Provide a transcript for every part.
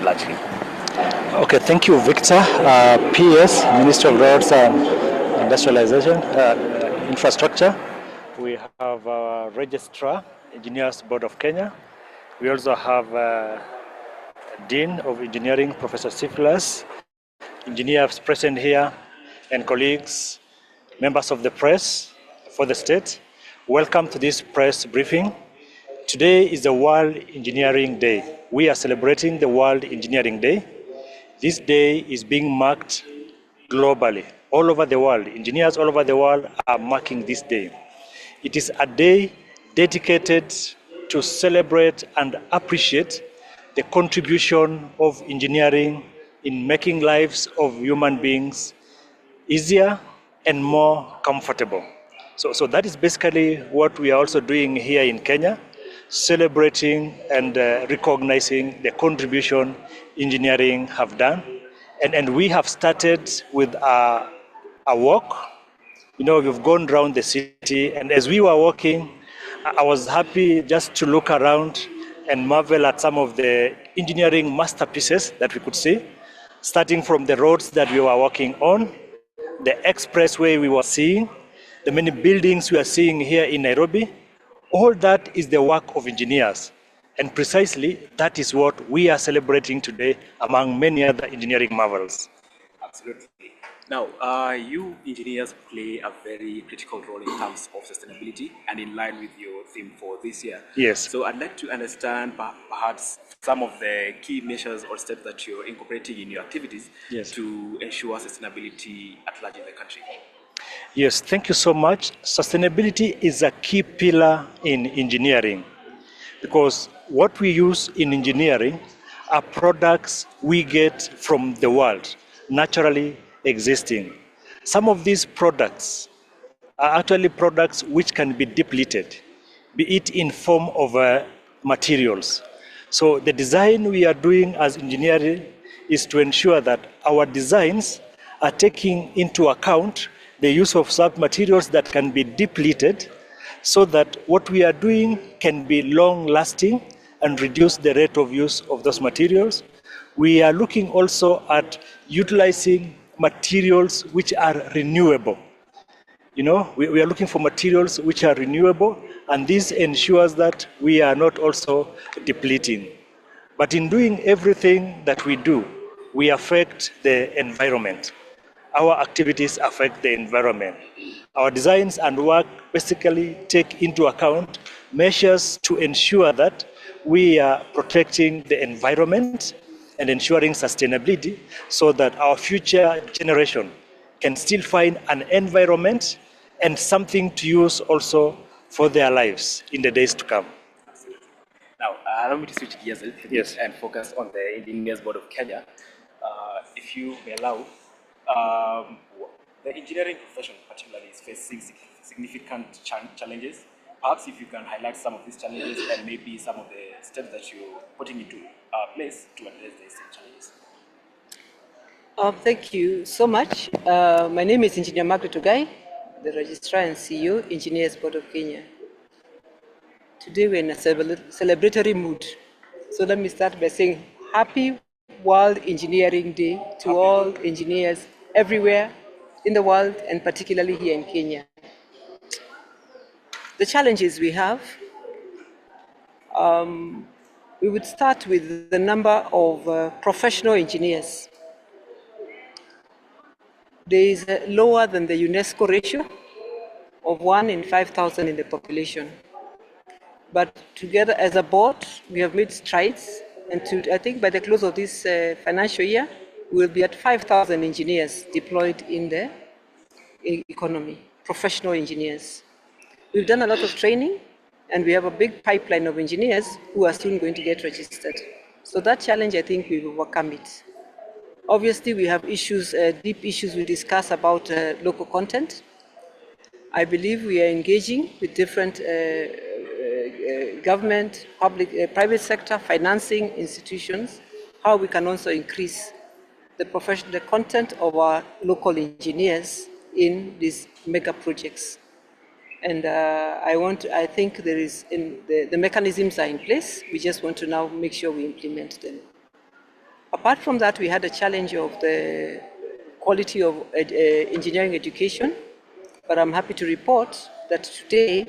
largely? Okay, thank you, Victor. PS, Minister of Roads and Industrialization, Infrastructure. We have our Registrar, Engineers Board of Kenya. We also have Dean of Engineering, Professor Syphilis, engineers present here, and colleagues, members of the press for the state. Welcome to this press briefing. Today is the World Engineering Day. We are celebrating the World Engineering Day. This day is being marked globally, all over the world. Engineers all over the world are marking this day. It is a day dedicated to celebrate and appreciate the contribution of engineering in making lives of human beings easier and more comfortable. So that is basically what we are also doing here in Kenya, celebrating and recognizing the contribution engineering have done. And we have started with a walk. You know, we've gone around the city, and as we were walking, I was happy just to look around and marvel at some of the engineering masterpieces that we could see, starting from the roads that we were walking on, the expressway we were seeing, the many buildings we are seeing here in Nairobi. All that is the work of engineers. And precisely that is what we are celebrating today among many other engineering marvels. Absolutely. Now, you engineers play a very critical role in terms of sustainability and in line with your theme for this year. Yes. So I'd like to understand perhaps some of the key measures or steps that you're incorporating in your activities to ensure sustainability at large in the country. Yes, thank you so much. Sustainability is a key pillar in engineering because what we use in engineering are products we get from the world, naturally existing. Some of these products are actually products which can be depleted, be it in form of materials. So the design we are doing as engineering is to ensure that our designs are taking into account the use of sub-materials that can be depleted so that what we are doing can be long-lasting and reduce the rate of use of those materials. We are looking also at utilizing materials which are renewable. You know, we are looking for materials which are renewable, and this ensures that we are not also depleting. But in doing everything that we do, we affect the environment. Our activities affect the environment. Our designs and work basically take into account measures to ensure that we are protecting the environment and ensuring sustainability so that our future generation can still find an environment and something to use also for their lives in the days to come. Absolutely. Now, allow me to switch gears a little bit and focus on the Engineers Board of Kenya. If you may allow, the engineering profession particularly is facing significant challenges. Perhaps if you can highlight some of these challenges and maybe some of the steps that you're putting into place to address these challenges. Thank you so much. My name is Engineer Margaret Ugai, the Registrar and CEO, Engineers Board of Kenya. Today we're in a celebratory mood. So let me start by saying Happy World Engineering Day to all engineers everywhere in the world and particularly here in Kenya. The challenges we have, we would start with the number of professional engineers. There is lower than the UNESCO ratio of 1 in 5,000 in the population. But together as a board, we have made strides, and I think by the close of this financial year, we will be at 5,000 engineers deployed in the economy, professional engineers. We've done a lot of training, and we have a big pipeline of engineers who are soon going to get registered. So that challenge, I think, we will overcome it. Obviously, we have issues, deep issues we discuss about local content. I believe we are engaging with different government, public, private sector, financing institutions, how we can also increase the content of our local engineers in these mega projects. And I think there is, the mechanisms are in place. We just want to now make sure we implement them. Apart from that, we had a challenge of the quality of engineering education, but I'm happy to report that today,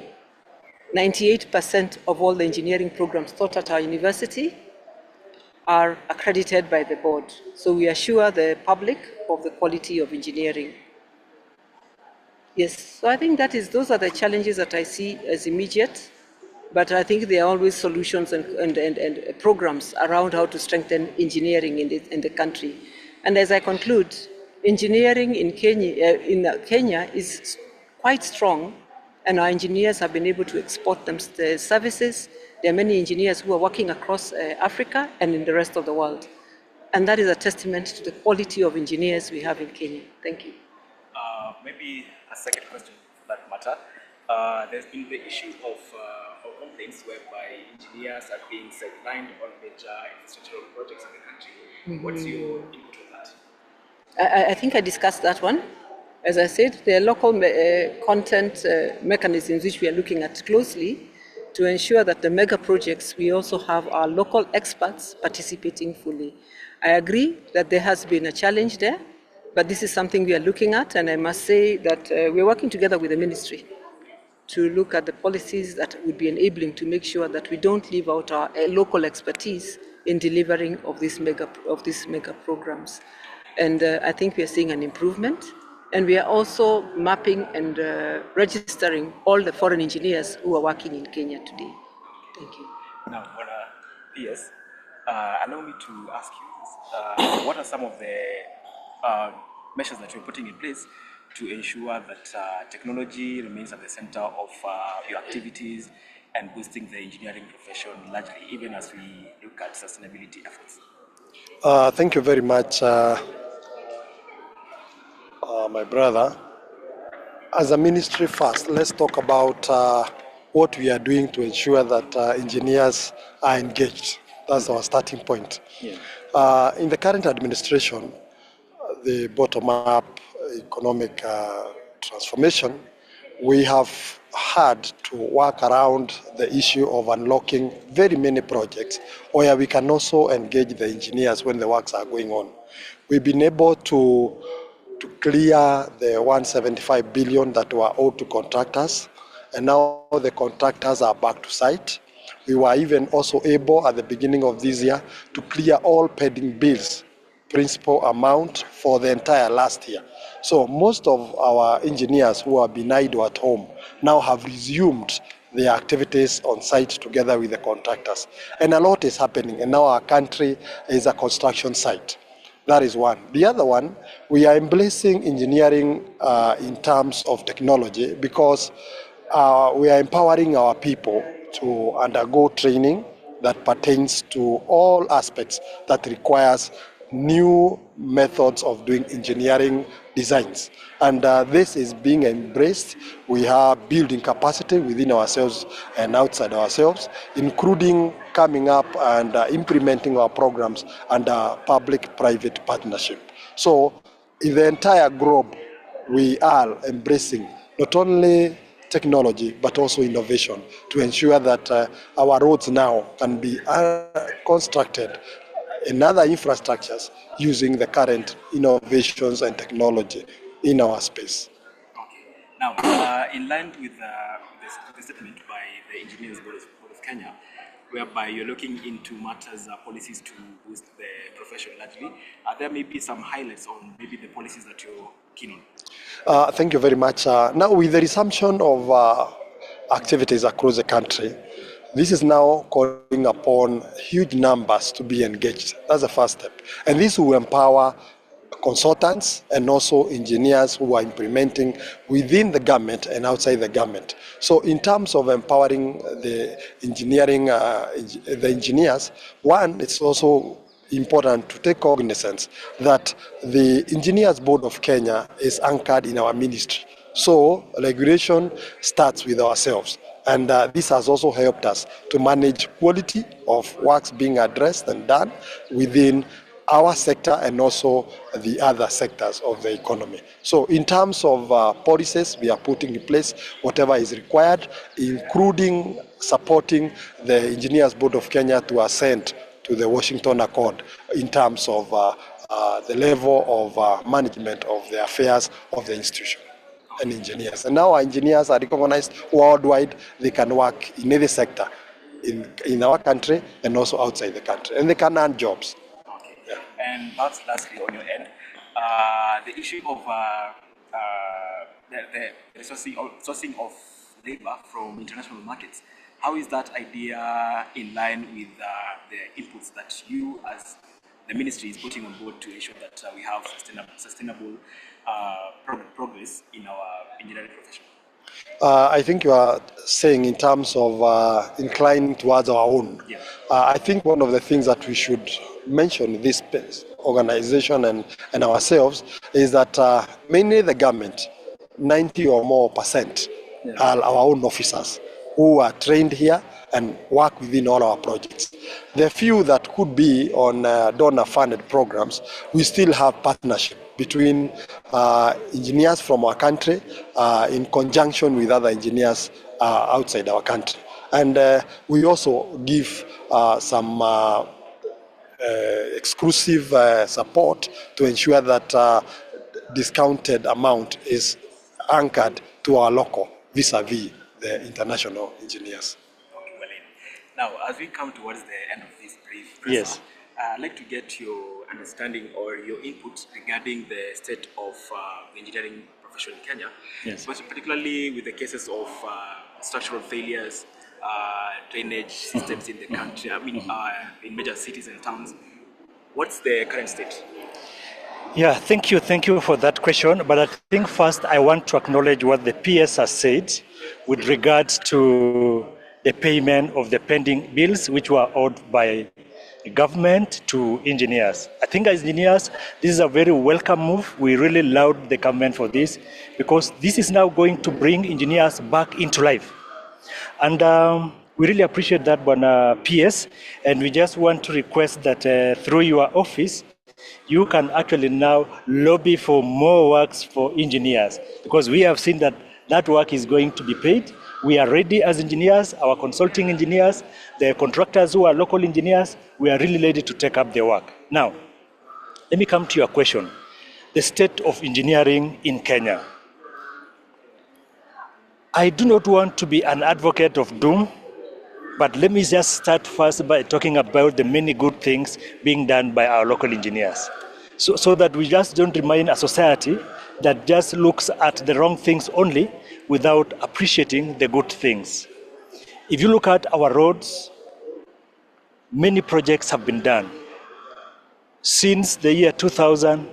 98% of all the engineering programs taught at our university are accredited by the board. So we assure the public of the quality of engineering. Yes, so I think those are the challenges that I see as immediate, but I think there are always solutions and programs around how to strengthen engineering in the country. And as I conclude, engineering in Kenya is quite strong, and our engineers have been able to export the services. There are many engineers who are working across Africa and in the rest of the world. And that is a testament to the quality of engineers we have in Kenya. Thank you. Maybe a second question for that matter. There's been the issue of complaints whereby engineers are being sidelined on major infrastructural projects in the country. What's your input on that? I think I discussed that one. As I said, there are local content mechanisms which we are looking at closely to ensure that the mega projects, we also have our local experts participating fully. I agree that there has been a challenge there, but this is something we are looking at, and I must say that we're working together with the ministry to look at the policies that would be enabling to make sure that we don't leave out our local expertise in delivering of these mega programs. And I think we are seeing an improvement. And we are also mapping and registering all the foreign engineers who are working in Kenya today. Thank you. Now, PS, allow me to ask you, what are some of the measures that you're putting in place to ensure that technology remains at the center of your activities and boosting the engineering profession largely, even as we look at sustainability efforts? Thank you very much, my brother. As a ministry first, let's talk about what we are doing to ensure that engineers are engaged. That's our starting point. Yeah. In the current administration, the bottom-up economic transformation, we have had to work around the issue of unlocking very many projects where we can also engage the engineers when the works are going on. We've been able to clear the 175 billion that were owed to contractors, and now the contractors are back to site. We were even also able at the beginning of this year to clear all pending bills, principal amount for the entire last year. So most of our engineers who have been idle at home now have resumed their activities on site together with the contractors. And a lot is happening, and now our country is a construction site. That is one. The other one, we are embracing engineering in terms of technology because we are empowering our people to undergo training that pertains to all aspects that requires new methods of doing engineering designs. And this is being embraced. We are building capacity within ourselves and outside ourselves, including coming up and implementing our programs under public-private partnership. So in the entire globe, we are embracing not only technology, but also innovation to ensure that our roads now can be constructed in other infrastructures using the current innovations and technology in our space. Okay. Now, in line with the statement by the Engineers Board of Kenya, whereby you're looking into matters, policies to boost the profession largely, there may be some highlights on maybe the policies that you're keen on. Thank you very much. Now, with the resumption of activities across the country, this is now calling upon huge numbers to be engaged. That's the first step. And this will empower consultants and also engineers who are implementing within the government and outside the government. So in terms of empowering the engineers, one, it's also important to take cognizance that the Engineers Board of Kenya is anchored in our ministry. So regulation starts with ourselves. And this has also helped us to manage quality of works being addressed and done within our sector and also the other sectors of the economy. So in terms of policies, we are putting in place whatever is required, including supporting the Engineers Board of Kenya to ascend to the Washington Accord in terms of the level of management of the affairs of the institution and engineers. And now our engineers are recognized worldwide. They can work in any sector in our country and also outside the country, and they can earn jobs. Okay. Yeah. And perhaps lastly on your end, the issue of the sourcing of labor from international markets. How is that idea in line with the inputs that you as the ministry is putting on board to ensure that we have sustainable progress in our engineering profession? I think you are saying in terms of inclining towards our own. Yeah. I think one of the things that we should mention in this organization and ourselves is that mainly the government, 90 or more percent, are our own officers who are trained here and work within all our projects. The few that could be on donor-funded programs, we still have partnership between engineers from our country in conjunction with other engineers outside our country. And we also give some exclusive support to ensure that discounted amount is anchored to our local vis-a-vis the international engineers. Okay, well, now, as we come towards the end of this brief, Yes. I'd like to get your understanding or your input regarding the state of the engineering profession in Kenya, Yes. but particularly with the cases of structural failures, drainage systems in the country, in major cities and towns. What's the current state? Yeah, thank you for that question. But I think first I want to acknowledge what the PS has said with regards to the payment of the pending bills which were owed by the government to engineers. I think as engineers, this is a very welcome move. We really laud the government for this because this is now going to bring engineers back into life. And we really appreciate that, PS, and we just want to request that through your office, you can actually now lobby for more works for engineers because we have seen that that work is going to be paid. We are ready as engineers, our consulting engineers, the contractors who are local engineers, we are really ready to take up the work. Now, let me come to your question. The state of engineering in Kenya. I do not want to be an advocate of doom, but let me just start first by talking about the many good things being done by our local engineers. So that we just don't remain a society that just looks at the wrong things only without appreciating the good things. If you look at our roads, many projects have been done. Since the year 2000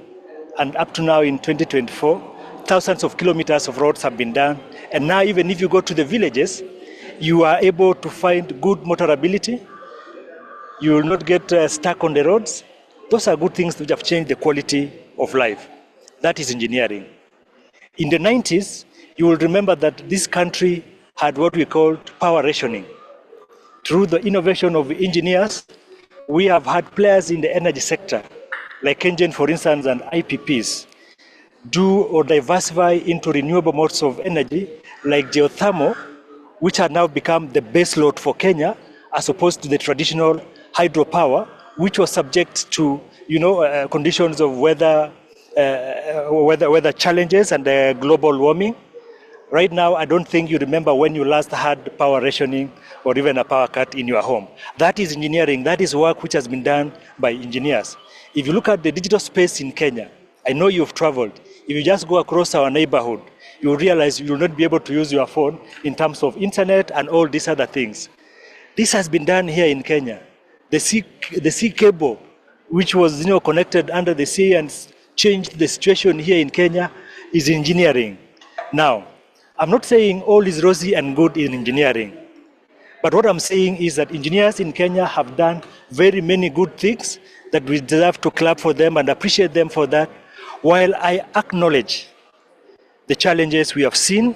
and up to now in 2024, thousands of kilometers of roads have been done. And now even if you go to the villages, you are able to find good motorability. You will not get stuck on the roads. Those are good things which have changed the quality of life. That is engineering. In the 90s, you will remember that this country had what we called power rationing. Through the innovation of engineers, we have had players in the energy sector, like Kengen, for instance, and IPPs, do or diversify into renewable modes of energy, like geothermal, which have now become the base load for Kenya, as opposed to the traditional hydropower, which was subject to conditions of weather challenges and global warming. Right now, I don't think you remember when you last had power rationing or even a power cut in your home. That is engineering. That is work which has been done by engineers. If you look at the digital space in Kenya, I know you've traveled. If you just go across our neighborhood, you will realize you will not be able to use your phone in terms of internet and all these other things. This has been done here in Kenya. The sea cable, which was connected under the sea and changed the situation here in Kenya, is engineering. Now, I'm not saying all is rosy and good in engineering, but what I'm saying is that engineers in Kenya have done very many good things that we deserve to clap for them and appreciate them for that, while I acknowledge the challenges we have seen,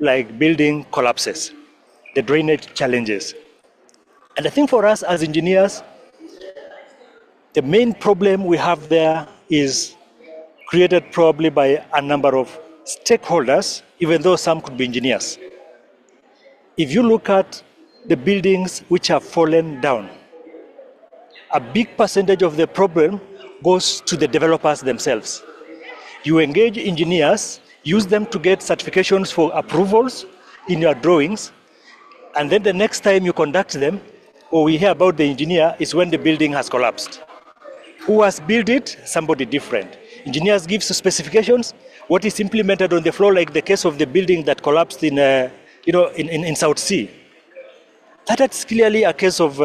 like building collapses, the drainage challenges. And I think for us as engineers, the main problem we have there is created probably by a number of stakeholders, even though some could be engineers. If you look at the buildings which have fallen down, a big percentage of the problem goes to the developers themselves. You engage engineers, use them to get certifications for approvals in your drawings, and then the next time you conduct them, or we hear about the engineer, is when the building has collapsed. Who has built it? Somebody different. Engineers give specifications. What is implemented on the floor, like the case of the building that collapsed in South Sea. That is clearly a case of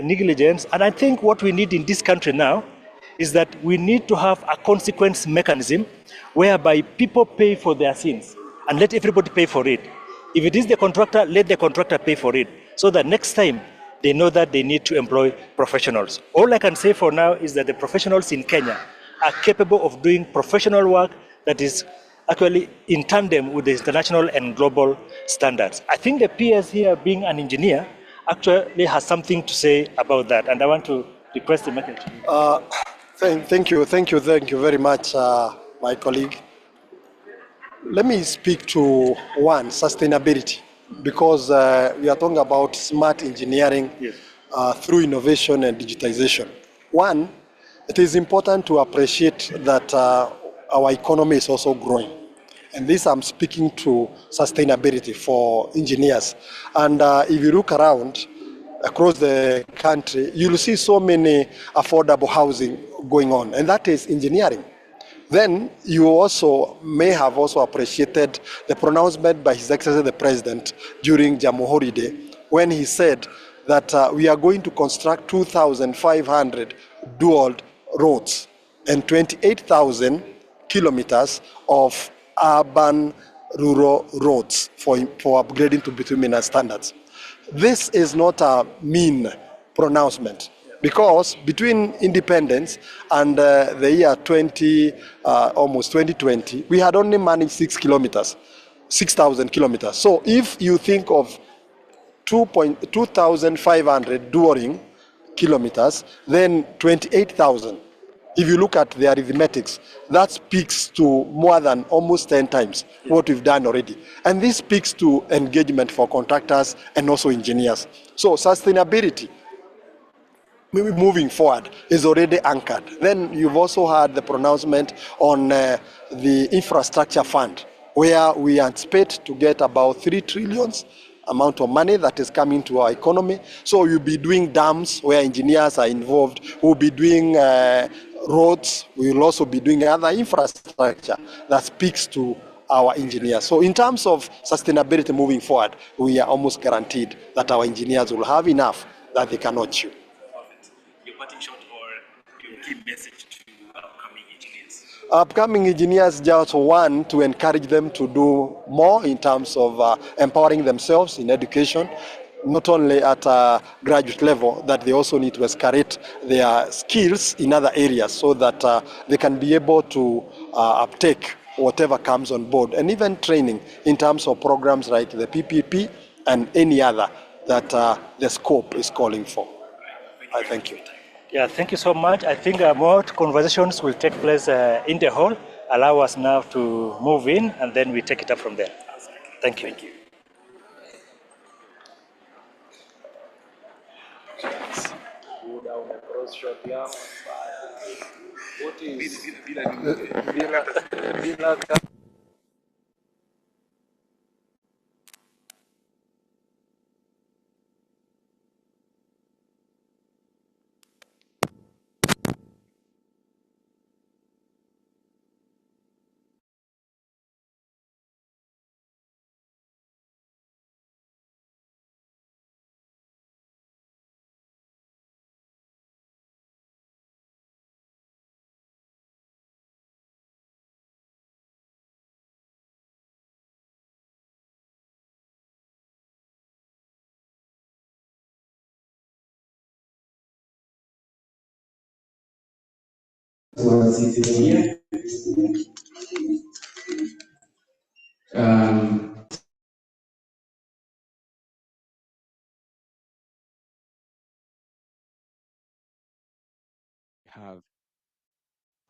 negligence. And I think what we need in this country now is that we need to have a consequence mechanism whereby people pay for their sins and let everybody pay for it. If it is the contractor, let the contractor pay for it, so that next time they know that they need to employ professionals. All I can say for now is that the professionals in Kenya are capable of doing professional work that is actually in tandem with the international and global standards. I think the PS here, being an engineer, actually has something to say about that, and I want to request the message. Thank you very much, my colleague. Let me speak to one, sustainability, because we are talking about smart engineering. Yes. Through innovation and digitization. One, it is important to appreciate that our economy is also growing. And this I'm speaking to sustainability for engineers. And if you look around across the country, you'll see so many affordable housing going on, and that is engineering. Then you also may have also appreciated the pronouncement by His Excellency the President during Jamhuri Day, when he said that we are going to construct 2,500 dual roads and 28,000 kilometers of urban rural roads for upgrading to bituminous standards. This is not a mean pronouncement, because between independence and the year almost 2020, we had only managed 6,000 kilometers. So if you think of 2,500 during kilometers, then 28,000. If you look at the arithmetics, that speaks to more than almost 10 times what we've done already. And this speaks to engagement for contractors and also engineers. So sustainability, maybe moving forward, is already anchored. Then you've also had the pronouncement on the infrastructure fund, where we anticipate to get about 3 trillion amount of money that is coming to our economy. So you'll be doing dams where engineers are involved. We'll be doing roads. We will also be doing other infrastructure that speaks to our engineers. So in terms of sustainability moving forward, we are almost guaranteed that our engineers will have enough that they cannot chew. Your parting shot or your key message to upcoming engineers? Upcoming engineers just want to encourage them to do more in terms of empowering themselves in education, not only at a graduate level, that they also need to escalate their skills in other areas so that they can be able to uptake whatever comes on board, and even training in terms of programs like the PPP and any other that the scope is calling for. I thank you. Yeah, thank you so much. I think more conversations will take place in the hall. Allow us now to move in, and then we take it up from there. Thank you. Thank you.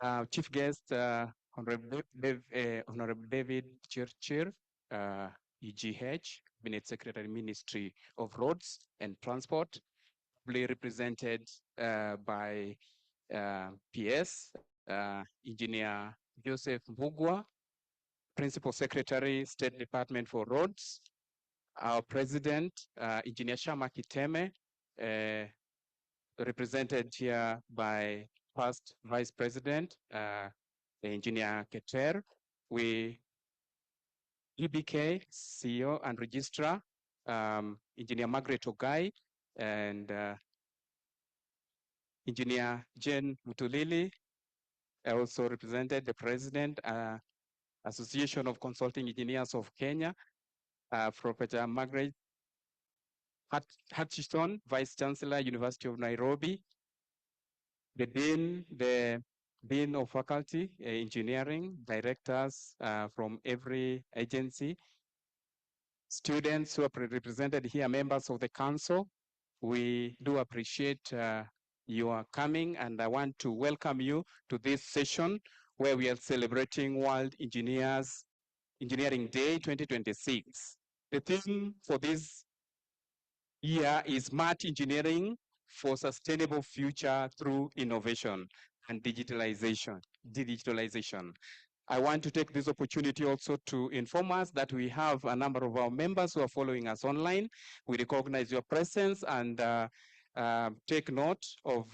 Have chief guest Honorable David Churchill, EGH, Cabinet Secretary, Ministry of Roads and Transport. represented by PS, Engineer Joseph Mbugua, Principal Secretary, State Department for Roads, our President, Engineer Shama Kiteme, represented here by First Vice President, Engineer Keter. We EBK, CEO and Registrar, Engineer Margaret Ogai, and Engineer Jane Mutulili. I also represented the President, Association of Consulting Engineers of Kenya, Professor Margaret Hutchison, Vice Chancellor, University of Nairobi, the Dean of Faculty, Engineering, directors from every agency, students who are represented here, members of the council. We do appreciate your coming, and I want to welcome you to this session where we are celebrating World Engineering Day 2026. The theme for this year is Smart Engineering for Sustainable Future through Innovation and Digitalization. I want to take this opportunity also to inform us that we have a number of our members who are following us online. We recognize your presence and take note of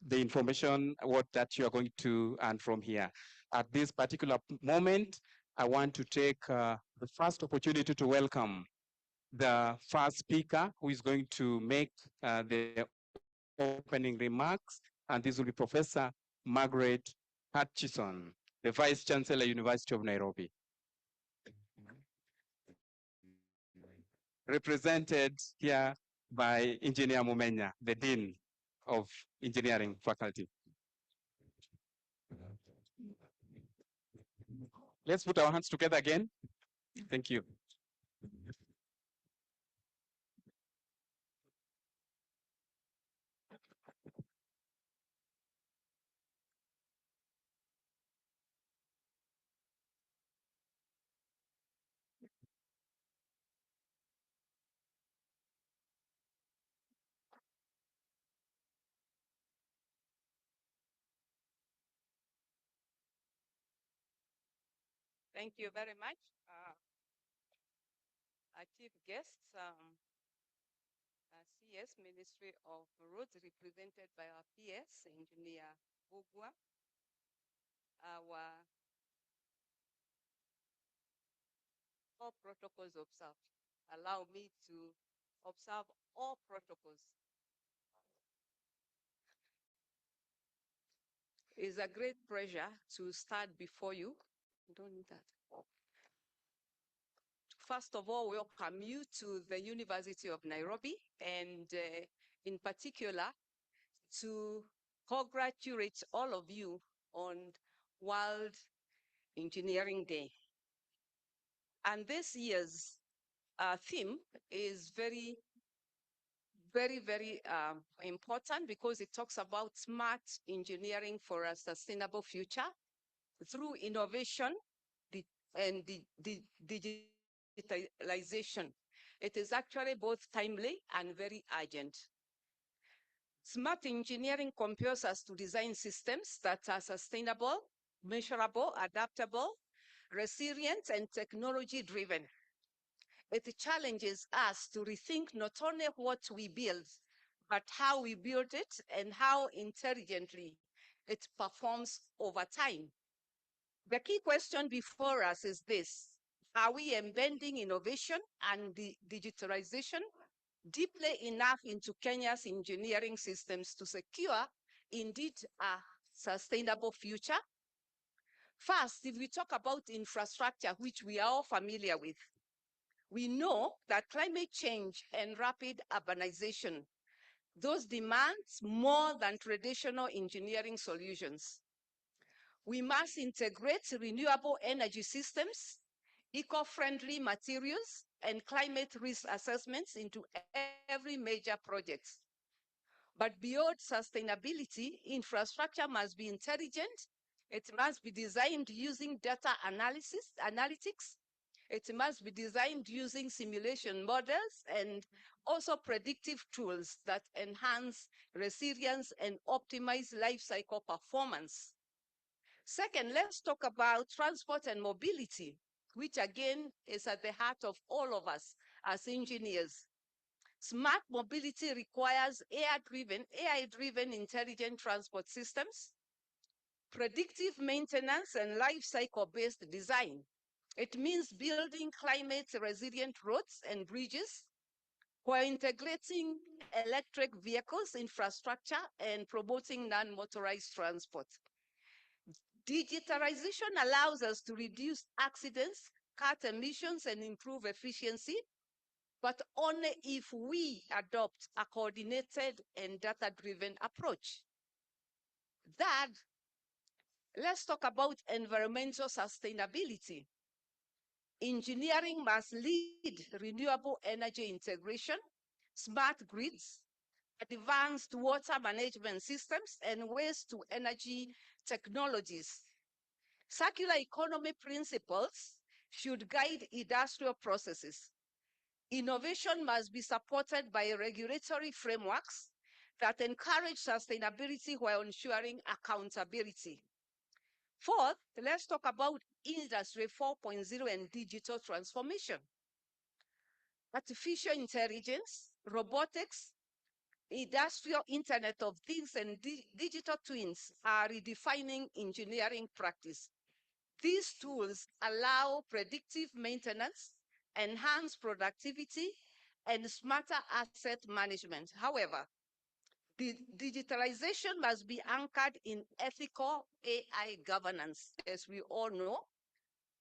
the information that you are going to earn from here. At this particular moment, I want to take the first opportunity to welcome the first speaker who is going to make the opening remarks, and this will be Professor Margaret Hutchison, the Vice Chancellor, University of Nairobi. Represented here by Engineer Mumenya, the Dean of Engineering Faculty. Let's put our hands together again. Thank you. Thank you very much, our chief guests, CS, Ministry of Roads, represented by our PS, Engineer Bugwa, our all protocols observed. Allow me to observe all protocols. It's a great pleasure to stand before you. You don't need that. First of all, welcome you to the University of Nairobi, and in particular, to congratulate all of you on World Engineering Day. And this year's theme is very important because it talks about smart engineering for a sustainable future through innovation and digitalization. It is actually both timely and very urgent. Smart engineering compels us to design systems that are sustainable, measurable, adaptable, resilient, and technology-driven. It challenges us to rethink not only what we build, but how we build it and how intelligently it performs over time. The key question before us is this: are we embedding innovation and digitalization deeply enough into Kenya's engineering systems to secure, indeed, a sustainable future? First, if we talk about infrastructure, which we are all familiar with, we know that climate change and rapid urbanization, those demands more than traditional engineering solutions. We must integrate renewable energy systems, eco-friendly materials, and climate risk assessments into every major project. But beyond sustainability, infrastructure must be intelligent. It must be designed using data analytics, It must be designed using simulation models and also predictive tools that enhance resilience and optimize life cycle performance. Second, let's talk about transport and mobility, which again is at the heart of all of us as engineers. Smart mobility requires AI-driven intelligent transport systems, predictive maintenance, and life cycle-based design. It means building climate-resilient roads and bridges while integrating electric vehicles infrastructure and promoting non-motorized transport. Digitalization allows us to reduce accidents, cut emissions, and improve efficiency, but only if we adopt a coordinated and data-driven approach. Third, let's talk about environmental sustainability. Engineering must lead renewable energy integration, smart grids, advanced water management systems, and waste-to-energy technologies. Circular economy principles should guide industrial processes. Innovation must be supported by regulatory frameworks that encourage sustainability while ensuring accountability. Fourth, let's talk about Industry 4.0 and digital transformation. Artificial intelligence, robotics, industrial Internet of Things, and digital twins are redefining engineering practice. These tools allow predictive maintenance, enhanced productivity, and smarter asset management. However, digitalization must be anchored in ethical AI governance, as we all know,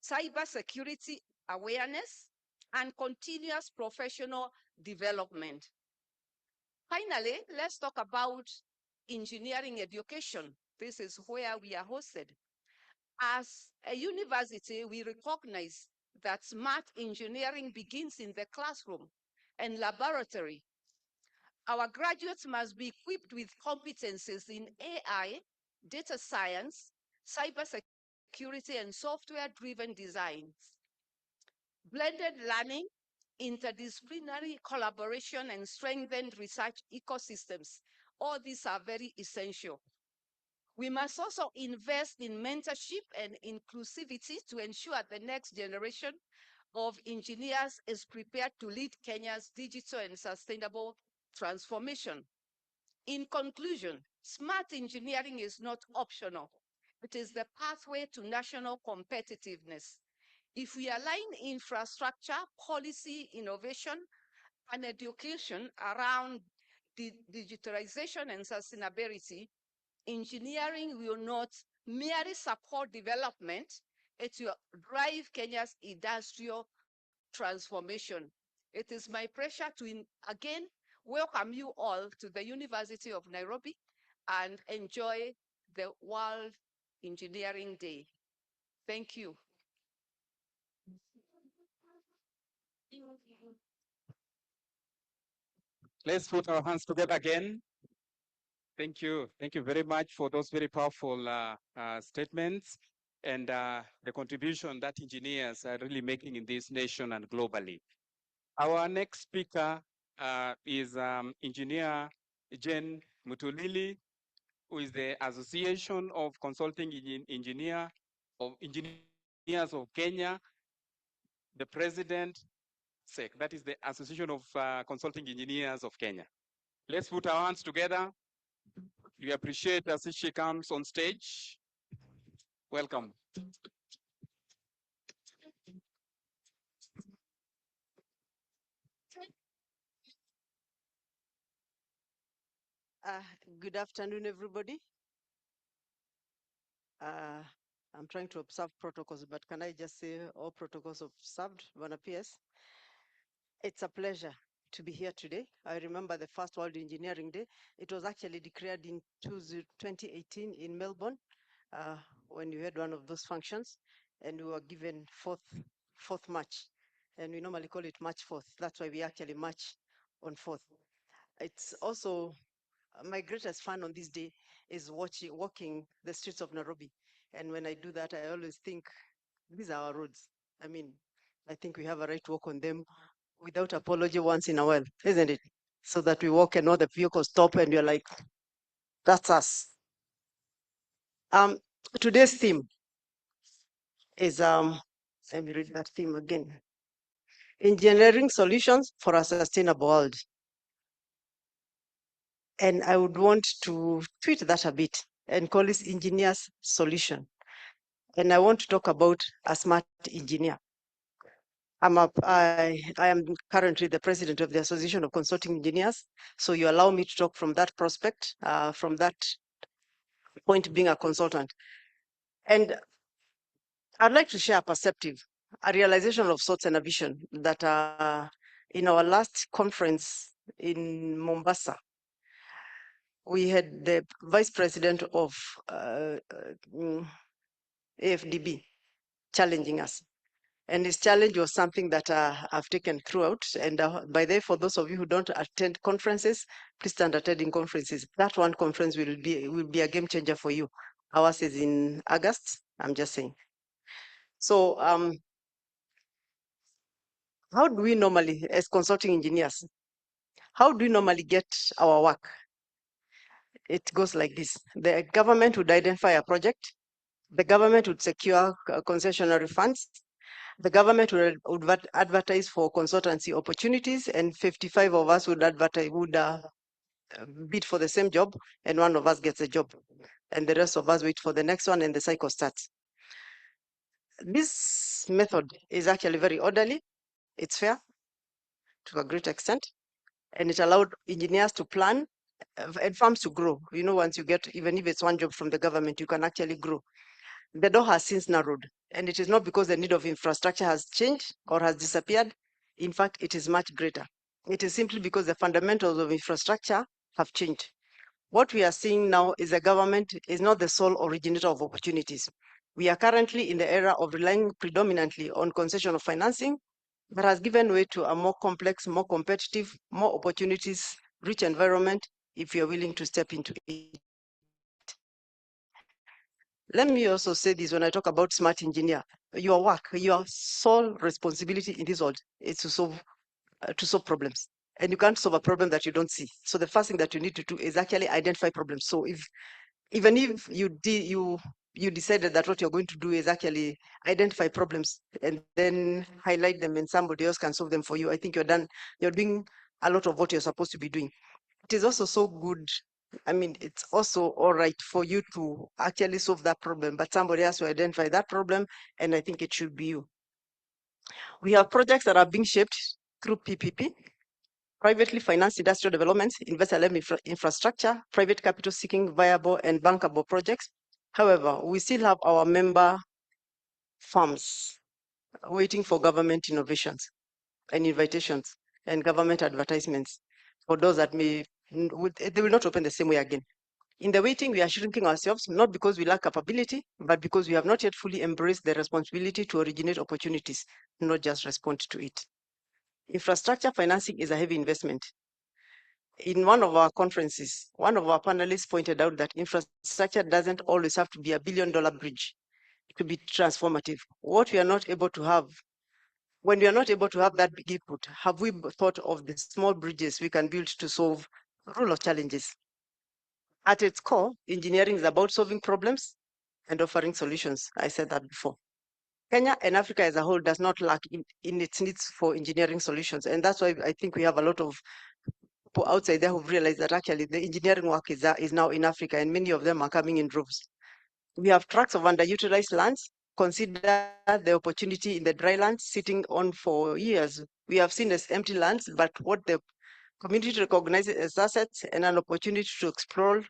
cybersecurity awareness, and continuous professional development. Finally, let's talk about engineering education. This is where we are hosted. As a university, we recognize that smart engineering begins in the classroom and laboratory. Our graduates must be equipped with competencies in AI, data science, cybersecurity, and software-driven design. Blended learning, interdisciplinary collaboration, and strengthened research ecosystems. All these are very essential. We must also invest in mentorship and inclusivity to ensure the next generation of engineers is prepared to lead Kenya's digital and sustainable transformation. In conclusion, smart engineering is not optional. It is the pathway to national competitiveness. If we align infrastructure, policy, innovation, and education around digitalization and sustainability, engineering will not merely support development, it will drive Kenya's industrial transformation. It is my pleasure to again welcome you all to the University of Nairobi and enjoy the World Engineering Day. Thank you. Let's put our hands together again. Thank you. Thank you very much for those very powerful statements and the contribution that engineers are really making in this nation and globally. Our next speaker is Engineer Jen Mutulili, who is the Association of Consulting Engineers of Kenya, the president, that is the Association of Consulting Engineers of Kenya. Let's put our hands together. We appreciate as she comes on stage. Welcome. Good afternoon, everybody. I'm trying to observe protocols, but can I just say all protocols observed, Bwana PS? It's a pleasure to be here today. I remember the first World Engineering Day. It was actually declared in 2018 in Melbourne when we had one of those functions, and we were given fourth March, and we normally call it March 4th. That's why we actually march on 4th. It's also my greatest fun on this day is walking the streets of Nairobi. And when I do that, I always think, these are our roads. I mean, I think we have a right to work on them without apology once in a while, isn't it? So that we walk and all the vehicles stop and you're like, that's us. Today's theme is, let me read that theme again. Engineering solutions for a sustainable world. And I would want to tweak that a bit and call this engineer's solution. And I want to talk about a smart engineer. I am currently the president of the Association of Consulting Engineers. So you allow me to talk from that prospect, from that point being a consultant. And I'd like to share a perspective, a realization of sorts and a vision that in our last conference in Mombasa, we had the vice president of AFDB challenging us. And his challenge was something that I've taken throughout. And by the way, for those of you who don't attend conferences, please start attending conferences. That one conference will be a game changer for you. Ours is in August, I'm just saying. So how do we normally, as consulting engineers, how do we normally get our work? It goes like this. The government would identify a project. The government would secure concessionary funds. The government would advertise for consultancy opportunities, and 55 of us would bid for the same job, and one of us gets a job, and the rest of us wait for the next one, and the cycle starts. This method is actually very orderly. It's fair to a great extent, and it allowed engineers to plan and farms to grow. You know, once you get, even if it's one job from the government, you can actually grow. The door has since narrowed, and it is not because the need of infrastructure has changed or has disappeared. In fact, it is much greater. It is simply because the fundamentals of infrastructure have changed. What we are seeing now is the government is not the sole originator of opportunities. We are currently in the era of relying predominantly on concessional financing that has given way to a more complex, more competitive, more opportunities-rich environment if you're willing to step into it. Let me also say this when I talk about smart engineer. Your work, your sole responsibility in this world is to solve problems. And you can't solve a problem that you don't see. So the first thing that you need to do is actually identify problems. So even if you decided that what you're going to do is actually identify problems and then highlight them and somebody else can solve them for you, I think you're doing a lot of what you're supposed to be doing. It is also so good. I mean, it's also all right for you to actually solve that problem, but somebody has to identify that problem, and I think it should be you. We have projects that are being shaped through PPP, privately financed industrial developments, investor-led infrastructure, private capital seeking viable and bankable projects. However, we still have our member firms waiting for government innovations and invitations and government advertisements for those that they will not open the same way again. In the waiting, we are shrinking ourselves, not because we lack capability, but because we have not yet fully embraced the responsibility to originate opportunities, not just respond to it. Infrastructure financing is a heavy investment. In one of our conferences, one of our panelists pointed out that infrastructure doesn't always have to be a billion-dollar bridge to be transformative. What we are not able to have, when we are not able to have that big input, have we thought of the small bridges we can build to solve rural challenges? At its core, engineering is about solving problems and offering solutions. I said that before. Kenya and Africa as a whole does not lack in its needs for engineering solutions. And that's why I think we have a lot of people outside there who've realized that actually the engineering work is now in Africa, and many of them are coming in droves. We have tracts of underutilized lands. Consider the opportunity in the dry lands sitting on for years. We have seen as empty lands, but what the community recognizes as assets and an opportunity to explore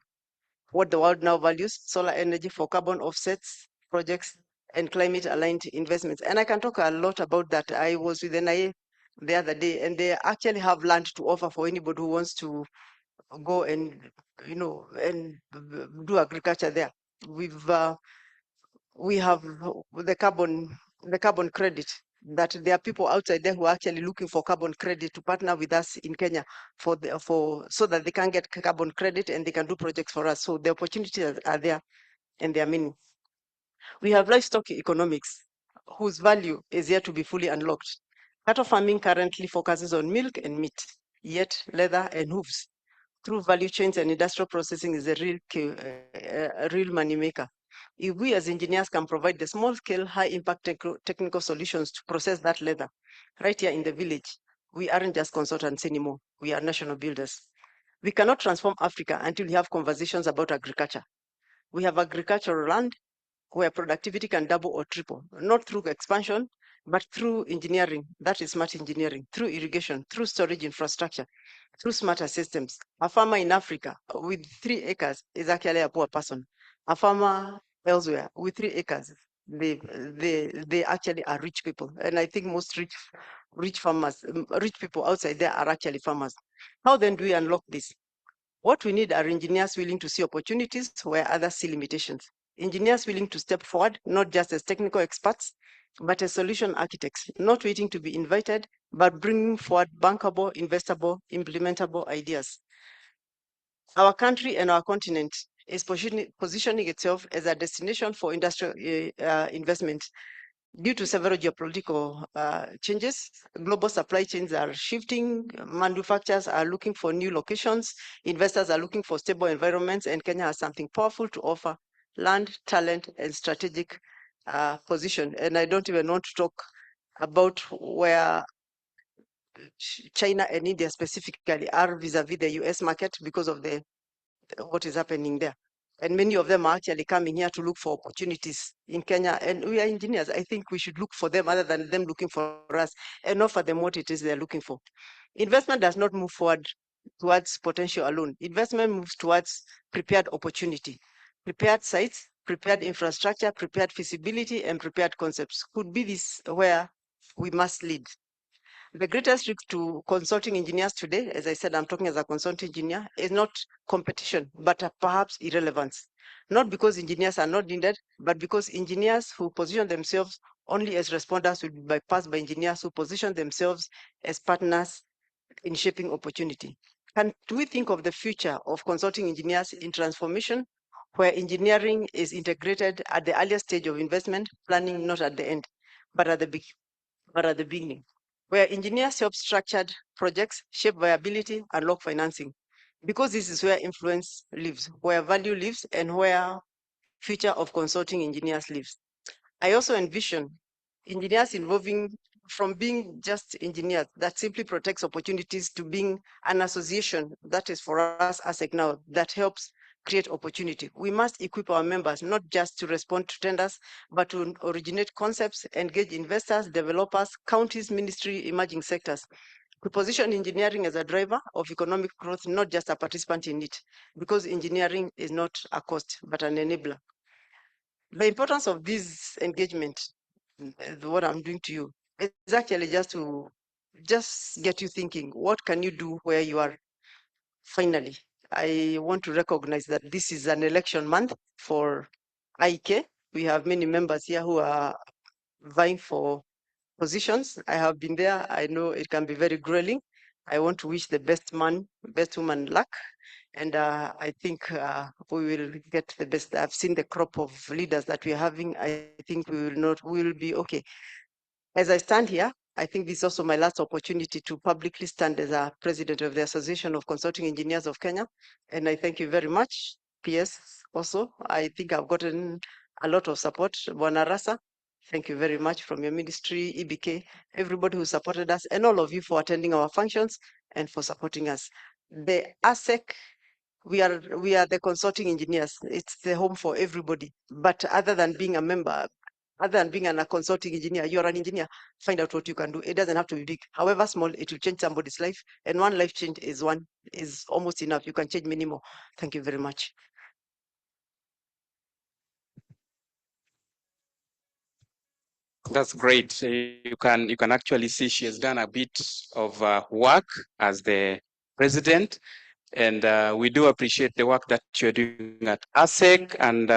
what the world now values, solar energy for carbon offsets projects and climate aligned investments. And I can talk a lot about that. I was with NIA the other day, and they actually have land to offer for anybody who wants to go and, and do agriculture there. We have the carbon credit, that there are people outside there who are actually looking for carbon credit to partner with us in Kenya so that they can get carbon credit and they can do projects for us. So the opportunities are there, and they are many. We have livestock economics. whose value is yet to be fully unlocked. Cattle farming currently focuses on milk and meat, yet leather and hooves through value chains and industrial processing is a real money maker. If we as engineers can provide the small scale, high impact technical solutions to process that leather right here in the village, we aren't just consultants anymore. We are national builders. We cannot transform Africa until we have conversations about agriculture. We have agricultural land where productivity can double or triple, not through expansion, but through engineering. That is smart engineering, through irrigation, through storage infrastructure, through smarter systems. A farmer in Africa with 3 acres is actually a poor person. A farmer elsewhere with 3 acres, they actually are rich people. And I think most rich farmers, rich people outside there are actually farmers. How then do we unlock this? What we need are engineers willing to see opportunities where others see limitations. Engineers willing to step forward, not just as technical experts, but as solution architects, not waiting to be invited, but bringing forward bankable, investable, implementable ideas. Our country and our continent is positioning itself as a destination for industrial investment. Due to several geopolitical changes, global supply chains are shifting, manufacturers are looking for new locations, investors are looking for stable environments, and Kenya has something powerful to offer: land, talent, and strategic position. And I don't even want to talk about where China and India specifically are vis-a-vis the US market because of what is happening there. And many of them are actually coming here to look for opportunities in Kenya. And we are engineers. I think we should look for them other than them looking for us and offer them what it is they're looking for. Investment does not move forward towards potential alone. Investment moves towards prepared opportunity, prepared sites, prepared infrastructure, prepared feasibility, and prepared concepts. Could be this where we must lead. The greatest risk to consulting engineers today, as I said, I'm talking as a consulting engineer, is not competition, but perhaps irrelevance. Not because engineers are not needed, but because engineers who position themselves only as responders will be bypassed by engineers who position themselves as partners in shaping opportunity. Can we think of the future of consulting engineers in transformation, where engineering is integrated at the earliest stage of investment, planning not at the end, but at the beginning, where engineers help structured projects, shape viability, unlock financing? Because this is where influence lives, where value lives, and where future of consulting engineers lives. I also envision engineers involving from being just engineers that simply protects opportunities to being an association that is for us as now that helps create opportunity. We must equip our members not just to respond to tenders, but to originate concepts, engage investors, developers, counties, ministry, emerging sectors. We position engineering as a driver of economic growth, not just a participant in it, because engineering is not a cost, but an enabler. The importance of this engagement, what I'm doing to you, is actually just to get you thinking, what can you do where you are? Finally, I want to recognize that this is an election month for IK. We have many members here who are vying for positions. I have been there. I know it can be very grueling. I want to wish the best man, best woman luck. And I think we will get the best. I've seen the crop of leaders that we're having. I think we will be okay. As I stand here, I think this is also my last opportunity to publicly stand as a president of the Association of Consulting Engineers of Kenya. And I thank you very much. PS also, I think I've gotten a lot of support. Bwana Rasa, thank you very much from your ministry, EBK, everybody who supported us, and all of you for attending our functions and for supporting us. The ASEC, we are the consulting engineers. It's the home for everybody. But other than being a member, other than being a consulting engineer, you're an engineer. Find out what you can do. It doesn't have to be big. However small, it will change somebody's life. And one life change is almost enough. You can change many more. Thank you very much. That's great. You can actually see she has done a bit of work as the president, and we do appreciate the work that you're doing at ASEC, and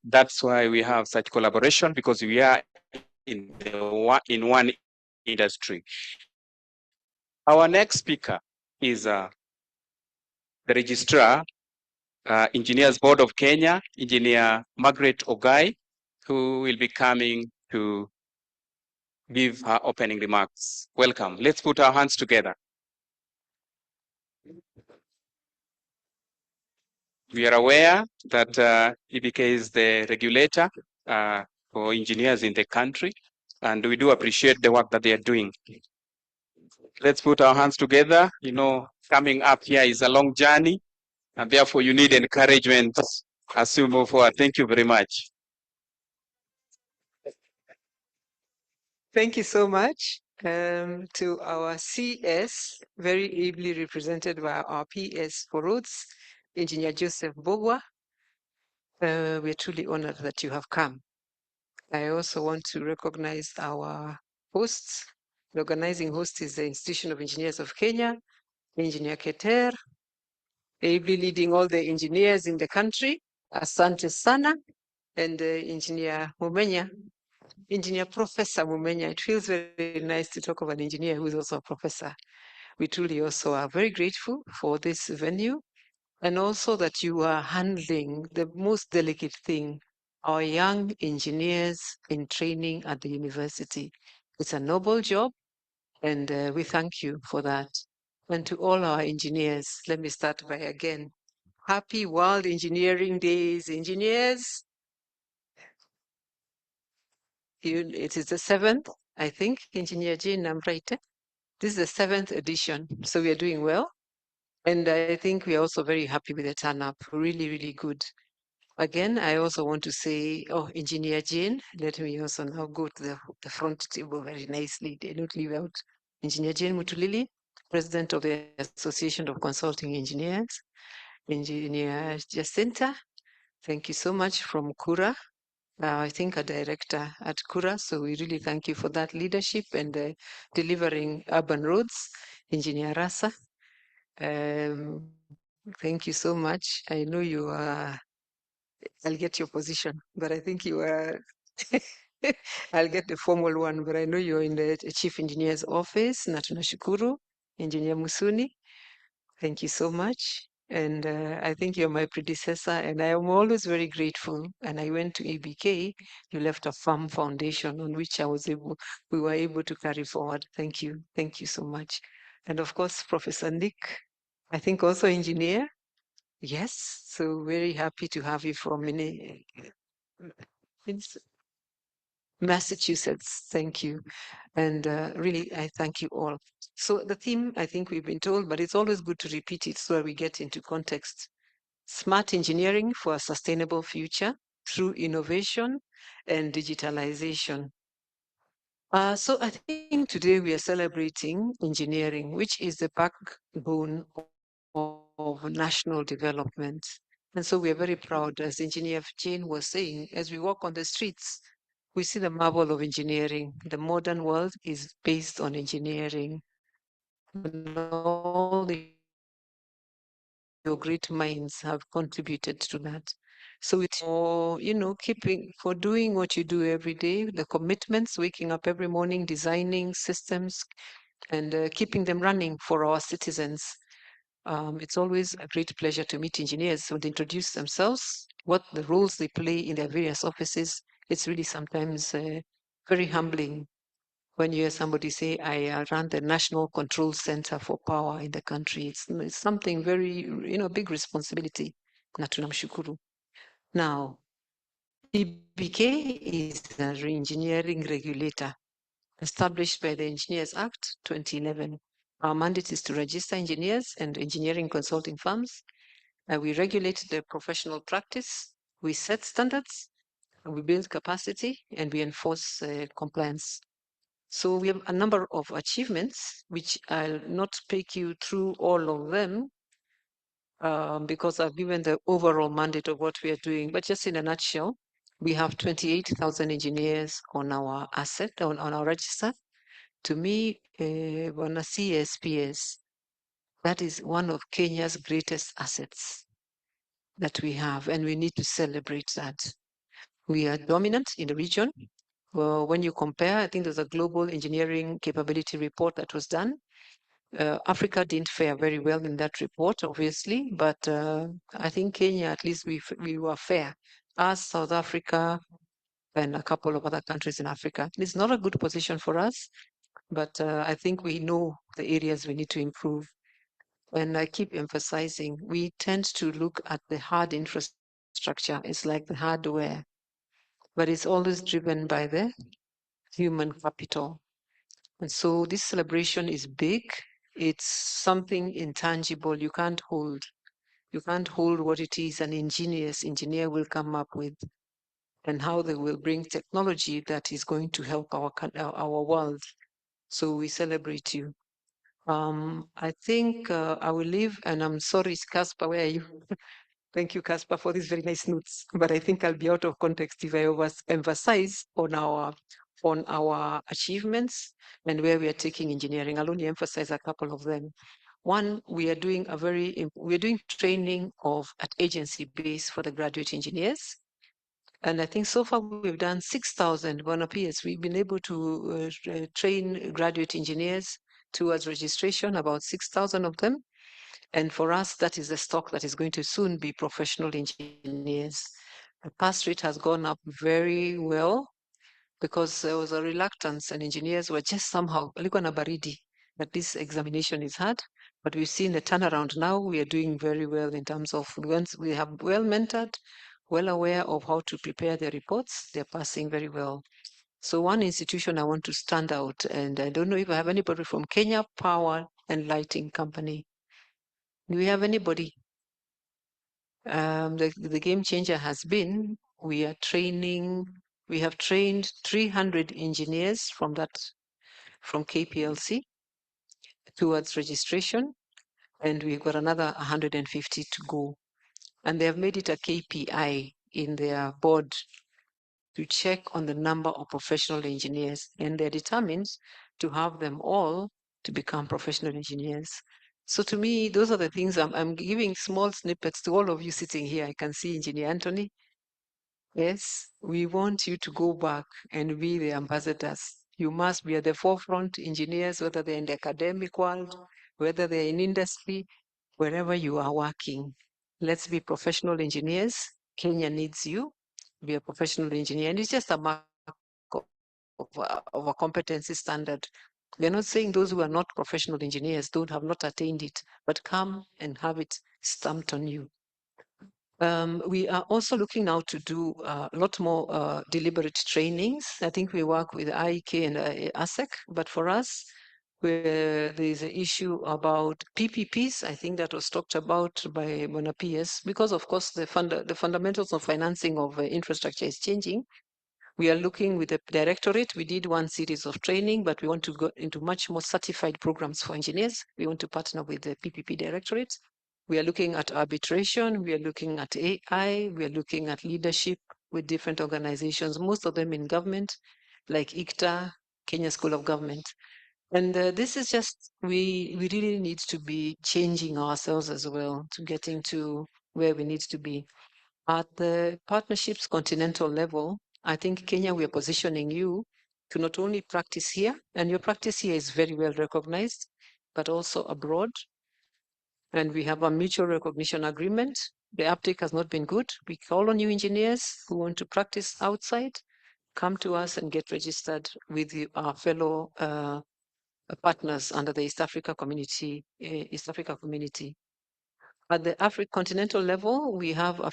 that's why we have such collaboration, because we are in one industry. Our next speaker is the registrar, Engineers Board of Kenya, Engineer Margaret Ogai, who will be coming to give her opening remarks. Welcome. Let's put our hands together. We are aware that EBK is the regulator for engineers in the country, and we do appreciate the work that they are doing. Let's put our hands together. You know, coming up here is a long journey, and therefore you need encouragement as we move forward. Thank you very much. Thank you so much to our CS, very ably represented by our PS for Roads, Engineer Joseph Bogwa. We're truly honored that you have come. I also want to recognize our hosts. The organizing host is the Institution of Engineers of Kenya, Engineer Keter, ably leading all the engineers in the country. Asante sana. And Engineer Mumenya, Engineer Professor Mumenya. It feels very nice to talk of an engineer who is also a professor. We truly also are very grateful for this venue and also that you are handling the most delicate thing, our young engineers in training at the university. It's a noble job, and we thank you for that. And to all our engineers, let me start by again, happy World Engineering Days, engineers. It is the 7th, I think, Engineer Jane, I'm right. This is the 7th edition, so we are doing well. And I think we are also very happy with the turn-up, really, really good. Again, I also want to say, Engineer Jane, let me also now go to the front table very nicely. They don't leave out. Engineer Jane Mutulili, President of the Association of Consulting Engineers. Engineer Jacinta, thank you so much from KURA. I think a director at KURA, so we really thank you for that leadership and delivering urban roads. Engineer Rasa, thank you so much. I know you are, I'll get your position, but I think you are, I'll get the formal one, but I know you're in the Chief Engineer's office, na tunashukuru, Engineer Musuni. Thank you so much. And I think you're my predecessor, and I am always very grateful. And I went to EBK, you left a firm foundation on which we were able to carry forward. Thank you. Thank you so much. And of course, Professor Nick, I think also engineer. Yes, so very happy to have you from Massachusetts. Thank you. And really, I thank you all. So the theme, I think we've been told, but it's always good to repeat it so that we get into context. Smart engineering for a sustainable future through innovation and digitalization. So I think today we are celebrating engineering, which is the backbone of national development. And so we are very proud, as Engineer Jane was saying, as we walk on the streets, we see the marvel of engineering. The modern world is based on engineering. And all your great minds have contributed to that. So it's for, for doing what you do every day, the commitments, waking up every morning, designing systems, and keeping them running for our citizens. It's always a great pleasure to meet engineers when they introduce themselves, what the roles they play in their various offices. It's really sometimes very humbling when you hear somebody say, I run the National Control Center for Power in the country. It's something very, big responsibility. Na tunamshukuru. Now, EBK is a engineering regulator established by the Engineers Act 2011. Our mandate is to register engineers and engineering consulting firms. We regulate the professional practice, we set standards, we build capacity, and we enforce compliance. So we have a number of achievements, which I'll not take you through all of them because I've given the overall mandate of what we are doing. But just in a nutshell, we have 28,000 engineers on our on our register. To me, on a CSPS, that is one of Kenya's greatest assets that we have, and we need to celebrate that. We are dominant in the region. Well, when you compare, I think there's a global engineering capability report that was done. Africa didn't fare very well in that report, obviously, but I think Kenya, at least we were fair. As South Africa, and a couple of other countries in Africa. It's not a good position for us, but I think we know the areas we need to improve. And I keep emphasizing, we tend to look at the hard infrastructure. It's like the hardware, but it's always driven by the human capital. And so this celebration is big. It's something intangible you can't hold. You can't hold what it is an ingenious engineer will come up with and how they will bring technology that is going to help our world. So we celebrate you. I think I will leave, and I'm sorry, Caspar, where are you? Thank you, Caspar, for these very nice notes. But I think I'll be out of context if I emphasize on our achievements and where we are taking engineering. I'll only emphasize a couple of them. One, we are doing training at agency base for the graduate engineers. And I think so far we've done 6,000 volunteers. We've been able to train graduate engineers towards registration, about 6,000 of them. And for us, that is the stock that is going to soon be professional engineers. The pass rate has gone up very well because there was a reluctance and engineers were just somehow, walikuwa na baridi that this examination is hard. But we've seen the turnaround now. We are doing very well in terms of once we have well mentored, well aware of how to prepare their reports. They're passing very well. So one institution I want to stand out, and I don't know if I have anybody from Kenya Power and Lighting Company. Do we have anybody? The game changer has been we have trained 300 engineers from KPLC towards registration, and we've got another 150 to go. And they have made it a KPI in their board to check on the number of professional engineers, and they're determined to have them all to become professional engineers. So to me, those are the things I'm giving small snippets to all of you sitting here. I can see Engineer Anthony. Yes, we want you to go back and be the ambassadors. You must be at the forefront, engineers, whether they're in the academic world, whether they're in industry, wherever you are working. Let's be professional engineers. Kenya needs you. Be a professional engineer. And it's just a mark of a competency standard. We're not saying those who are not professional engineers have not attained it, but come and have it stamped on you. We are also looking now to do a lot more deliberate trainings. I think we work with IEK and ASEC, but for us, where there's an issue about PPPs, I think that was talked about by Mona PS, because of course the fundamentals of financing of infrastructure is changing. We are looking with the directorate. We did one series of training, but we want to go into much more certified programs for engineers. We want to partner with the PPP directorate. We are looking at arbitration. We are looking at AI. We are looking at leadership with different organizations, most of them in government, like ICTA, Kenya School of Government. And this is just, we really need to be changing ourselves as well to getting to where we need to be. At the partnerships continental level, I think Kenya, we are positioning you to not only practice here, and your practice here is very well recognized, but also abroad. And we have a mutual recognition agreement. The uptake has not been good. We call on you engineers who want to practice outside, come to us and get registered with our fellow partners under the East Africa community. At the continental level, we have a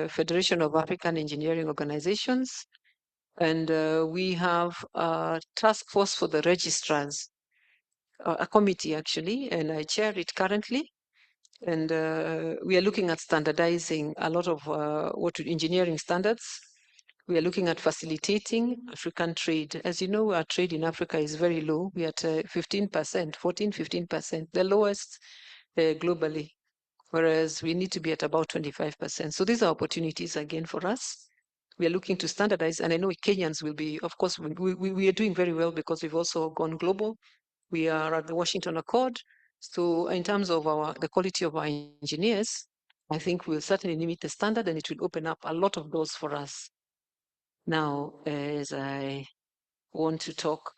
Federation of African Engineering Organizations, and we have a task force for the registrars, a committee actually, and I chair it currently. And we are looking at standardizing a lot of engineering standards. We are looking at facilitating African trade. As you know, our trade in Africa is very low. We are at 15%, 15%, the lowest globally, whereas we need to be at about 25%. So these are opportunities again for us. We are looking to standardize, and I know Kenyans will be, of course, we are doing very well because we've also gone global. We are at the Washington Accord. So in terms of the quality of our engineers, I think we'll certainly meet the standard, and it will open up a lot of doors for us. Now, as I want to talk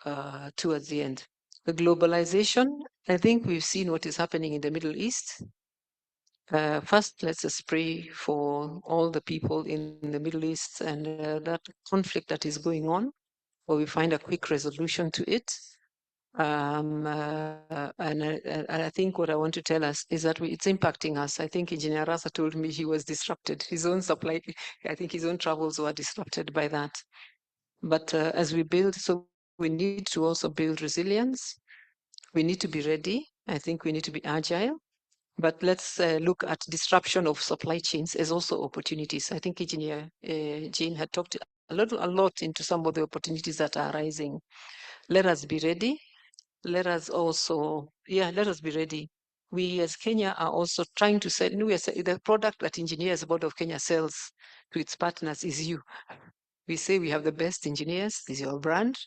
towards the end, the globalization, I think we've seen what is happening in the Middle East. First, let's just pray for all the people in the Middle East and that conflict that is going on, where we find a quick resolution to it. And I think what I want to tell us is that it's impacting us. I think Engineer Rasa told me he was disrupted. His own supply, I think his own travels were disrupted by that. But as we build, so we need to also build resilience. We need to be ready. I think we need to be agile. But let's look at disruption of supply chains as also opportunities. I think Engineer Jane had talked a lot into some of the opportunities that are rising. Let us be ready. Let us also, let us be ready. We as Kenya are also trying to sell, the product that Engineers Board of Kenya sells to its partners is you. We say we have the best engineers, this is your brand.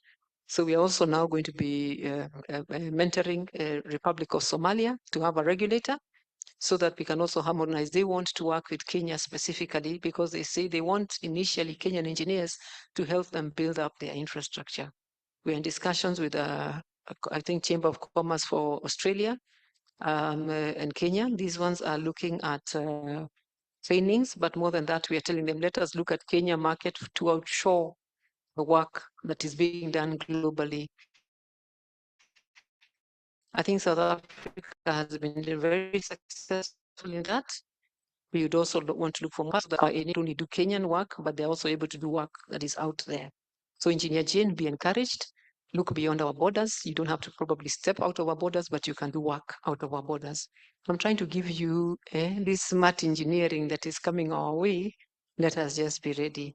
So we are also now going to be mentoring Republic of Somalia to have a regulator so that we can also harmonize. They want to work with Kenya specifically because they say they want initially Kenyan engineers to help them build up their infrastructure. We're in discussions with, I think, Chamber of Commerce for Australia and Kenya. These ones are looking at trainings, but more than that, we are telling them, let us look at Kenya market to outshore the work that is being done globally. I think South Africa has been very successful in that. We would also want to look for more that are not only do Kenyan work, but they're also able to do work that is out there. So Engineer Jane, be encouraged. Look beyond our borders. You don't have to probably step out of our borders, but you can do work out of our borders. I'm trying to give you this smart engineering that is coming our way. Let us just be ready.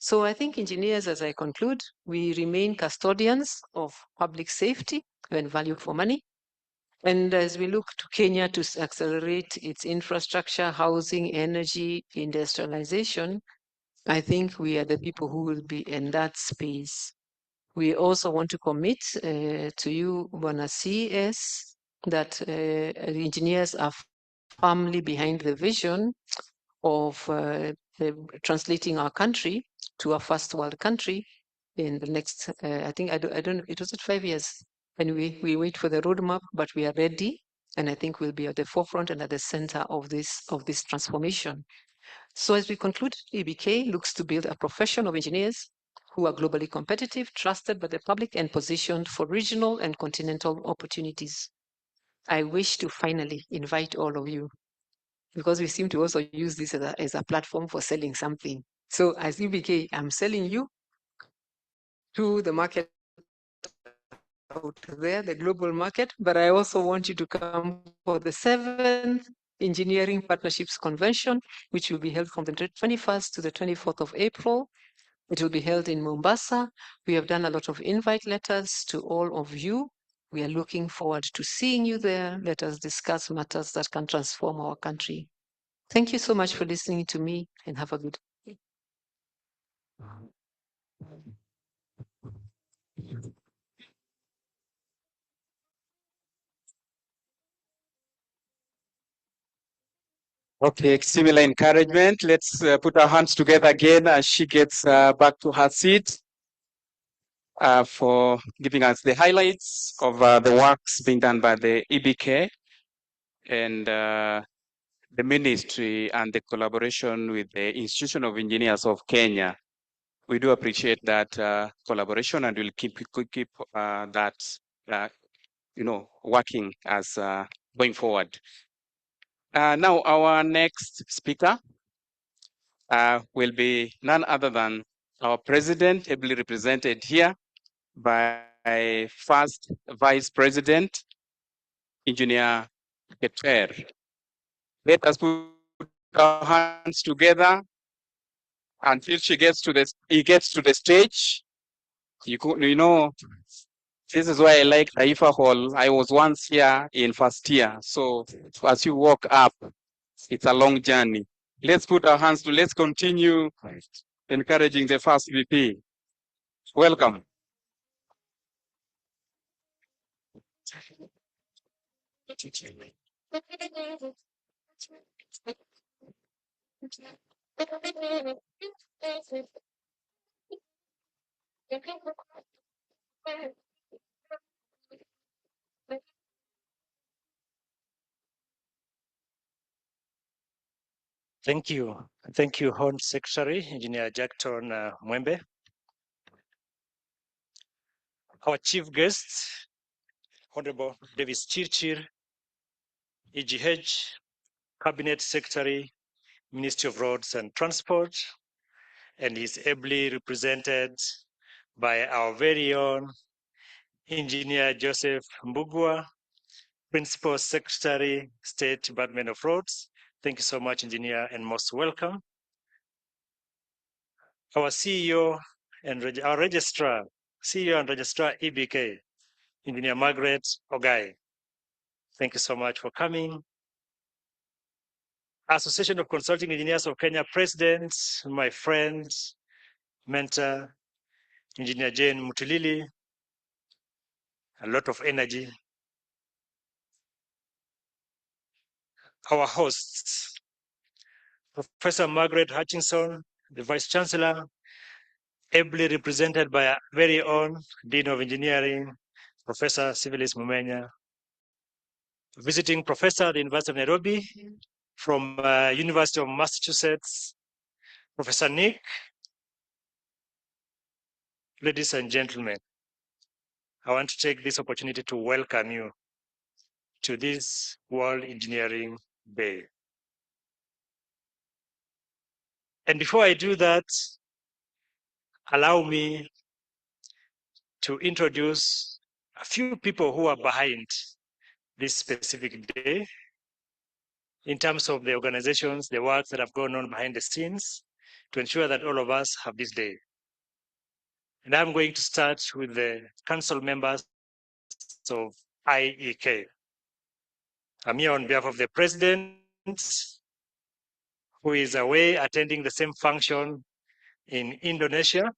So I think engineers, as I conclude, we remain custodians of public safety and value for money. And as we look to Kenya to accelerate its infrastructure, housing, energy, industrialization, I think we are the people who will be in that space. We also want to commit to you, Bwana CS, that engineers are firmly behind the vision of translating our country to a first world country in the next, I think, I don't know, it was 5 years. Anyway, we wait for the roadmap, but we are ready. And I think we'll be at the forefront and at the center of this transformation. So as we conclude, EBK looks to build a profession of engineers who are globally competitive, trusted by the public, and positioned for regional and continental opportunities. I wish to finally invite all of you, because we seem to also use this as a platform for selling something. So as EBK, I'm selling you to the market out there, the global market, but I also want you to come for the 7th Engineering Partnerships Convention, which will be held from the 21st to the 24th of April. It will be held in Mombasa. We have done a lot of invite letters to all of you. We are looking forward to seeing you there. Let us discuss matters that can transform our country. Thank you so much for listening to me, and have a good day. Okay, similar encouragement. Let's put our hands together again as she gets back to her seat for giving us the highlights of the works being done by the EBK and the ministry and the collaboration with the Institution of Engineers of Kenya. We do appreciate that collaboration, and we'll keep that working as going forward. Now, our next speaker will be none other than our president, ably represented here by first Vice President, Engineer Keter. Let us put our hands together until he gets to the stage. You know, this is why I like Taifa Hall. I was once here in first year. So as you walk up, it's a long journey. Let's put our hands to, let's continue encouraging the first VP. Welcome. Thank you. Thank you, Home Secretary, Engineer Jackton Mwembe. Our chief guest, Honorable Davis Chirchir, EGH, Cabinet Secretary, Ministry of Roads and Transport, and is ably represented by our very own Engineer Joseph Mbugua, Principal Secretary, State Department of Roads. Thank you so much, Engineer, and most welcome. Our CEO and our Registrar, CEO and Registrar EBK, Engineer Margaret Ogai. Thank you so much for coming. Association of Consulting Engineers of Kenya President, my friend, mentor, Engineer Jane Mutulili, a lot of energy. Our hosts, Professor Margaret Hutchinson, the Vice Chancellor, ably represented by our very own Dean of Engineering, Professor Civilis Mumenya, visiting professor at the University of Nairobi, from University of Massachusetts, Professor Nick. Ladies and gentlemen, I want to take this opportunity to welcome you to this World Engineering Day. And before I do that, allow me to introduce a few people who are behind this specific day in terms of the organizations, the works that have gone on behind the scenes to ensure that all of us have this day. And I'm going to start with the council members of IEK. I'm here on behalf of the president, who is away attending the same function in Indonesia,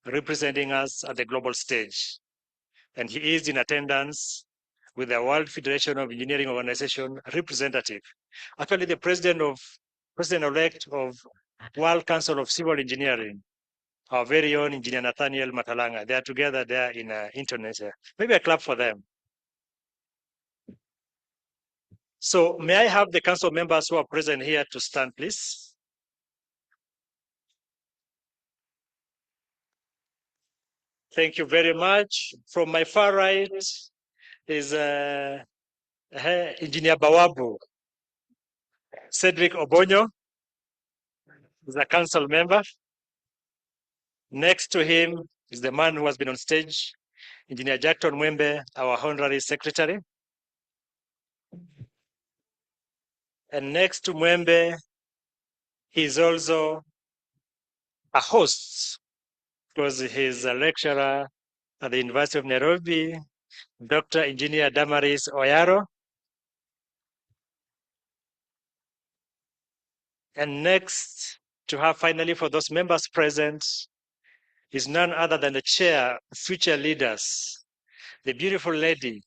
representing us at the global stage. And he is in attendance with the World Federation of Engineering Organization representative. Actually, the president-elect of World Council of Civil Engineering, our very own Engineer Nathaniel Matalanga. They are together there in Indonesia. Maybe a clap for them. So may I have the council members who are present here to stand, please? Thank you very much. From my far right is Engineer Bawabu. Cedric Obonyo is a council member. Next to him is the man who has been on stage, Engineer Jackton Mwembe, our honorary secretary. And next to Mwembe is also a host, because he's a lecturer at the University of Nairobi, Dr. Engineer Damaris Oyaro. And next to her, finally, for those members present, is none other than the chair of Future Leaders, the beautiful lady,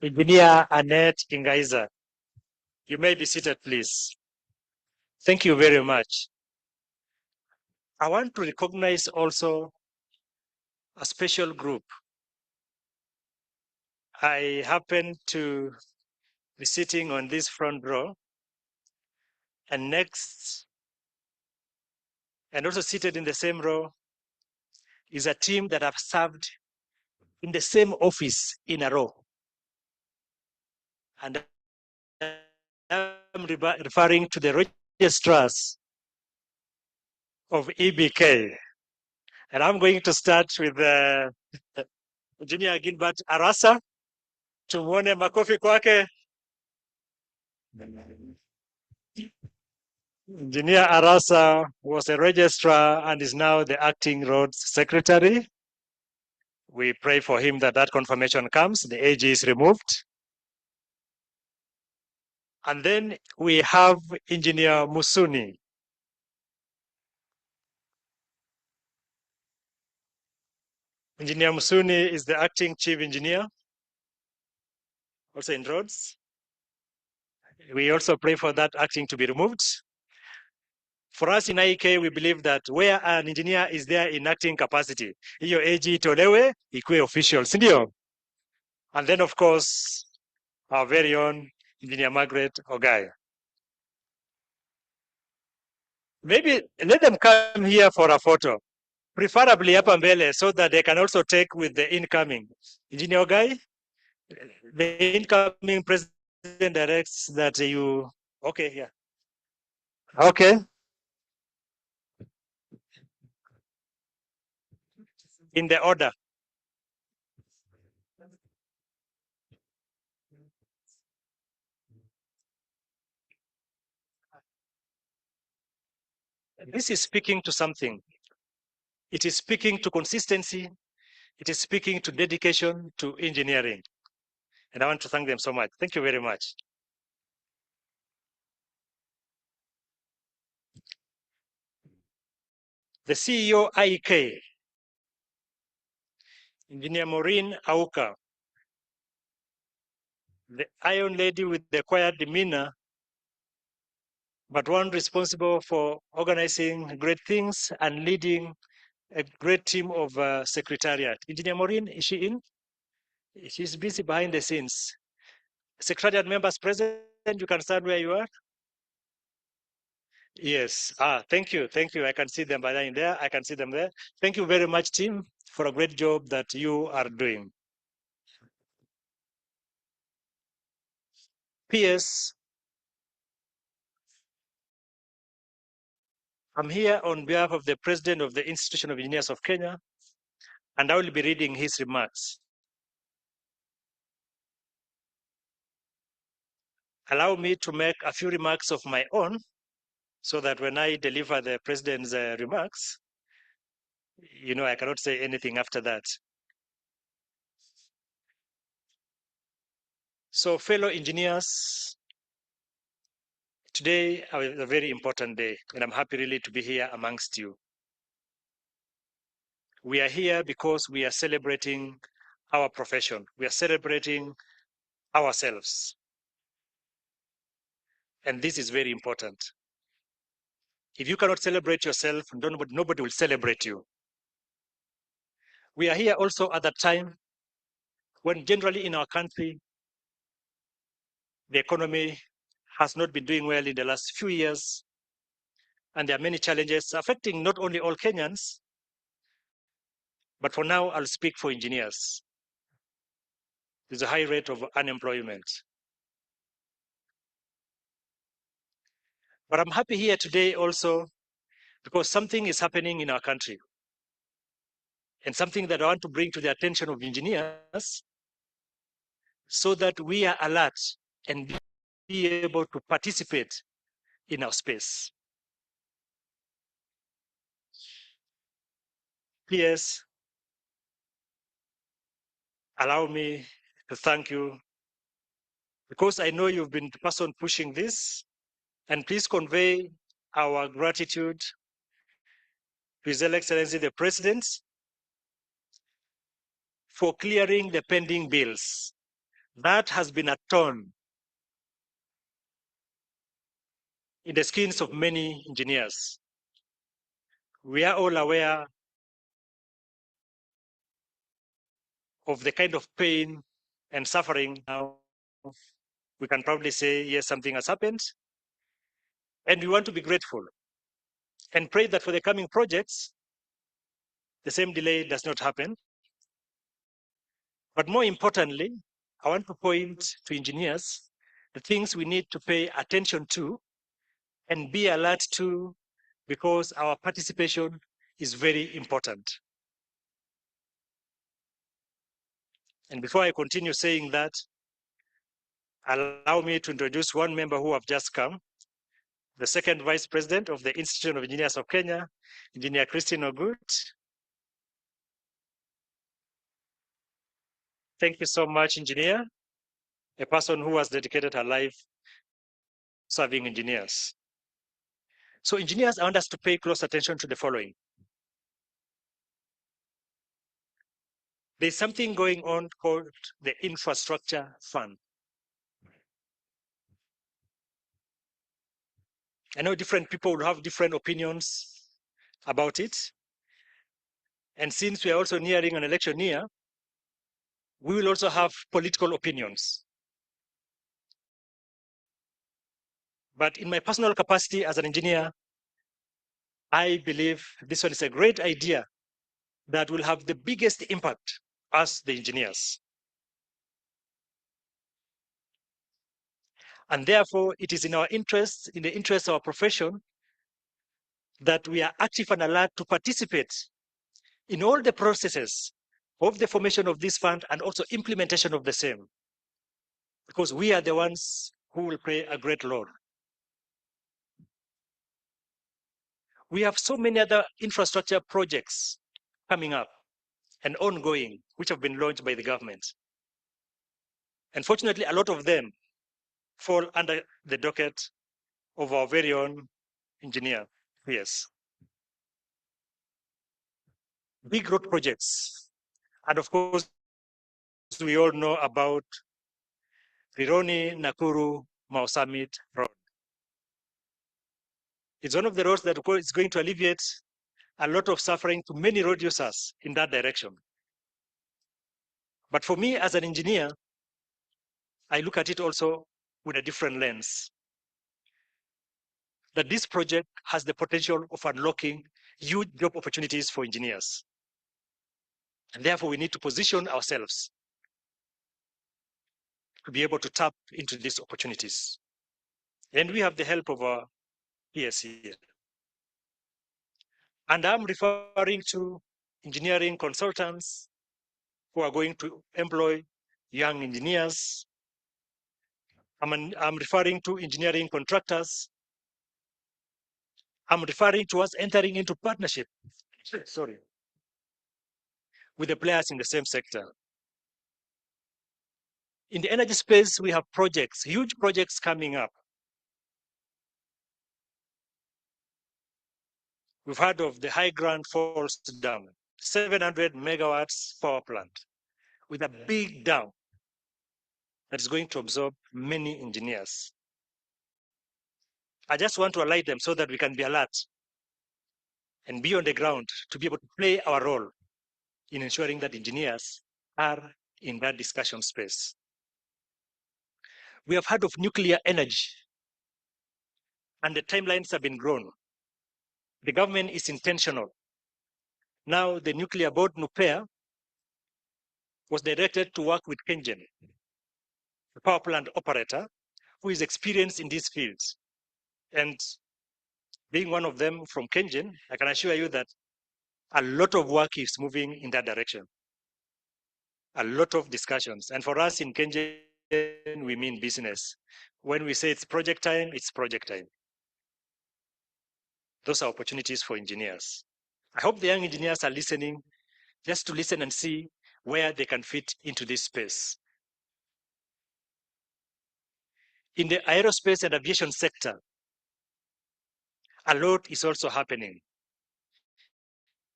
Engineer Annette Ingaiza. You may be seated, please. Thank you very much. I want to recognize also a special group. I happen to be sitting on this front row, and next, and also seated in the same row, is a team that have served in the same office in a row. And I'm referring to the registrars of EBK. And I'm going to start with Engineer Gilbert Arasa. Tumuone makofi kwake. Engineer Arasa was a registrar and is now the acting roads secretary. We pray for him that that confirmation comes, the AG is removed. And then we have Engineer Musuni. Engineer Musuni is the acting chief engineer, also in roads. We also pray for that acting to be removed. For us in IK, we believe that where an engineer is there in acting capacity, hiyo AG tolewe, ikuwe official, sindio? And then of course, our very own Engineer Margaret Ogai. Maybe let them come here for a photo, preferably hapa mbele, so that they can also take with the incoming. Engineer Guy, the incoming president directs that you, okay, yeah. Okay. In the order. This is speaking to something. It is speaking to consistency. It is speaking to dedication to engineering. And I want to thank them so much. Thank you very much. The CEO IEK, Engineer Maureen Auka, the Iron Lady with the quiet demeanor, but one responsible for organizing great things and leading a great team of secretariat. Engineer Maureen, is she in? She's busy behind the scenes. Secretariat members present, you can stand where you are. Yes. Thank you. Thank you. I can see them by in there. I can see them there. Thank you very much, team, for a great job that you are doing. PS, I'm here on behalf of the President of the Institution of Engineers of Kenya, and I will be reading his remarks. Allow me to make a few remarks of my own so that when I deliver the President's remarks, I cannot say anything after that. So, fellow engineers, today is a very important day, and I'm happy really to be here amongst you. We are here because we are celebrating our profession. We are celebrating ourselves. And this is very important. If you cannot celebrate yourself, nobody will celebrate you. We are here also at a time when generally in our country, the economy has not been doing well in the last few years. And there are many challenges affecting not only all Kenyans, but for now, I'll speak for engineers. There's a high rate of unemployment. But I'm happy here today also because something is happening in our country. And something that I want to bring to the attention of engineers so that we are alert and be able to participate in our space. PS, allow me to thank you because I know you've been the person pushing this, and please convey our gratitude to His Excellency the President for clearing the pending bills. That has been a thorn in the skins of many engineers. We are all aware of the kind of pain and suffering now. We can probably say, yes, something has happened. And we want to be grateful and pray that for the coming projects, the same delay does not happen. But more importantly, I want to point to engineers the things we need to pay attention to and be alert to because our participation is very important. And before I continue saying that, allow me to introduce one member who have just come, the second Vice President of the Institute of Engineers of Kenya, Engineer Christine Ogut. Thank you so much, Engineer, a person who has dedicated her life serving engineers. So engineers, I want us to pay close attention to the following. There's something going on called the Infrastructure Fund. I know different people will have different opinions about it. And since we are also nearing an election year, we will also have political opinions. But in my personal capacity as an engineer, I believe this one is a great idea that will have the biggest impact as the engineers. And therefore, it is in our interest, in the interest of our profession, that we are active and alert to participate in all the processes of the formation of this fund and also implementation of the same, because we are the ones who will play a great role. We have so many other infrastructure projects coming up and ongoing, which have been launched by the government. Unfortunately, a lot of them fall under the docket of our very own engineer. Yes. Big road projects. And of course, we all know about Rironi, Nakuru, Mau Summit Road. It's one of the roads that is going to alleviate a lot of suffering to many road users in that direction. But for me as an engineer, I look at it also with a different lens. That this project has the potential of unlocking huge job opportunities for engineers. And therefore, we need to position ourselves to be able to tap into these opportunities. And we have the help of our peers here. And I'm referring to engineering consultants who are going to employ young engineers. I'm referring to engineering contractors. I'm referring to us entering into partnership, with the players in the same sector. In the energy space, we have projects, huge projects coming up. We've heard of the High Grand Falls Dam, 700 megawatts power plant with a big dam that is going to absorb many engineers. I just want to alert them so that we can be alert and be on the ground to be able to play our role in ensuring that engineers are in that discussion space. We have heard of nuclear energy, and the timelines have been grown. The government is intentional. Now, the nuclear board, NUPEA, was directed to work with KenGen, the power plant operator, who is experienced in these fields. And being one of them from KenGen, I can assure you that a lot of work is moving in that direction. A lot of discussions. And for us in KenGen, we mean business. When we say it's project time, it's project time. Those are opportunities for engineers. I hope the young engineers are listening, just to listen and see where they can fit into this space. In the aerospace and aviation sector, a lot is also happening,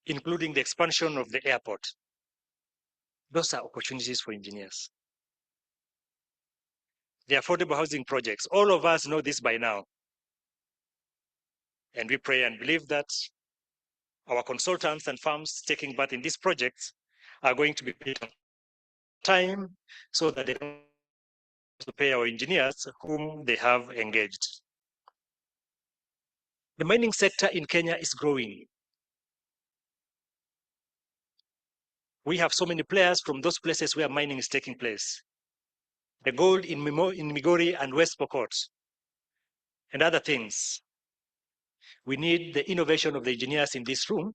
including the expansion of the airport. Those are opportunities for engineers. The affordable housing projects, all of us know this by now. And we pray and believe that our consultants and firms taking part in these projects are going to be paid on time so that they don't have to pay our engineers whom they have engaged. The mining sector in Kenya is growing. We have so many players from those places where mining is taking place. The gold in Migori and West Pokot and other things. We need the innovation of the engineers in this room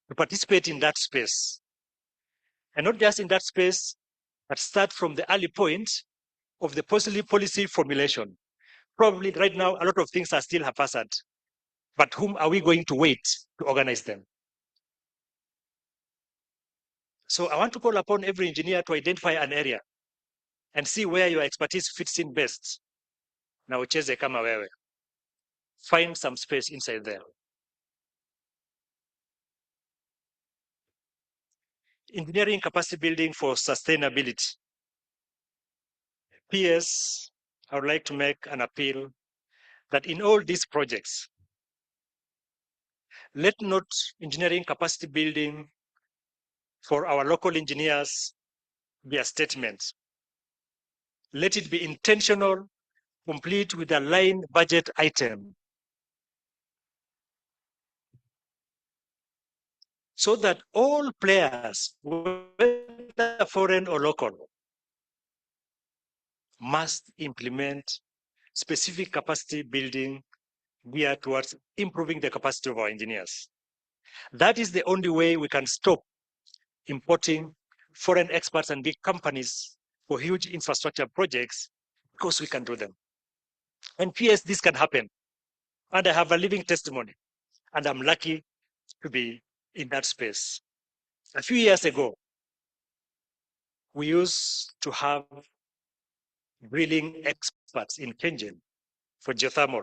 to participate in that space. And not just in that space, but start from the early point of the policy formulation. Probably right now, a lot of things are still haphazard, but whom are we going to wait to organize them? So I want to call upon every engineer to identify an area and see where your expertise fits in best. Now, ucheze kama wewe. Find some space inside there. Engineering capacity building for sustainability. PS, I would like to make an appeal that in all these projects, let not engineering capacity building for our local engineers be a statement. Let it be intentional, complete with a line budget item. so that all players, whether foreign or local, must implement specific capacity building geared towards improving the capacity of our engineers. That is the only way we can stop importing foreign experts and big companies for huge infrastructure projects, because we can do them. And PS, this can happen. And I have a living testimony, and I'm lucky to be in that space. A few years ago, we used to have drilling experts in Kengen for geothermal,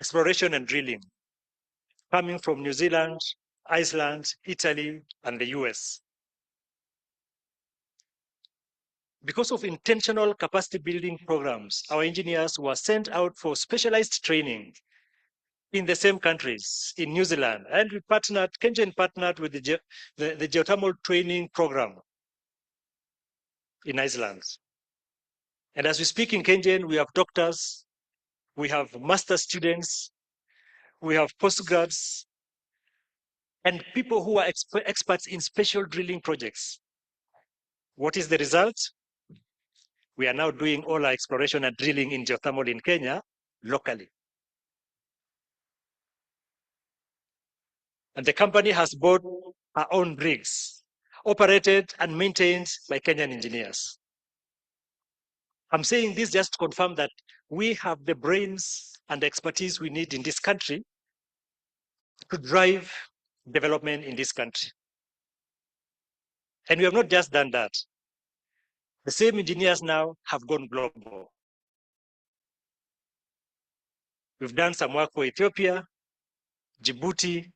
exploration and drilling, coming from New Zealand, Iceland, Italy, and the US. Because of intentional capacity building programs, our engineers were sent out for specialized training in the same countries, in New Zealand, and we partnered, Kengen partnered with the geothermal training program in Iceland. And as we speak in Kengen, we have doctors, we have master students, we have postgrads, and people who are experts in special drilling projects. What is the result? We are now doing all our exploration and drilling in geothermal in Kenya locally. And the company has bought our own rigs, operated and maintained by Kenyan engineers. I'm saying this just to confirm that we have the brains and expertise we need in this country to drive development in this country. And we have not just done that. The same engineers now have gone global. We've done some work for Ethiopia, Djibouti,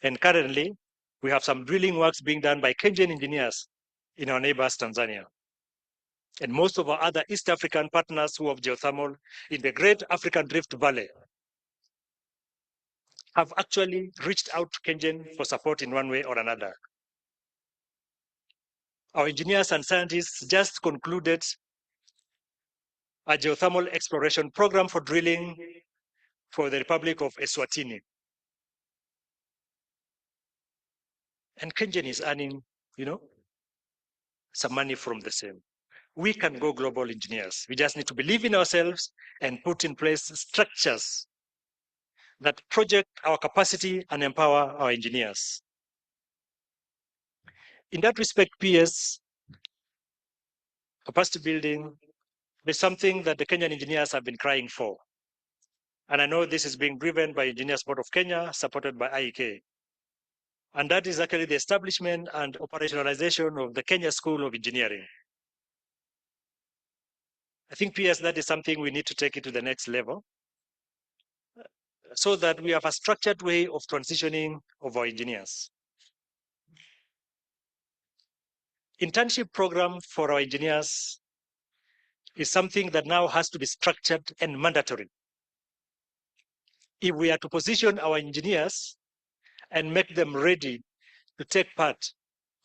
and currently we have some drilling works being done by Kenyan engineers in our neighbors, Tanzania. And most of our other East African partners who have geothermal in the Great African Rift Valley have actually reached out to Kenyan for support in one way or another. Our engineers and scientists just concluded a geothermal exploration program for drilling for the Republic of Eswatini. And Kenyan is earning, some money from the same. We can go global engineers. We just need to believe in ourselves and put in place structures that project our capacity and empower our engineers. In that respect, PS, capacity building is something that the Kenyan engineers have been crying for. And I know this is being driven by Engineers Board of Kenya, supported by IEK. And that is actually the establishment and operationalization of the Kenya School of Engineering. I think, PS, that is something we need to take it to the next level so that we have a structured way of transitioning of our engineers. Internship program for our engineers is something that now has to be structured and mandatory. If we are to position our engineers and make them ready to take part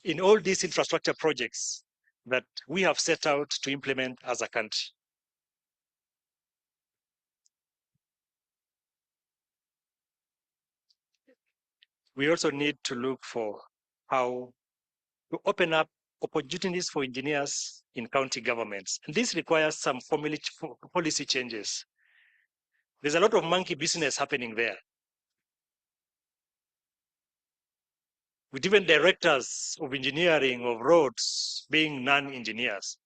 in all these infrastructure projects that we have set out to implement as a country. We also need to look for how to open up opportunities for engineers in county governments. And this requires some policy changes. There's a lot of monkey business happening there. With even directors of engineering of roads being non-engineers.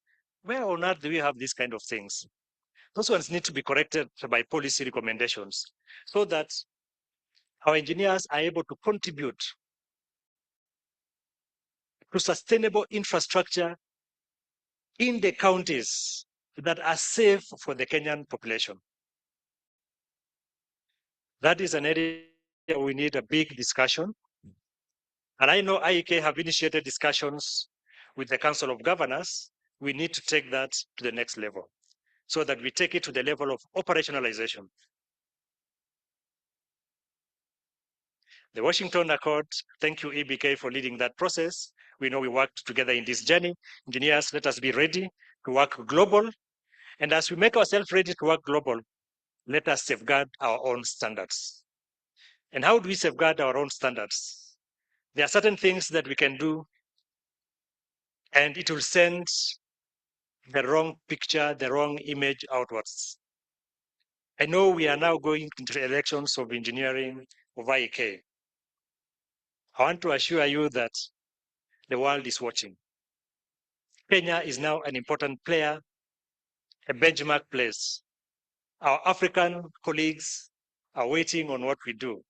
Where on earth do we have these kind of things? Those ones need to be corrected by policy recommendations so that our engineers are able to contribute to sustainable infrastructure in the counties that are safe for the Kenyan population. That is an area we need a big discussion. And I know IEK have initiated discussions with the Council of Governors. We need to take that to the next level so that we take it to the level of operationalization. The Washington Accord, thank you, EBK, for leading that process. We know we worked together in this journey. Engineers, let us be ready to work global. And as we make ourselves ready to work global, let us safeguard our own standards. And how do we safeguard our own standards? There are certain things that we can do, and it will send the wrong picture, the wrong image outwards. I know we are now going into elections of engineering of IK. I want to assure you that the world is watching. Kenya is now an important player, a benchmark place. Our African colleagues are waiting on what we do.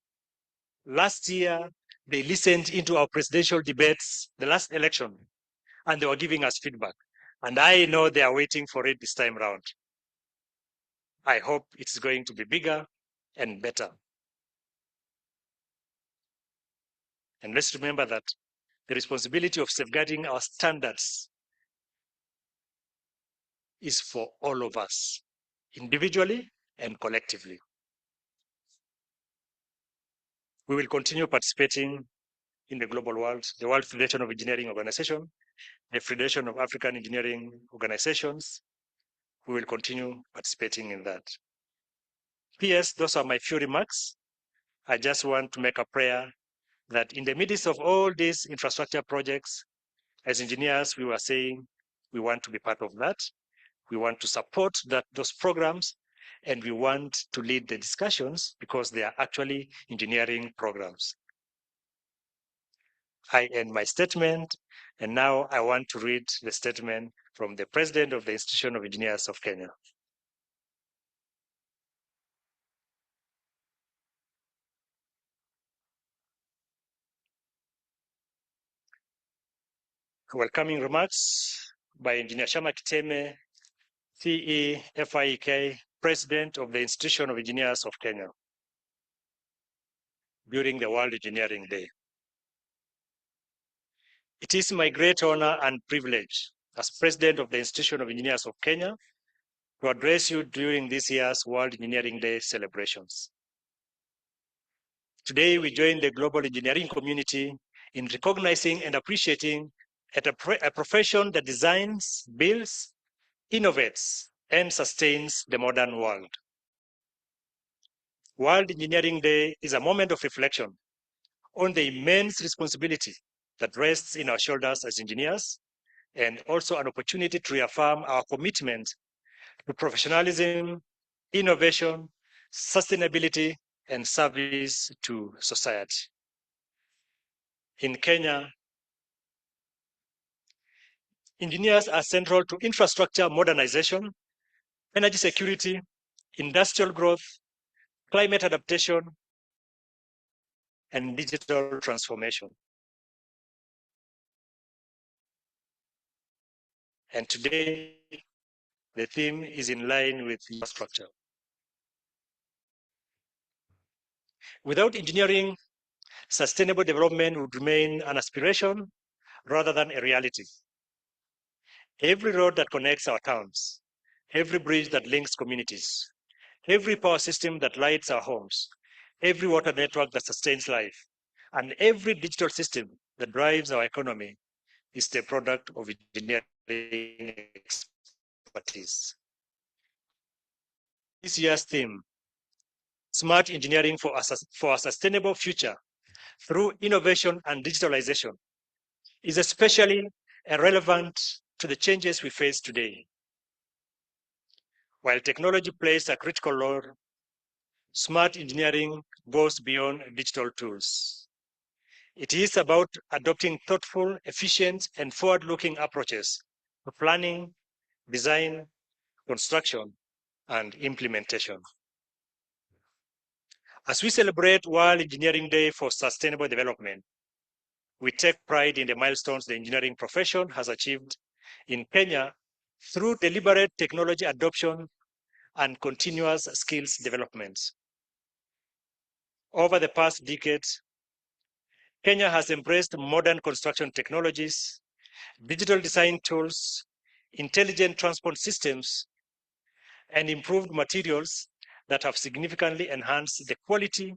Last year, they listened into our presidential debates, the last election, and they were giving us feedback. And I know they are waiting for it this time around. I hope it's going to be bigger and better. And let's remember that the responsibility of safeguarding our standards is for all of us, individually and collectively. We will continue participating in the global world, the World Federation of Engineering Organization, the Federation of African Engineering Organizations. We will continue participating in that. P.S., those are my few remarks. I just want to make a prayer that in the midst of all these infrastructure projects, as engineers, we were saying we want to be part of that. We want to support those programs, and we want to lead the discussions because they are actually engineering programs. I end my statement, and now I want to read the statement from the President of the Institution of Engineers of Kenya. Welcoming remarks by Engineer Shama Kiteme, CE FIEK, President of the Institution of Engineers of Kenya, during the World Engineering Day. It is my great honor and privilege as President of the Institution of Engineers of Kenya to address you during this year's World Engineering Day celebrations. Today, we join the global engineering community in recognizing and appreciating a profession that designs, builds, innovates, and sustains the modern world. World Engineering Day is a moment of reflection on the immense responsibility that rests in our shoulders as engineers, and also an opportunity to reaffirm our commitment to professionalism, innovation, sustainability, and service to society. In Kenya, engineers are central to infrastructure modernization, energy security, industrial growth, climate adaptation, and digital transformation. And today, the theme is in line with infrastructure. Without engineering, sustainable development would remain an aspiration rather than a reality. Every road that connects our towns, every bridge that links communities, every power system that lights our homes, every water network that sustains life, and every digital system that drives our economy is the product of engineering expertise. This year's theme, Smart Engineering for a Sustainable Future through Innovation and Digitalization, is especially relevant to the changes we face today. While technology plays a critical role, smart engineering goes beyond digital tools. It is about adopting thoughtful, efficient, and forward-looking approaches to planning, design, construction, and implementation. As we celebrate World Engineering Day for Sustainable Development, we take pride in the milestones the engineering profession has achieved in Kenya through deliberate technology adoption and continuous skills development. Over the past decade, Kenya has embraced modern construction technologies, digital design tools, intelligent transport systems, and improved materials that have significantly enhanced the quality,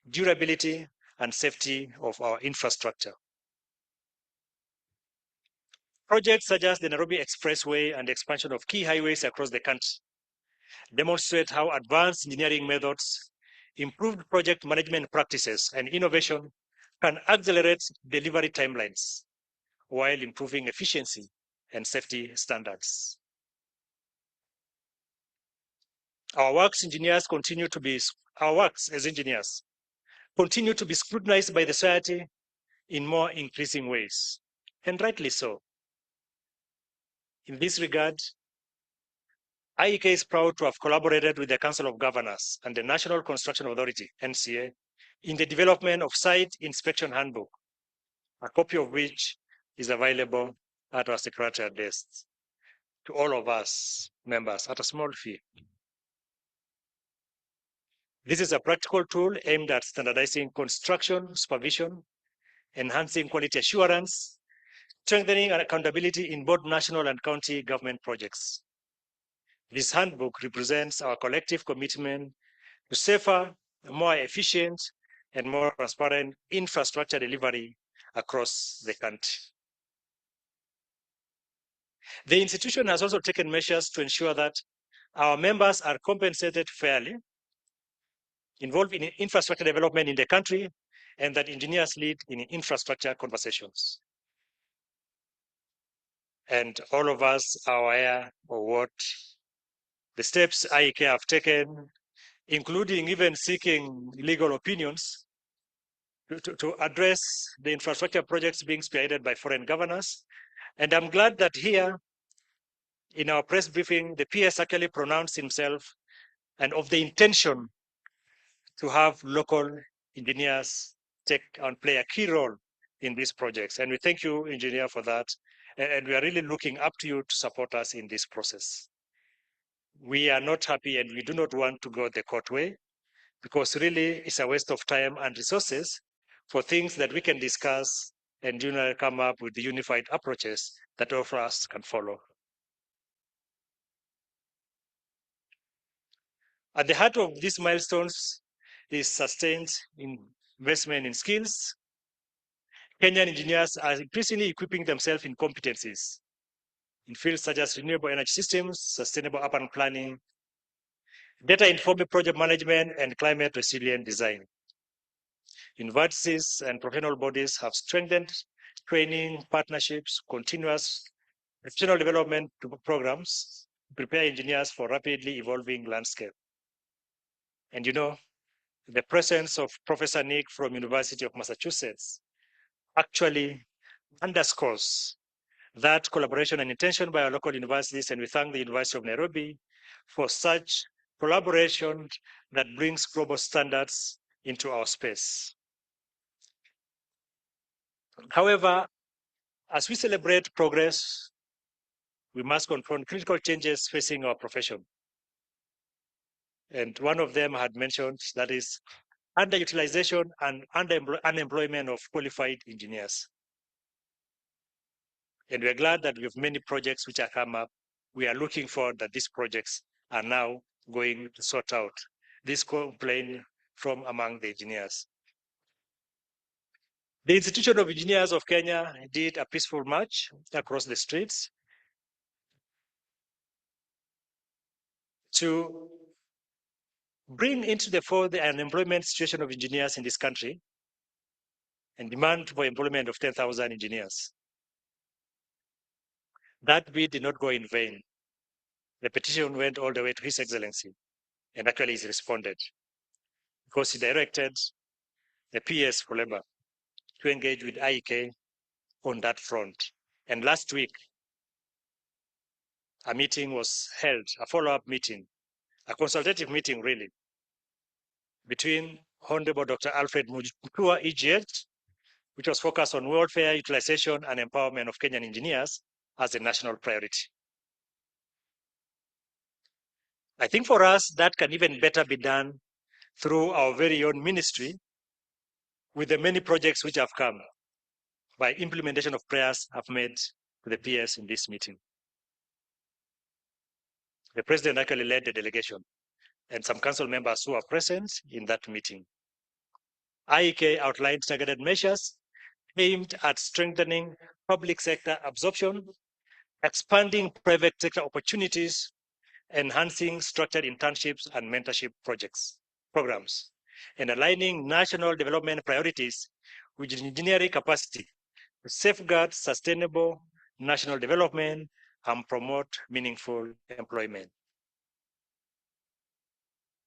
durability, and safety of our infrastructure. Projects such as the Nairobi Expressway and the expansion of key highways across the country demonstrate how advanced engineering methods, improved project management practices, and innovation can accelerate delivery timelines while improving efficiency and safety standards. Our works as engineers continue to be scrutinized by the society in more increasing ways, and rightly so. In this regard, IEK is proud to have collaborated with the Council of Governors and the National Construction Authority, NCA, in the development of Site Inspection Handbook, a copy of which is available at our secretariat desk to all of us members at a small fee. This is a practical tool aimed at standardizing construction supervision, enhancing quality assurance, strengthening accountability in both national and county government projects. This handbook represents our collective commitment to safer, more efficient, and more transparent infrastructure delivery across the country. The institution has also taken measures to ensure that our members are compensated fairly, involved in infrastructure development in the country, and that engineers lead in infrastructure conversations. And all of us are aware of what the steps IEK have taken, including even seeking legal opinions to address the infrastructure projects being spearheaded by foreign governors. And I'm glad that here in our press briefing, the PS actually pronounced himself and of the intention to have local engineers take and play a key role in these projects. And we thank you, engineer, for that. And we are really looking up to you to support us in this process. We are not happy and we do not want to go the court way, because really it's a waste of time and resources for things that we can discuss and come up with the unified approaches that all of us can follow. At the heart of these milestones is sustained investment in skills. Kenyan engineers are increasingly equipping themselves in competencies in fields such as renewable energy systems, sustainable urban planning, data-informed project management, and climate resilient design. Universities and professional bodies have strengthened training, partnerships, continuous professional development programs to prepare engineers for rapidly evolving landscape. And you know, the presence of Professor Nick from University of Massachusetts actually underscores that collaboration and intention by our local universities, and we thank the University of Nairobi for such collaboration that brings global standards into our space. However, as we celebrate progress, we must confront critical changes facing our profession. And one of them I had mentioned, that is underutilization and unemployment of qualified engineers. And we're glad that we have many projects which are come up. We are looking forward that these projects are now going to sort out this complaint from among the engineers. The Institution of Engineers of Kenya did a peaceful march across the streets to bring into the fore the unemployment situation of engineers in this country and demand for employment of 10,000 engineers. That bid did not go in vain. The petition went all the way to His Excellency, and actually he's responded, because he directed the PS for Labor to engage with IEK on that front. And last week, a meeting was held, a follow-up meeting, a consultative meeting really, between Honorable Dr. Alfred Mutua, EGH, which was focused on welfare, utilization, and empowerment of Kenyan engineers as a national priority. I think for us, that can even better be done through our very own ministry with the many projects which have come by implementation of prayers I've made to the PS in this meeting. The president actually led the delegation and some council members who are present in that meeting. IEK outlined targeted measures aimed at strengthening public sector absorption, expanding private sector opportunities, enhancing structured internships and mentorship programs, and aligning national development priorities with engineering capacity to safeguard sustainable national development and promote meaningful employment.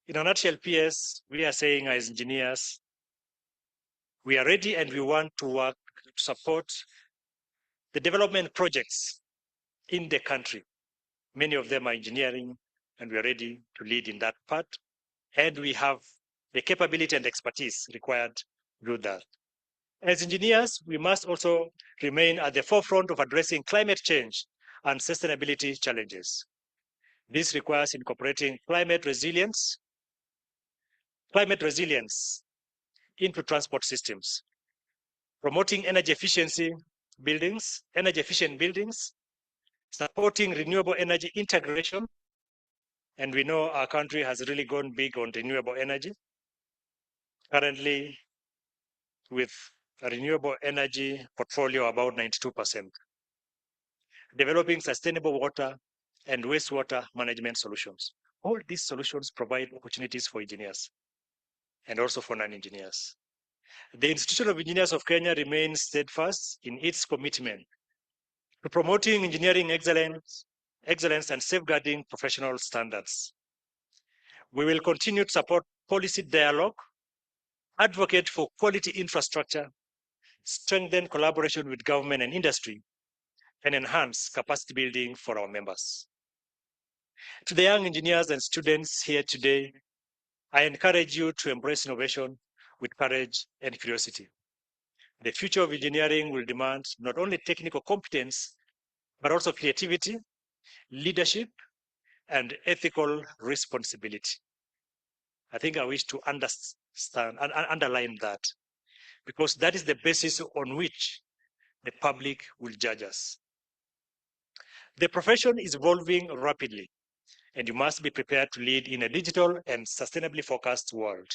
In a nutshell, PS, we are saying as engineers, we are ready and we want to work to support the development projects in the country. Many of them are engineering, and we are ready to lead in that part. And we have the capability and expertise required to do that. As engineers, we must also remain at the forefront of addressing climate change and sustainability challenges. This requires incorporating climate resilience into transport systems, promoting energy efficient buildings, supporting renewable energy integration. And we know our country has really gone big on renewable energy. Currently, with a renewable energy portfolio about 92%. Developing sustainable water and wastewater management solutions. All these solutions provide opportunities for engineers and also for non-engineers. The Institute of Engineers of Kenya remains steadfast in its commitment to promoting engineering excellence and safeguarding professional standards. We will continue to support policy dialogue, advocate for quality infrastructure, strengthen collaboration with government and industry, and enhance capacity building for our members. To the young engineers and students here today, I encourage you to embrace innovation with courage and curiosity. The future of engineering will demand not only technical competence, but also creativity, leadership, and ethical responsibility. I think I wish to understand and underline that, because that is the basis on which the public will judge us. The profession is evolving rapidly, and you must be prepared to lead in a digital and sustainably focused world.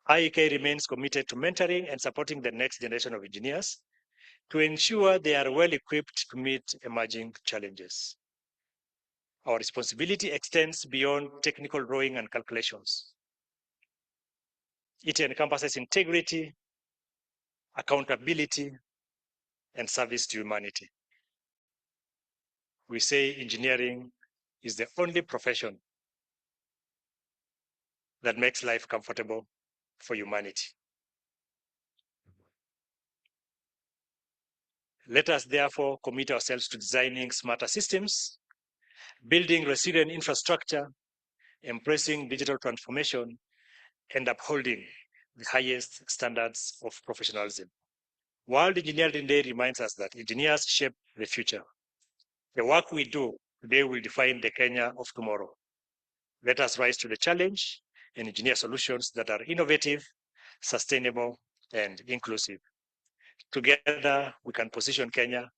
IEK remains committed to mentoring and supporting the next generation of engineers to ensure they are well equipped to meet emerging challenges. Our responsibility extends beyond technical drawing and calculations. It encompasses integrity, accountability, and service to humanity. We say engineering is the only profession that makes life comfortable for humanity. Let us therefore commit ourselves to designing smarter systems, building resilient infrastructure, embracing digital transformation, and upholding the highest standards of professionalism. World Engineering Day reminds us that engineers shape the future. The work we do today will define the Kenya of tomorrow. Let us rise to the challenge and engineer solutions that are innovative, sustainable, and inclusive. Together, we can position Kenya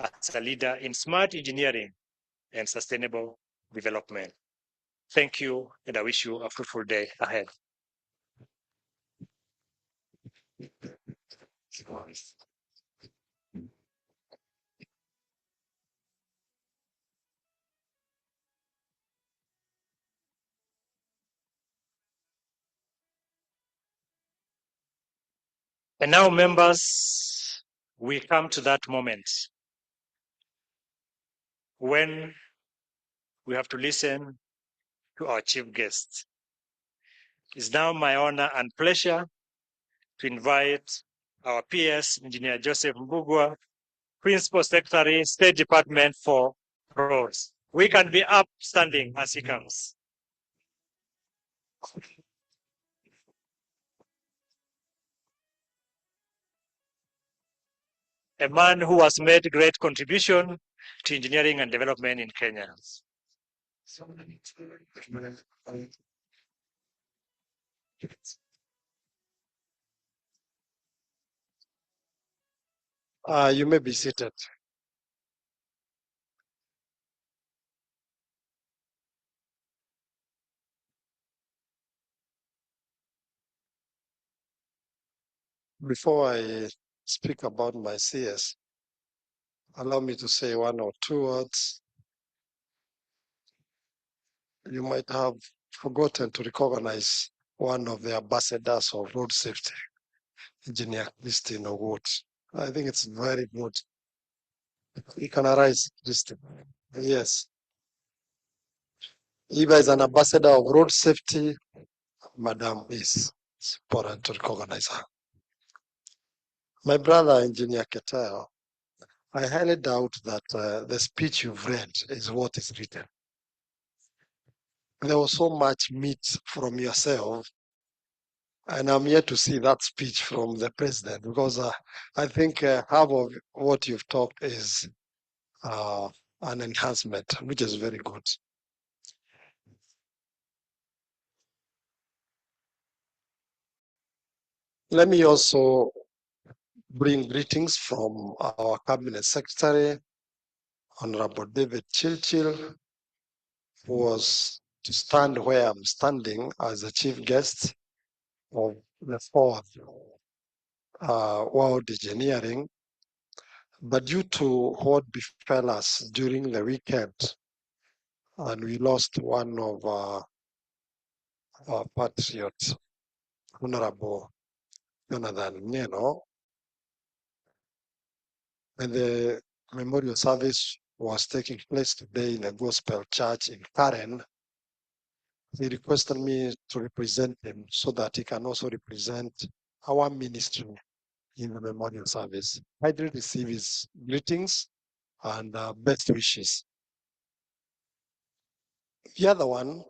as a leader in smart engineering and sustainable development. Thank you, and I wish you a fruitful day ahead. And now, members, we come to that moment when we have to listen to our chief guest. It's now my honor and pleasure to invite our PS, Engineer Joseph Mbugua, Principal Secretary, State Department for Roads. We can be upstanding as he comes. A man who has made great contribution to engineering and development in Kenya. You may be seated. Before I speak about my CS, allow me to say one or two words. You might have forgotten to recognize one of the ambassadors of road safety. Engineer Christine Ogut. I think it's very good. You can arise, Christine. Yes. Eva is an ambassador of road safety. Madam is important to recognize her. My brother, Engineer Ketel, I highly doubt that the speech you've read is what is written. There was so much meat from yourself, and I'm yet to see that speech from the president because I think half of what you've talked is an enhancement, which is very good. Let me also bring greetings from our Cabinet Secretary, Honorable David Chilchil, who was to stand where I'm standing as the chief guest of the fourth World Engineering. But due to what befell us during the weekend, and we lost one of our patriots, Honorable Jonathan Ngeno, and the memorial service was taking place today in the Gospel Church in Karen. He requested me to represent him so that he can also represent our ministry in the memorial service. I did receive his greetings and best wishes. The other one,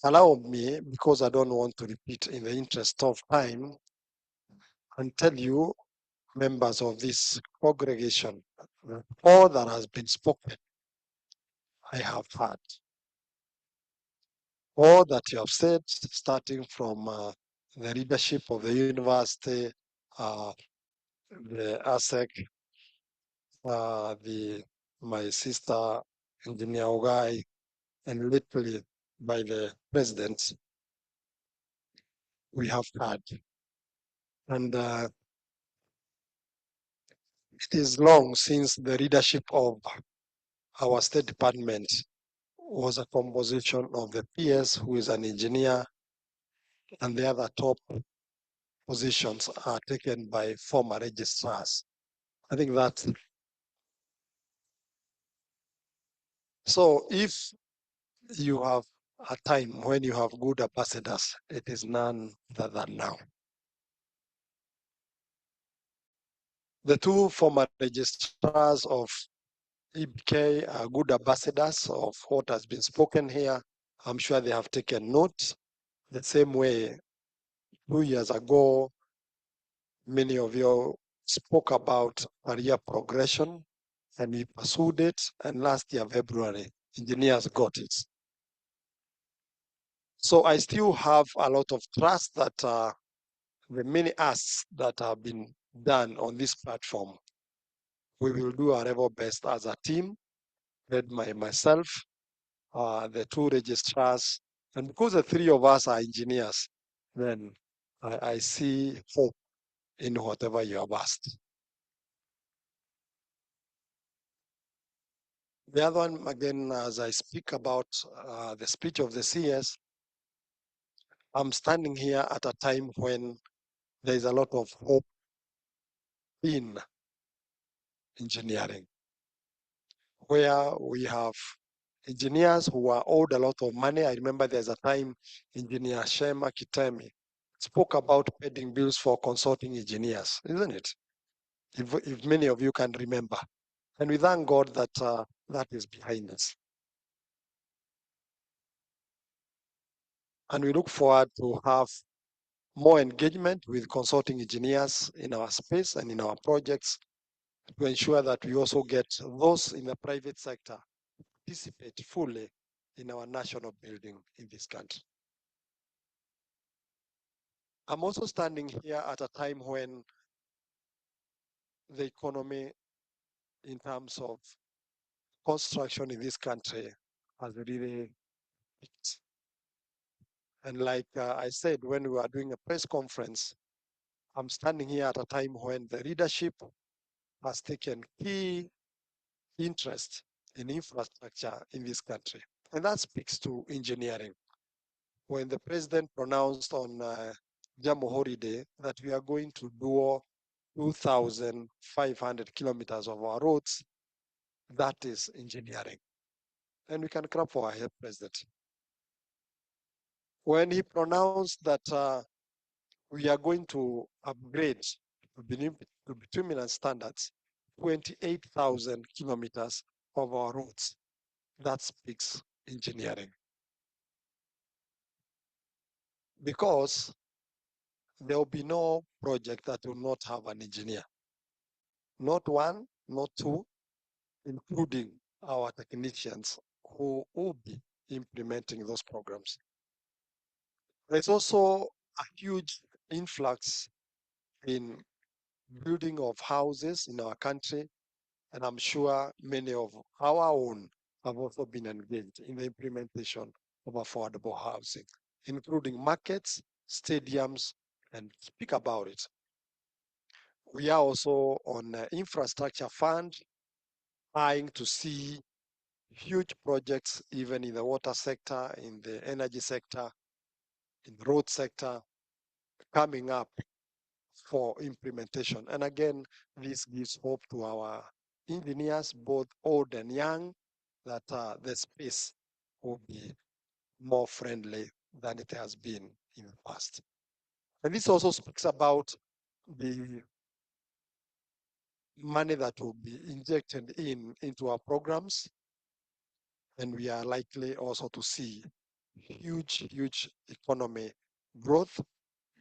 allow me, because I don't want to repeat in the interest of time, and tell you, members of this congregation, all that has been spoken, I have heard. All that you have said, starting from the leadership of the university, the ASEC, my sister, Engineer Ogai, and literally by the president, we have had. And it is long since the leadership of our State Department was a composition of the PS, who is an engineer, and the other top positions are taken by former registrars. I think that. So if you have a time when you have good ambassadors, it is none other than now. The two former registrars of EBK are good ambassadors of what has been spoken here. I'm sure they have taken note. The same way 2 years ago, many of you spoke about career progression and we pursued it. And last year, February, engineers got it. So I still have a lot of trust that the many asks that have been done on this platform, we will do our level best as a team, led by myself, the two registrars, and because the three of us are engineers, then I see hope in whatever you have asked. The other one, again, as I speak about the speech of the CS, I'm standing here at a time when there is a lot of hope in engineering, where we have engineers who are owed a lot of money. I remember there's a time Engineer Shema Kitemi spoke about paying bills for consulting engineers, isn't it? If many of you can remember. And we thank God that that is behind us. And we look forward to have more engagement with consulting engineers in our space and in our projects to ensure that we also get those in the private sector participate fully in our national building in this country. I'm also standing here at a time when the economy in terms of construction in this country has really peaked. And like I said, when we were doing a press conference, I'm standing here at a time when the leadership has taken key interest in infrastructure in this country. And that speaks to engineering. When the president pronounced on Jambo holiday that we are going to do 2,500 kilometers of our roads. That is engineering. And we can clap for our head president. When he pronounced that we are going to upgrade to bituminous standards 28,000 kilometers of our roads, that speaks engineering. Because there will be no project that will not have an engineer. Not one, not two, including our technicians who will be implementing those programs. There's also a huge influx in building of houses in our country, and I'm sure many of our own have also been engaged in the implementation of affordable housing, including markets, stadiums, and speak about it. We are also on infrastructure fund, trying to see huge projects even in the water sector, in the energy sector, in the road sector, coming up for implementation. And again, this gives hope to our engineers, both old and young, that the space will be more friendly than it has been in the past. And this also speaks about the money that will be injected into our programs. And we are likely also to see huge economy growth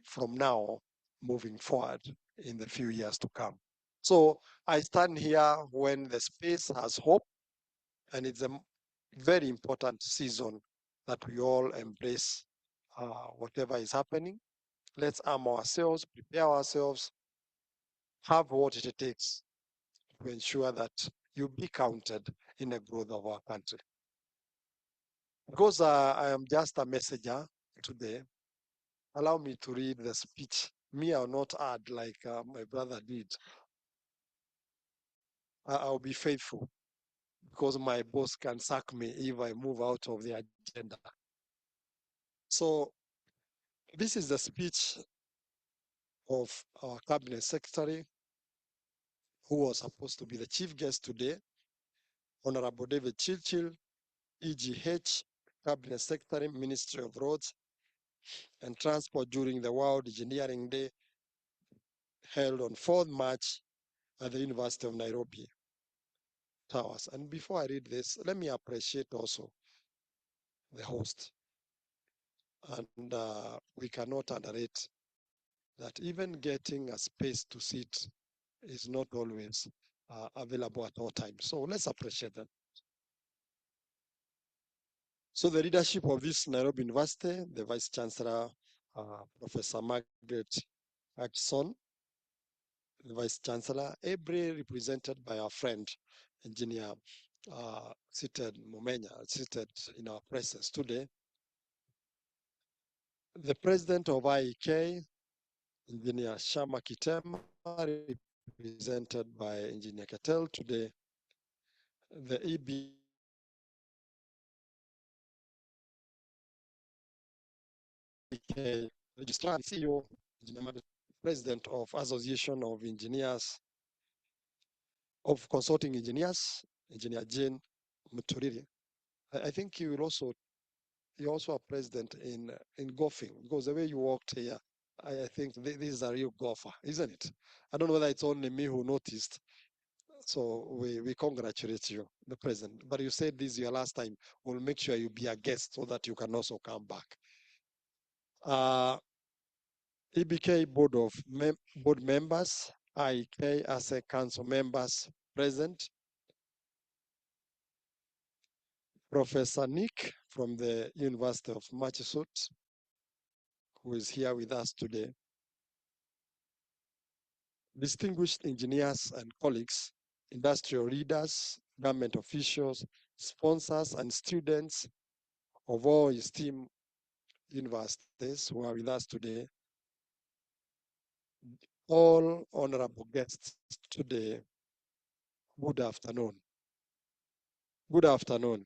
from now moving forward in the few years to come. So I stand here when the space has hope, and it's a very important season that we all embrace whatever is happening. Let's arm ourselves, prepare ourselves, have what it takes to ensure that you be counted in the growth of our country. Because I am just a messenger today, allow me to read the speech. Me, I'll not add like my brother did. I'll be faithful because my boss can sack me if I move out of the agenda. So this is the speech of our cabinet secretary, who was supposed to be the chief guest today, Honorable David Chilchil, EGH, Cabinet Secretary, Ministry of Roads and Transport during the World Engineering Day held on 4th March at the University of Nairobi Towers. And before I read this, let me appreciate also the host. And we cannot underrate that even getting a space to sit is not always available at all times. So let's appreciate that. So the leadership of this Nairobi University, the Vice Chancellor, Professor Margaret Atchison, the Vice Chancellor, ably represented by our friend, Engineer seated Momenya, seated in our presence today. The President of IEK, Engineer Shama Kitema, represented by Engineer Ketel today. The EB Registrar and CEO, President of Association of Engineers, of Consulting Engineers, Engineer Jane Muturiri. I think you will also, you're also a president in golfing, because the way you walked here, I think this is a real golfer, isn't it? I don't know whether it's only me who noticed. So we congratulate you, the president. But you said this is your last time. We'll make sure you be a guest so that you can also come back. EBK board members, IEK ASEC council members present. Professor Nick from the University of Massachusetts, who is here with us today. Distinguished engineers and colleagues, industrial leaders, government officials, sponsors, and students of all esteemed universities who are with us today. All honorable guests today, good afternoon. Good afternoon.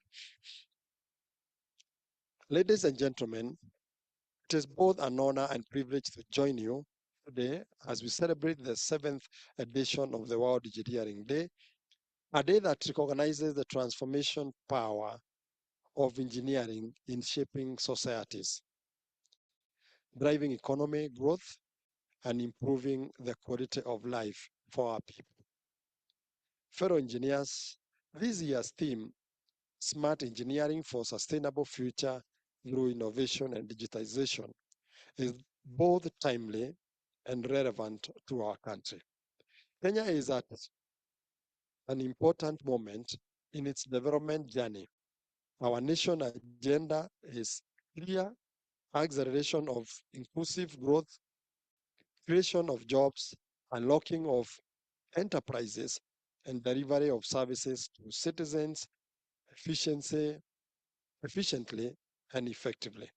Ladies and gentlemen, It is both an honor and privilege to join you today as we celebrate the 7th edition of the World Engineering Day, a day that recognizes the transformation power of engineering in shaping societies, driving economic growth, and improving the quality of life for our people. Fellow engineers, this year's theme, Smart Engineering for Sustainable Future through Innovation and Digitization, is both timely and relevant to our country. Kenya is at an important moment in its development journey. Our nation agenda is clear: acceleration of inclusive growth, creation of jobs, unlocking of enterprises, and delivery of services to citizens efficiently and effectively.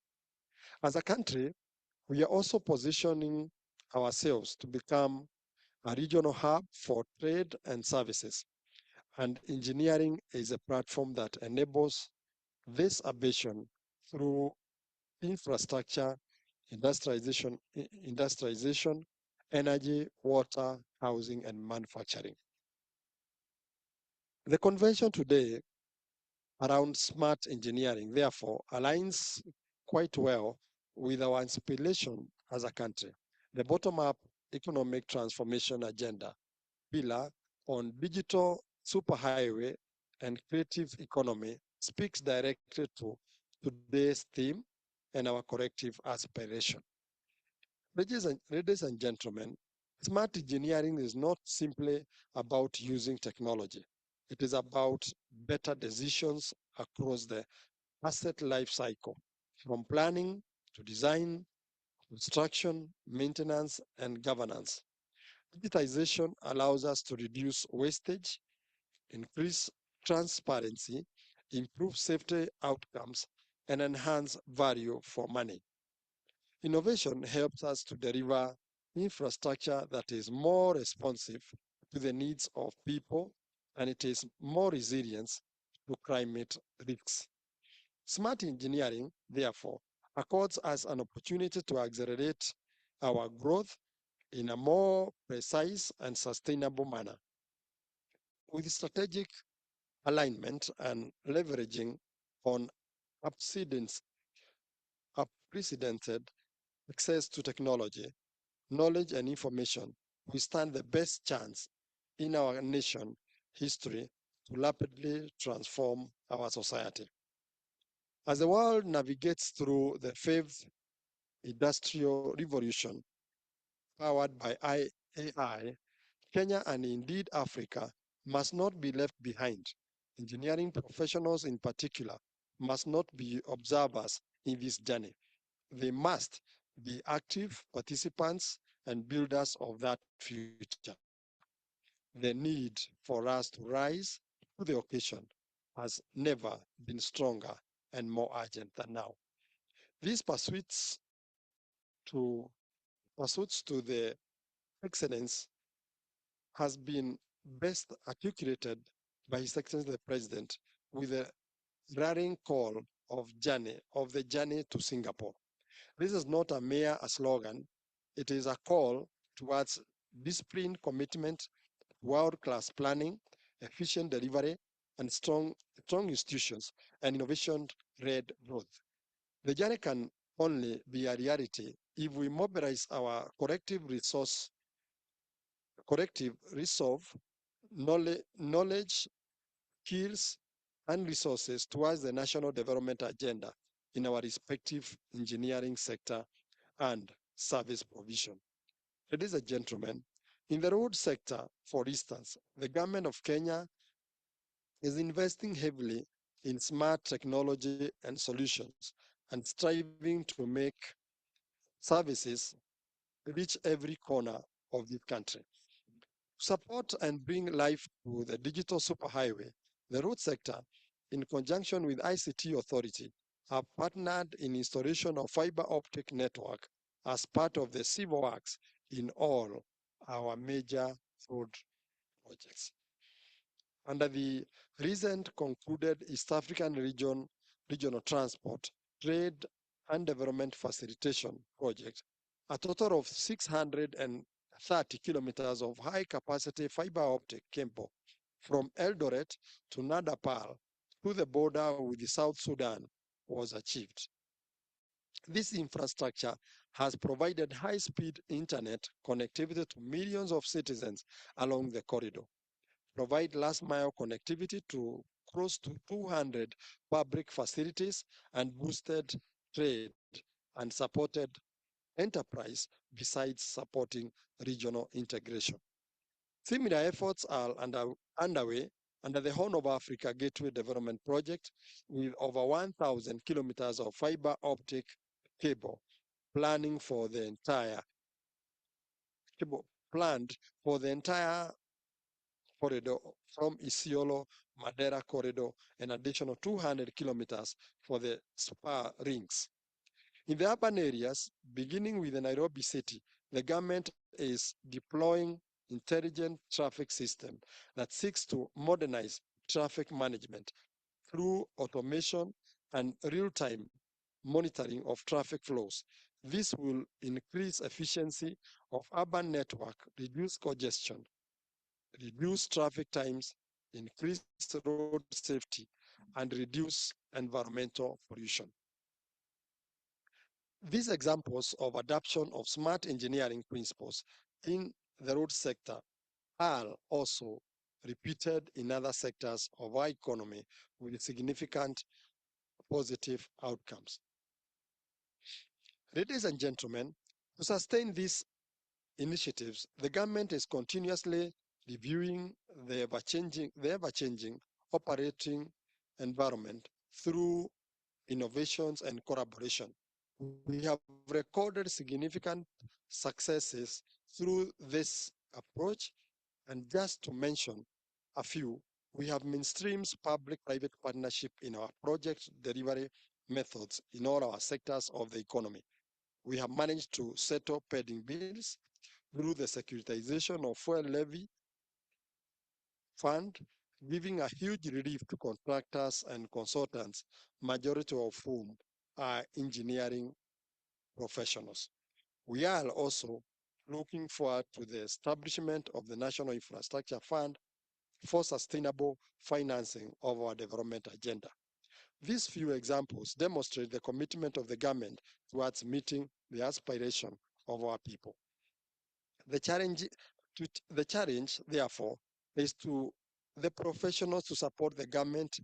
As a country, we are also positioning ourselves to become a regional hub for trade and services. And engineering is a platform that enables this ambition through infrastructure, industrialization, energy, water, housing, and manufacturing. The convention today around smart engineering, therefore, aligns quite well with our inspiration as a country. The bottom-up economic transformation agenda pillar on digital superhighway and creative economy speaks directly to today's theme and our collective aspiration. Ladies and gentlemen, smart engineering is not simply about using technology. It is about better decisions across the asset life cycle, from planning to design, construction, maintenance, and governance. Digitization allows us to reduce wastage, increase transparency, improve safety outcomes, and enhance value for money. Innovation helps us to deliver infrastructure that is more responsive to the needs of people, and it is more resilient to climate risks. Smart engineering, therefore, accords us an opportunity to accelerate our growth in a more precise and sustainable manner. With strategic alignment and leveraging on unprecedented unprecedented access to technology, knowledge, and information, we stand the best chance in our nation history to rapidly transform our society. As the world navigates through the fifth industrial revolution powered by AI, Kenya and indeed Africa must not be left behind. Engineering professionals in particular must not be observers in this journey. They must be active participants and builders of that future. The need for us to rise to the occasion has never been stronger and more urgent than now. These to pursuits to the excellence has been best articulated by His Excellency the President with a rallying call of the journey to Singapore. This is not a mere a slogan, it is a call towards disciplined commitment, world-class planning, efficient delivery, and strong institutions and innovation-led growth. The journey can only be a reality if we mobilize our collective resolve, knowledge, skills, and resources towards the national development agenda in our respective engineering sector and service provision. Ladies and gentlemen, in the road sector, for instance, the government of Kenya is investing heavily in smart technology and solutions and striving to make services reach every corner of the country. To support and bring life to the digital superhighway, the road sector, in conjunction with ICT Authority, have partnered in installation of fiber optic network as part of the civil works in all our major road projects. Under the recent concluded East African regional transport, trade, and Development Facilitation Project, a total of 630 kilometers of high-capacity fiber optic cable from Eldoret to Nadapal to the border with South Sudan was achieved. This infrastructure has provided high-speed internet connectivity to millions of citizens along the corridor, provide last-mile connectivity to close to 200 public facilities, and boosted trade and supported enterprise besides supporting regional integration. Similar efforts are underway under the Horn of Africa Gateway Development Project with over 1,000 kilometers of fiber optic cable planning for the entire cable planned for the entire corridor from Isiolo, Madera corridor, an additional 200 kilometers for the spur rings. In the urban areas, beginning with the Nairobi city, the government is deploying intelligent traffic system that seeks to modernize traffic management through automation and real-time monitoring of traffic flows. This will increase efficiency of urban network, reduce congestion, reduce traffic times, increase road safety, and reduce environmental pollution. These examples of adoption of smart engineering principles in the road sector are also repeated in other sectors of our economy with significant positive outcomes. Ladies and gentlemen, to sustain these initiatives, the government is continuously reviewing the ever-changing operating environment through innovations and collaboration. We have recorded significant successes through this approach, and just to mention a few, we have mainstreams public-private partnership in our project delivery methods in all our sectors of the economy. We have managed to settle pending bills through the securitization of fuel levy fund, giving a huge relief to contractors and consultants, majority of whom are engineering professionals. We are also looking forward to the establishment of the National Infrastructure Fund for sustainable financing of our development agenda. These few examples demonstrate the commitment of the government towards meeting the aspiration of our people. The challenge, therefore, is to the professionals to support the government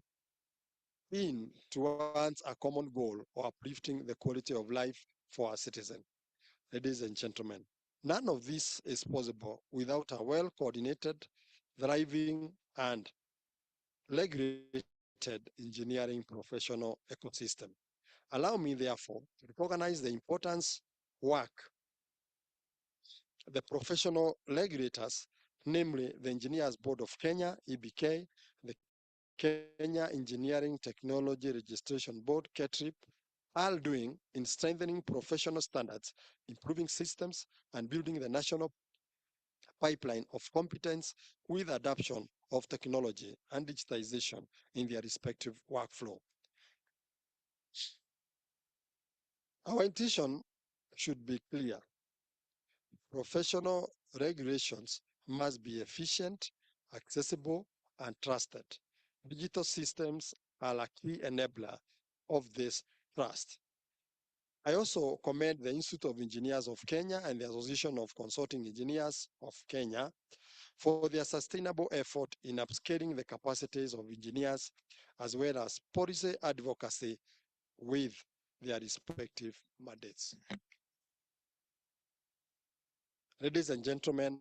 in towards a common goal of uplifting the quality of life for our citizens. Ladies and gentlemen, none of this is possible without a well-coordinated, thriving, and regulated engineering professional ecosystem. Allow me, therefore, to recognize the importance work the professional regulators, namely the Engineers Board of Kenya, EBK, the Kenya Engineering Technology Registration Board, KETRIP, are doing in strengthening professional standards, improving systems, and building the national pipeline of competence with adoption of technology and digitization in their respective workflow. Our intention should be clear. Professional regulations must be efficient, accessible, and trusted. Digital systems are a key enabler of this trust. I also commend the Institute of Engineers of Kenya and the Association of Consulting Engineers of Kenya for their sustainable effort in upscaling the capacities of engineers as well as policy advocacy with their respective mandates. Ladies and gentlemen,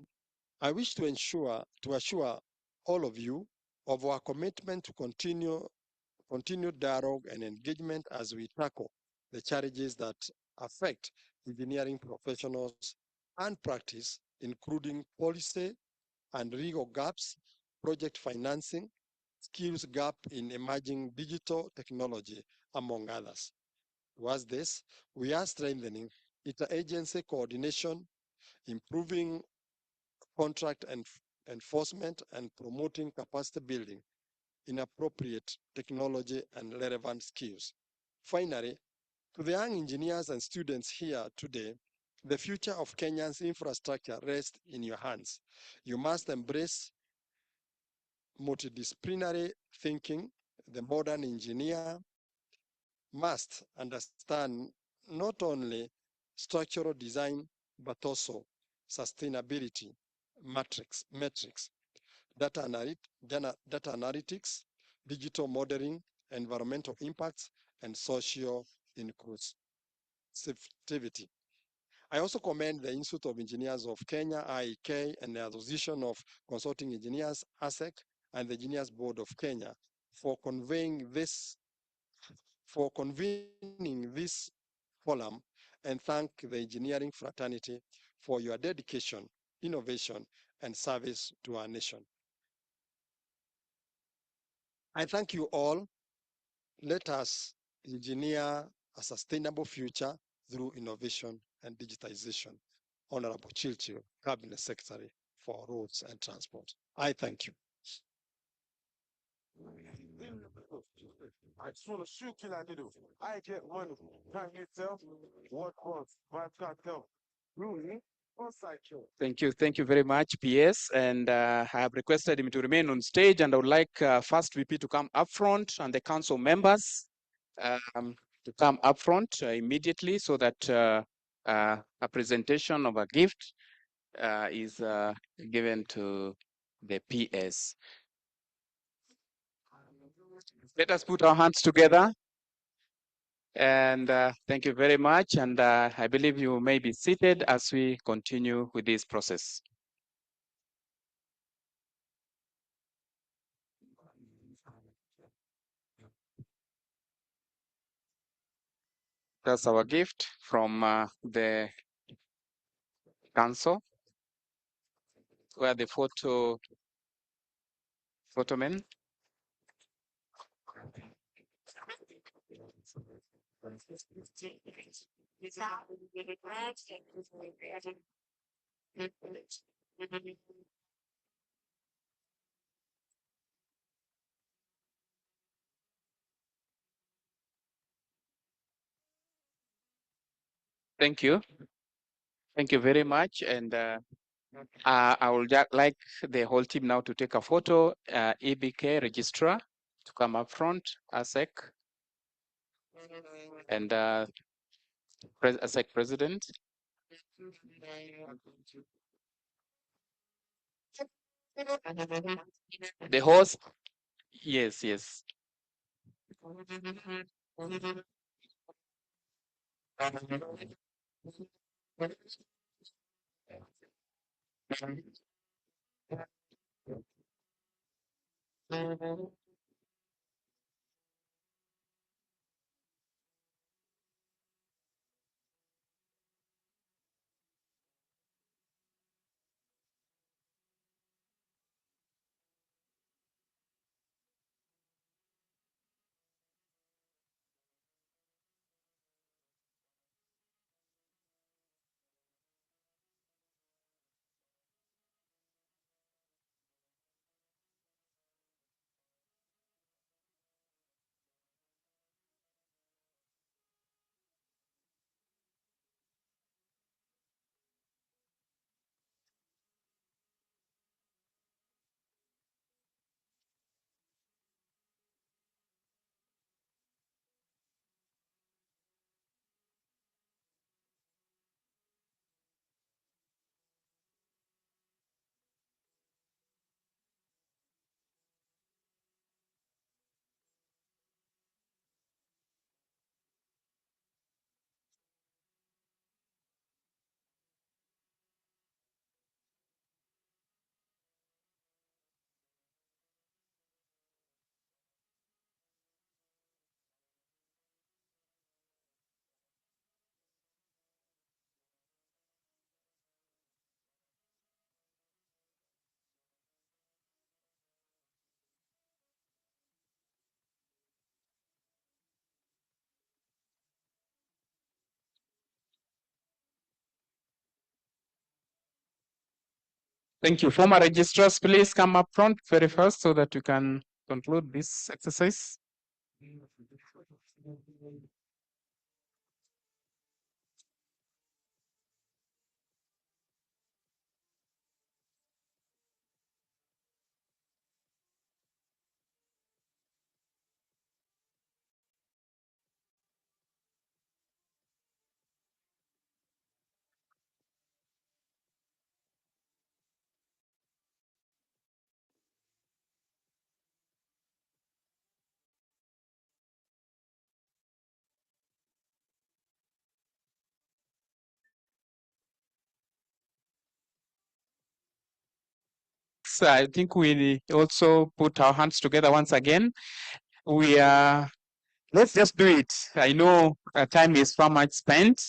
I wish to assure all of you of our commitment to continued dialogue and engagement as we tackle the challenges that affect engineering professionals and practice, including policy and legal gaps, project financing, skills gap in emerging digital technology, among others. Towards this, we are strengthening interagency coordination, improving contract enforcement, and promoting capacity building in appropriate technology and relevant skills. Finally, To the young engineers and students here today, the future of Kenya's infrastructure rests in your hands. You must embrace multidisciplinary thinking. The modern engineer must understand not only structural design, but also sustainability metrics, data analytics, digital modeling, environmental impacts, and social inclusivity. I also commend the Institute of Engineers of Kenya, IEK, and the Association of Consulting Engineers, ASEC, and the Engineers Board of Kenya for convening this forum, and thank the engineering fraternity for your dedication, innovation, and service to our nation. I thank you all. Let us engineer a sustainable future through innovation and digitization. Honorable Chilchil, Cabinet Secretary for Roads and Transport. I thank you. I just want to shoot kill I do. I get money. Time yourself. What was? What got help? Really? Thank you very much, PS. And I have requested him to remain on stage, and I would like first VP to come up front and the council members to come up front immediately so that a presentation of a gift is given to the PS. Let us put our hands together. And thank you very much. And I believe you may be seated as we continue with this process. That's our gift from the council, where the photo men. Thank you. Thank you very much. And I would like the whole team now to take a photo. EBK registrar to come up front, ASEC, and ASEC president. The host, yes. Thank you. Former registrars, please come up front very first so that we can conclude this exercise. I think we also put our hands together once again. We are, let's just do it. I know time is far much spent,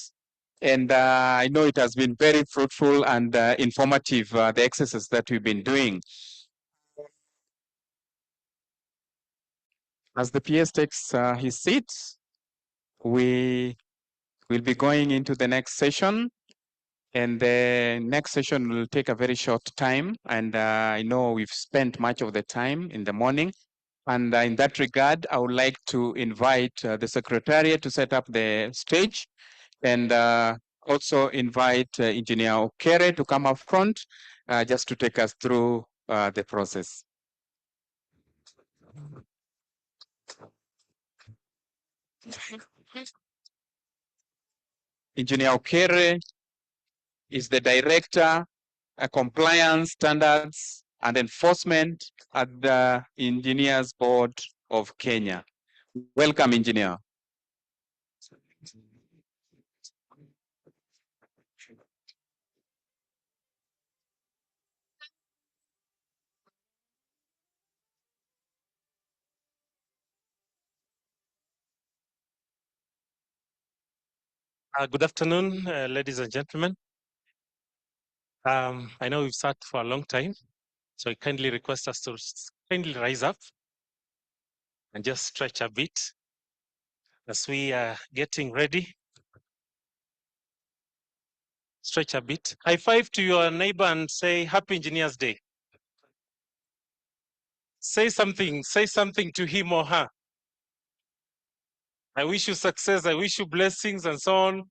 and I know it has been very fruitful and informative, the exercises that we've been doing. As the PS takes his seat, we will be going into the next session. And the next session will take a very short time. And I know we've spent much of the time in the morning. And in that regard, I would like to invite the Secretariat to set up the stage and also invite Engineer Okere to come up front just to take us through the process. Engineer Okere is the Director, Compliance Standards and Enforcement at the Engineers Board of Kenya. Welcome, Engineer. Good afternoon, ladies and gentlemen. I know we've sat for a long time, so I kindly request us to kindly rise up and just stretch a bit as we are getting ready. Stretch a bit. High five to your neighbor and say Happy Engineers Day. Say something to him or her. I wish you success, I wish you blessings and so on.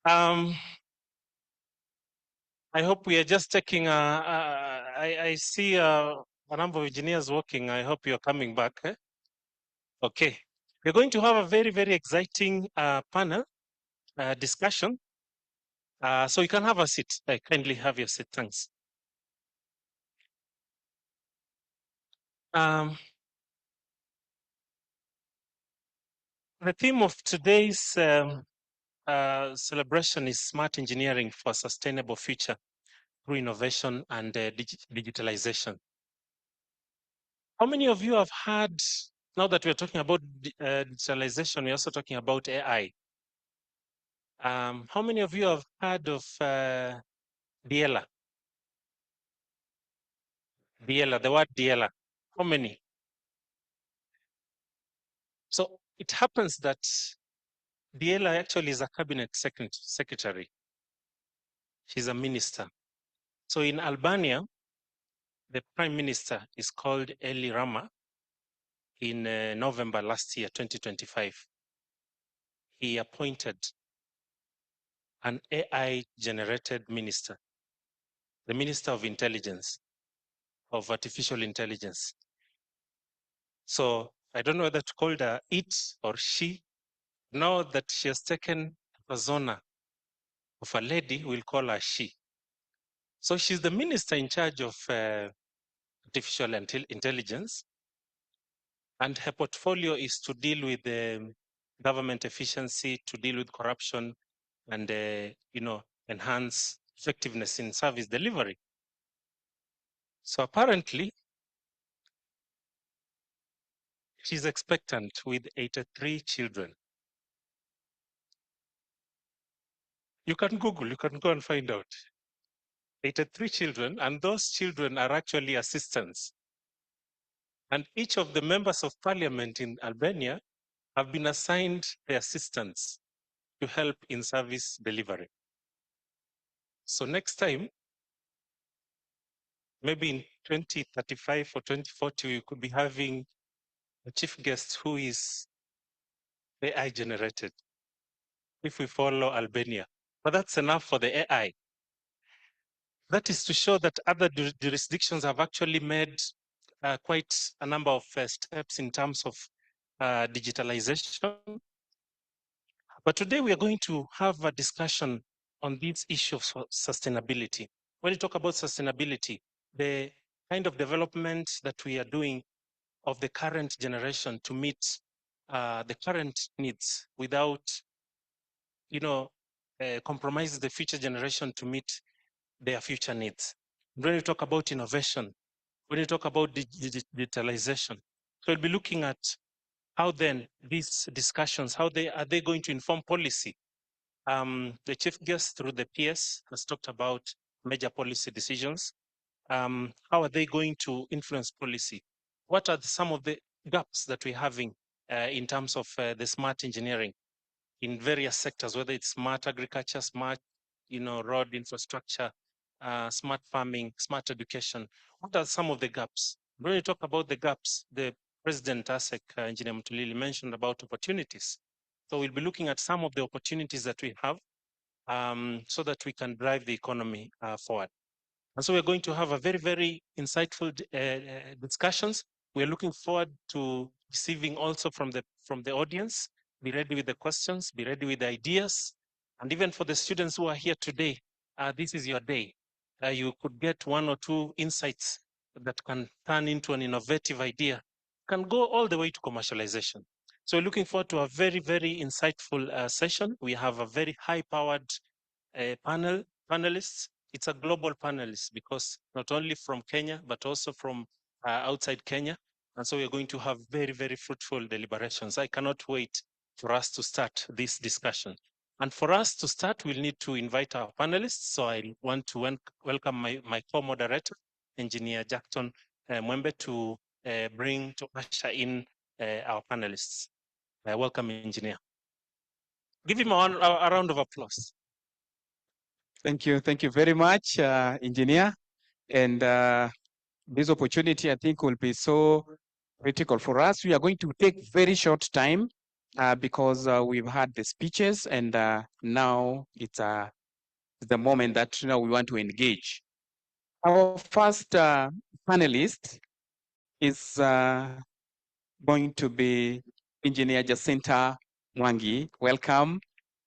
I hope we are just taking, I see a number of engineers working. I hope you're coming back. Eh? Okay. We're going to have a very, very exciting panel discussion. So you can have a seat. Kindly have your seat. Thanks. The theme of today's celebration is smart engineering for a sustainable future through innovation and digitalization. How many of you have heard, now that we're talking about digitalization, we're also talking about AI. How many of you have heard of Diela? Diela, the word Diela. How many? So it happens that Diela actually is a cabinet secretary. She's a minister. So in Albania, the prime minister is called Eli Rama. In November last year, 2025, he appointed an AI-generated minister, the Minister of Intelligence, of Artificial Intelligence. So I don't know whether to call her it or she. Now that she has taken a persona of a lady, we'll call her she. So she's the minister in charge of artificial intelligence, and her portfolio is to deal with government efficiency, to deal with corruption, and enhance effectiveness in service delivery. So apparently, she's expectant with 83 children. You can Google, you can go and find out. 83 children, and those children are actually assistants. And each of the members of parliament in Albania have been assigned the assistants to help in service delivery. So next time, maybe in 2035 or 2040, we could be having a chief guest who is AI generated, if we follow Albania. But that's enough for the AI. That is to show that other jurisdictions have actually made quite a number of steps in terms of digitalization. But today we are going to have a discussion on this issue of sustainability. When you talk about sustainability, the kind of development that we are doing of the current generation to meet the current needs without, compromise the future generation to meet their future needs. When you talk about innovation, when you talk about digitalization, so we'll be looking at how then these discussions, how are they going to inform policy? The chief guest through the PS has talked about major policy decisions. How are they going to influence policy? What are some of the gaps that we're having in terms of the smart engineering in various sectors, whether it's smart agriculture, smart, road infrastructure, smart farming, smart education? What are some of the gaps? When you talk about the gaps, the President ASEC, Engineer Mutulili, mentioned about opportunities. So we'll be looking at some of the opportunities that we have so that we can drive the economy forward. And so we're going to have a very, very insightful discussions. We're looking forward to receiving also from the audience. Be ready with the questions, be ready with the ideas. And even for the students who are here today, this is your day. You could get one or two insights that can turn into an innovative idea, can go all the way to commercialization. So looking forward to a very, very insightful session. We have a very high-powered panelists. It's a global panelist because not only from Kenya, but also from outside Kenya. And so we're going to have very, very fruitful deliberations. I cannot wait for us to start this discussion. And for us to start, we'll need to invite our panelists. So I want to welcome my co-moderator, Engineer Jackton Mwembe, to usher in our panelists. Welcome, Engineer. Give him a round of applause. Thank you very much, Engineer. And this opportunity, I think, will be so critical for us. We are going to take very short time because we've had the speeches, and now it's the moment that we want to engage. Our first panelist is going to be Engineer Jacinta Mwangi. Welcome.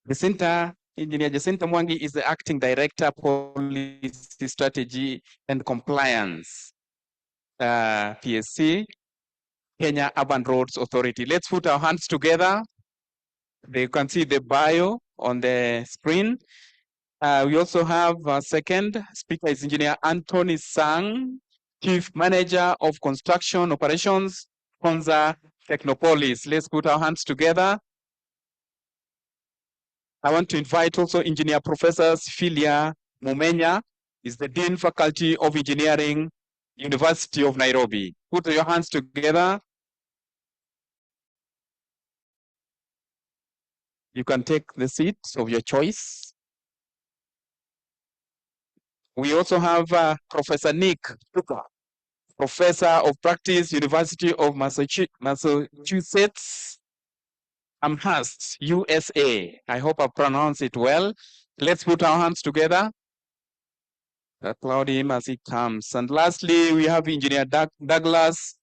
Engineer Jacinta Mwangi is the Acting Director, Policy Strategy and Compliance, PSC, Kenya Urban Roads Authority. Let's put our hands together. You can see the bio on the screen. We also have a second speaker is Engineer Anthony Sang, Chief Manager of Construction Operations, Konza Technopolis. Let's put our hands together. I want to invite also Engineer Professor Philia Mumenya, is the Dean Faculty of Engineering, University of Nairobi. Put your hands together. You can take the seat of your choice. We also have Professor Nick Tuka, Professor of Practice, University of Massachusetts, Amherst, USA. I hope I pronounced it well. Let's put our hands together. Applaud him as he comes. And lastly, we have Engineer Douglas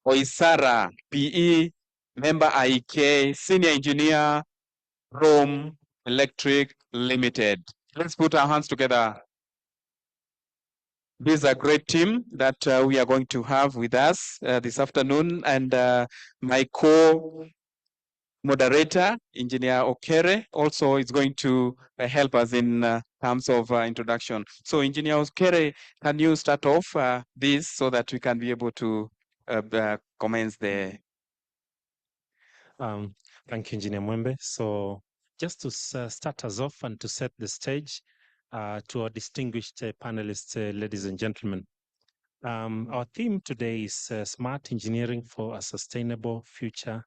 Oisara, PE, member IK, Senior Engineer, Rome Electric Limited. Let's put our hands together. This is a great team that we are going to have with us this afternoon, and my co-moderator, Engineer Okere, also is going to help us in terms of introduction. So Engineer Okere, can you start off this so that we can be able to commence the... Thank you, Engineer Mwembe. So just to start us off and to set the stage to our distinguished panelists, ladies and gentlemen. Our theme today is smart engineering for a sustainable future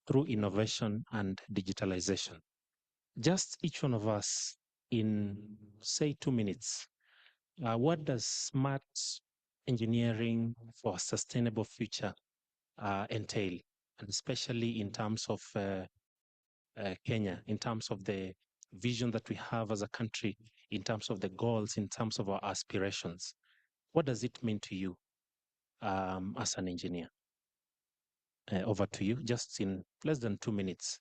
through innovation and digitalization. Just each one of us in, say, 2 minutes, what does smart engineering for a sustainable future entail? And especially in terms of Kenya, in terms of the vision that we have as a country, in terms of the goals, in terms of our aspirations. What does it mean to you as an engineer? Over to you, just in less than 2 minutes,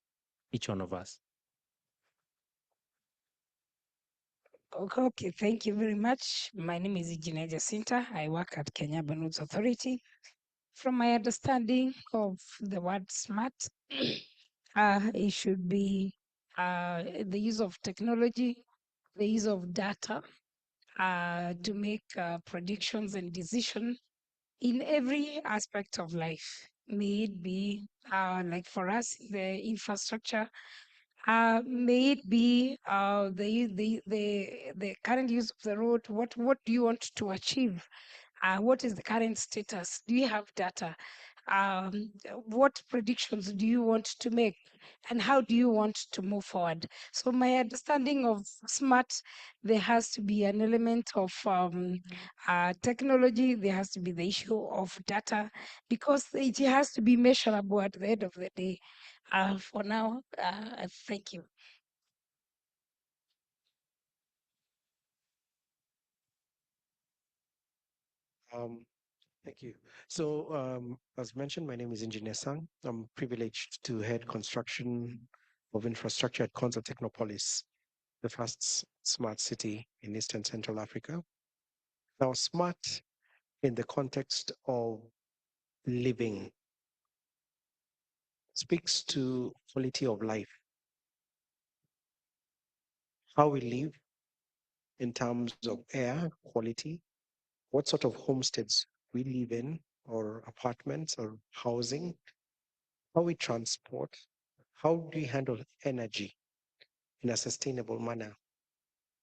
each one of us. Okay, thank you very much. My name is Engineer Jacinta. I work at Kenya Urban Roads Authority. From my understanding of the word smart, it should be the use of technology, the use of data, to make predictions and decisions in every aspect of life. May it be like for us, the infrastructure, may it be the current use of the road. What do you want to achieve? What is the current status? Do you have data? What predictions do you want to make? And how do you want to move forward? So my understanding of smart, there has to be an element of technology. There has to be the issue of data, because it has to be measurable at the end of the day. For now, thank you. Thank you. So, as mentioned, my name is Engineer Sang. I'm privileged to head construction of infrastructure at Konza Technopolis, the first smart city in Eastern Central Africa. Now, smart in the context of living speaks to quality of life, how we live in terms of air quality, what sort of homesteads we live in, or apartments or housing, how we transport, how do we handle energy in a sustainable manner,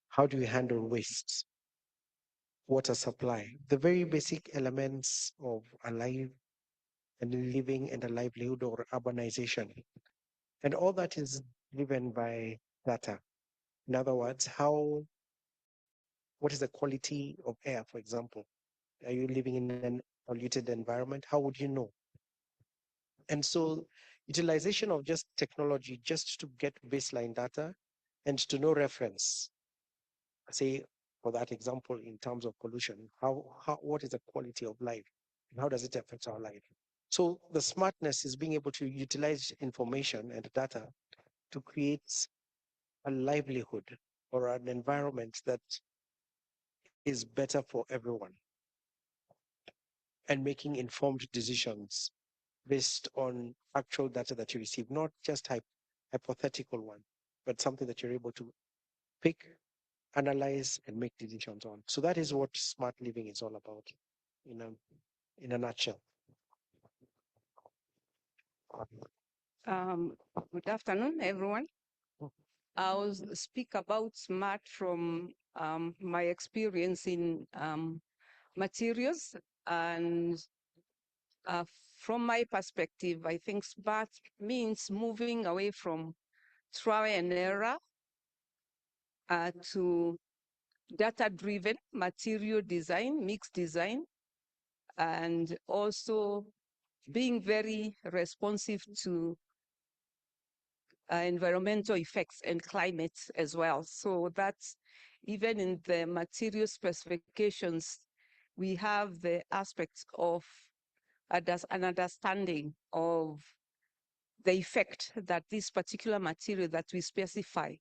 how do we handle waste, water supply, the very basic elements of a life and living and a livelihood or urbanization. And all that is driven by data. In other words, what is the quality of air, for example? Are you living in an polluted environment? How would you know? And so utilization of just technology just to get baseline data and to know reference, say for that example, in terms of pollution, what is the quality of life and how does it affect our life? So the smartness is being able to utilize information and data to create a livelihood or an environment that is better for everyone, and making informed decisions based on actual data that you receive, not just hypothetical one, but something that you're able to pick, analyze, and make decisions on. So that is what smart living is all about in a nutshell. Good afternoon, everyone. I'll speak about smart from my experience in materials. And from my perspective, I think smart means moving away from trial and error to data-driven material design, mixed design, and also being very responsive to environmental effects and climate as well. So that's even in the material specifications, we have the aspects of an understanding of the effect that this particular material that we specify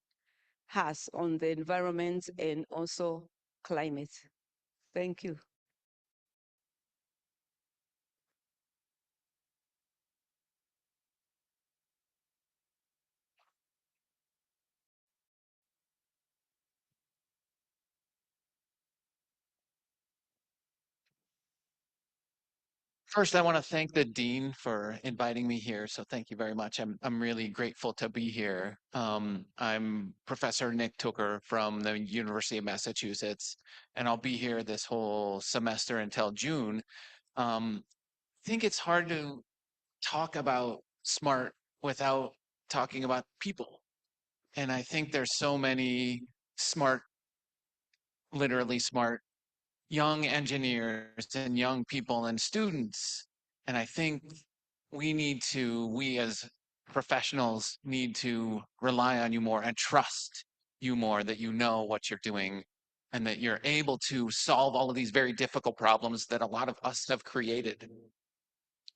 has on the environment and also climate. Thank you. First, I want to thank the Dean for inviting me here. So thank you very much. I'm really grateful to be here. I'm Professor Nick Tooker from the University of Massachusetts, and I'll be here this whole semester until June. I think it's hard to talk about smart without talking about people. And I think there's so many smart, literally smart young engineers and young people and students. And I think we as professionals need to rely on you more and trust you more, that you know what you're doing and that you're able to solve all of these very difficult problems that a lot of us have created.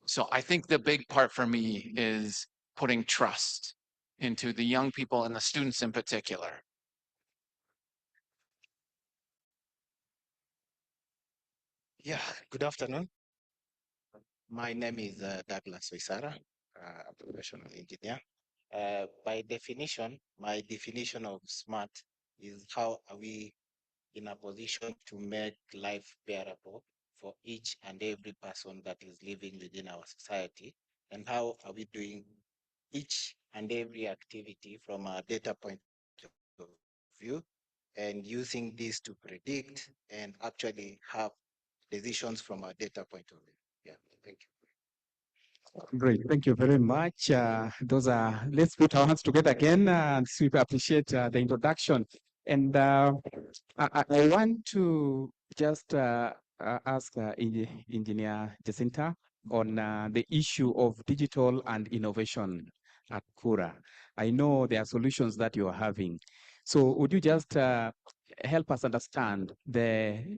So I think the big part for me is putting trust into the young people and the students in particular. Yeah, good afternoon. My name is Douglas Waisara, a professional engineer. By definition, my definition of smart is how are we in a position to make life bearable for each and every person that is living within our society? And how are we doing each and every activity from a data point of view and using this to predict and actually have decisions from a data point of view? Yeah, thank you. Great, thank you very much. Those are, let's put our hands together again and we appreciate the introduction. And I want to just ask Engineer Jacinta on the issue of digital and innovation at KURA. I know there are solutions that you are having. So would you just help us understand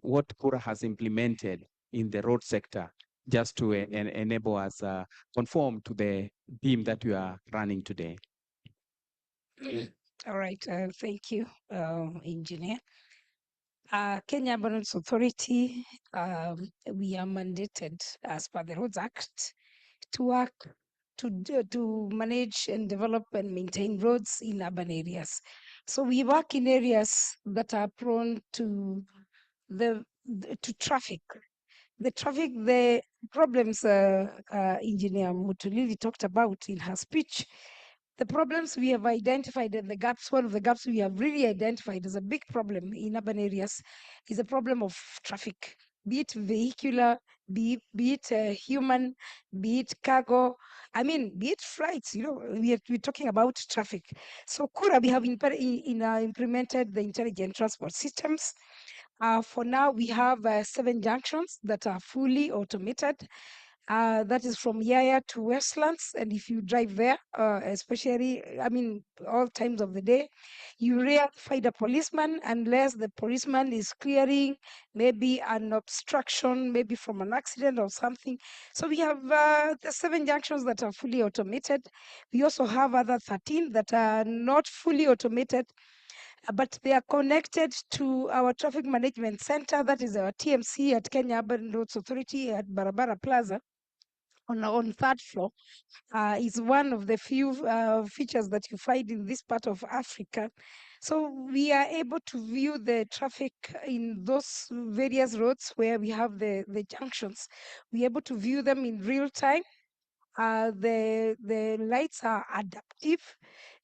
what KURA has implemented in the road sector just to enable us conform to the beam that we are running today? All right, thank you, Engineer. Kenya Roads Authority, we are mandated as per the Roads Act to work to manage and develop and maintain roads in urban areas. So we work in areas that are prone to traffic. The problems Engineer Mutulili talked about in her speech, the problems we have identified and the gaps, one of the gaps we have really identified as a big problem in urban areas is a problem of traffic, be it vehicular, be it human, be it cargo, I mean, be it flights, we're talking about traffic. So KURA, we have implemented the intelligent transport systems. For now, we have 7 junctions that are fully automated. That is from Yaya to Westlands. And if you drive there, especially, I mean, all times of the day, you rarely find a policeman unless the policeman is clearing maybe an obstruction, maybe from an accident or something. So we have the 7 junctions that are fully automated. We also have other 13 that are not fully automated, but they are connected to our traffic management center, that is our TMC at Kenya Urban Roads Authority at Barabara Plaza on third floor. Is one of the few features that you find in this part of Africa. So we are able to view the traffic in those various roads where we have the junctions. We're able to view them in real time. The lights are adaptive,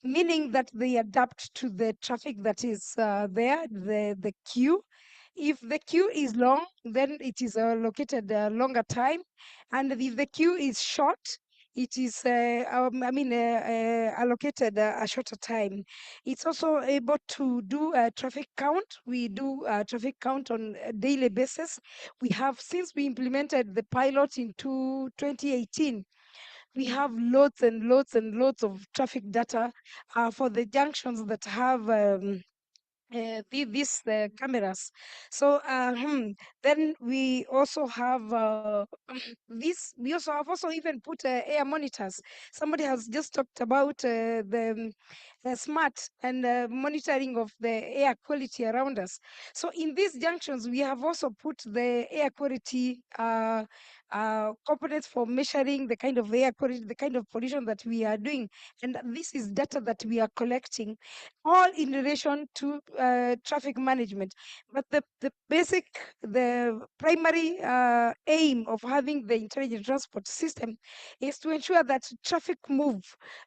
meaning that they adapt to the traffic that is there, the queue. If the queue is long, then it is allocated a longer time, and if the queue is short, it is allocated a shorter time. It's also able to do a traffic count. We do a traffic count on a daily basis. We have, since we implemented the pilot in 2018, we have loads and loads and loads of traffic data for the junctions that have these cameras. So then we also have this. We also have even put air monitors. Somebody has just talked about the smart and monitoring of the air quality around us. So in these junctions, we have also put the air quality components for measuring the kind of air quality, the kind of pollution that we are doing. And this is data that we are collecting, all in relation to traffic management. But the primary aim of having the intelligent transport system is to ensure that traffic move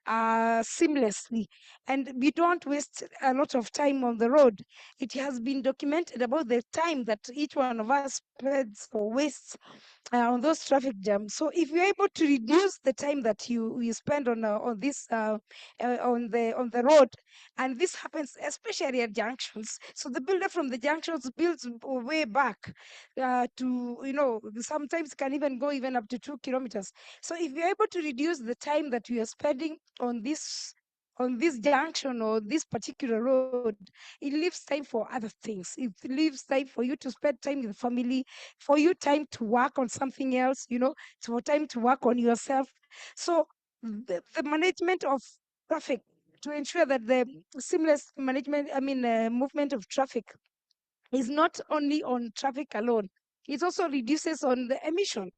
seamlessly and we don't waste a lot of time on the road. It has been documented about the time that each one of us spends or wastes on those traffic jams. So if you're able to reduce the time that you spend on this on the road, and this happens especially at junctions. So the builder from the junctions builds way back to, sometimes can even go even up to 2 kilometers. So if you're able to reduce the time that you are spending on this junction or this particular road, it leaves time for other things. It leaves time for you to spend time with the family, for you time to work on something else, for time to work on yourself. So the management of traffic, to ensure that the seamless movement of traffic is not only on traffic alone, it also reduces on the emission.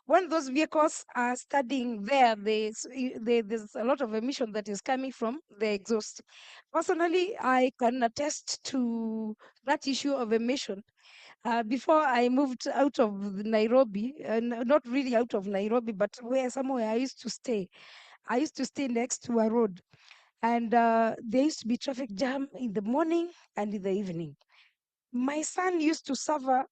When those vehicles are studying there, there's a lot of emission that is coming from the exhaust. Personally, I can attest to that issue of emission. Before I moved out of Nairobi, not really out of Nairobi, but somewhere I used to stay. I used to stay next to a road, and there used to be traffic jam in the morning and in the evening. My son used to suffer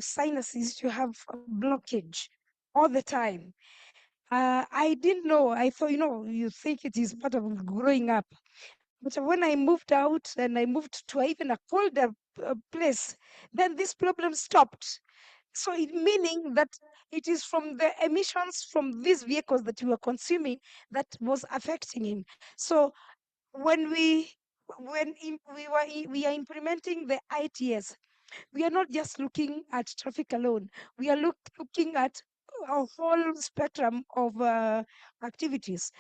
sinuses, to have a blockage all the time. I didn't know. I thought, you think it is part of growing up. But when I moved out and I moved to even a colder place, then this problem stopped. So it meaning that it is from the emissions from these vehicles that we were consuming that was affecting him. So when we are implementing the ITS, we are not just looking at traffic alone. We are looking at a whole spectrum of activities.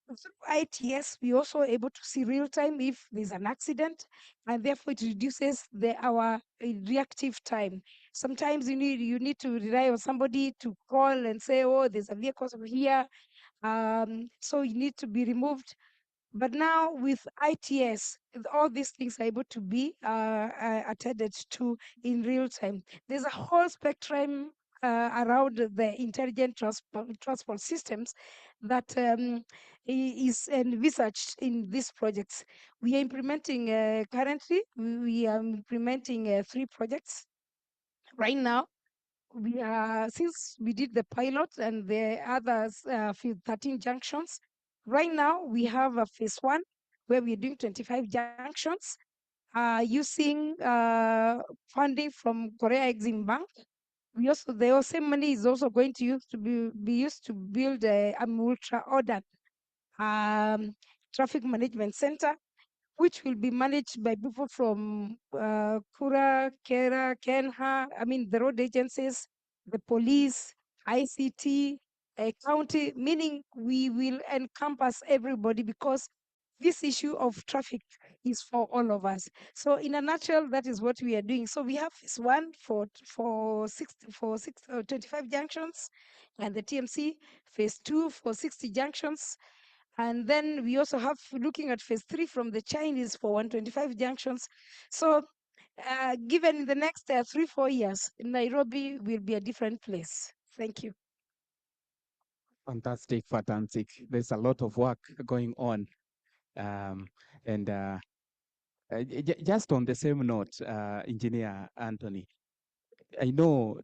Through ITS, we also able to see real time if there's an accident, and therefore it reduces our reactive time. Sometimes you need to rely on somebody to call and say, oh, there's a vehicle over here, so you need to be removed. But now with ITS, all these things are able to be attended to in real time. There's a whole spectrum around the intelligent transport systems that is envisaged in these projects. We are implementing currently, we are implementing 3 projects right now. Since we did the pilot and the others, 13 junctions, right now we have a phase 1 where we're doing 25 junctions using funding from Korea Exim Bank. The same money is also going to be used to build a ultra ordered traffic management center, which will be managed by people from KURA, KERA, KENHA, the road agencies, the police, ICT, county, meaning we will encompass everybody because this issue of traffic is for all of us. So in a nutshell, that is what we are doing. So we have phase 1 for 25 junctions, and the TMC, phase 2 for 60 junctions, and then we also have looking at phase 3 from the Chinese for 125 junctions. So given in the next 3-4 years, Nairobi will be a different place. Thank you. Fantastic. There's a lot of work going on. And just on the same note, Engineer Anthony, I know,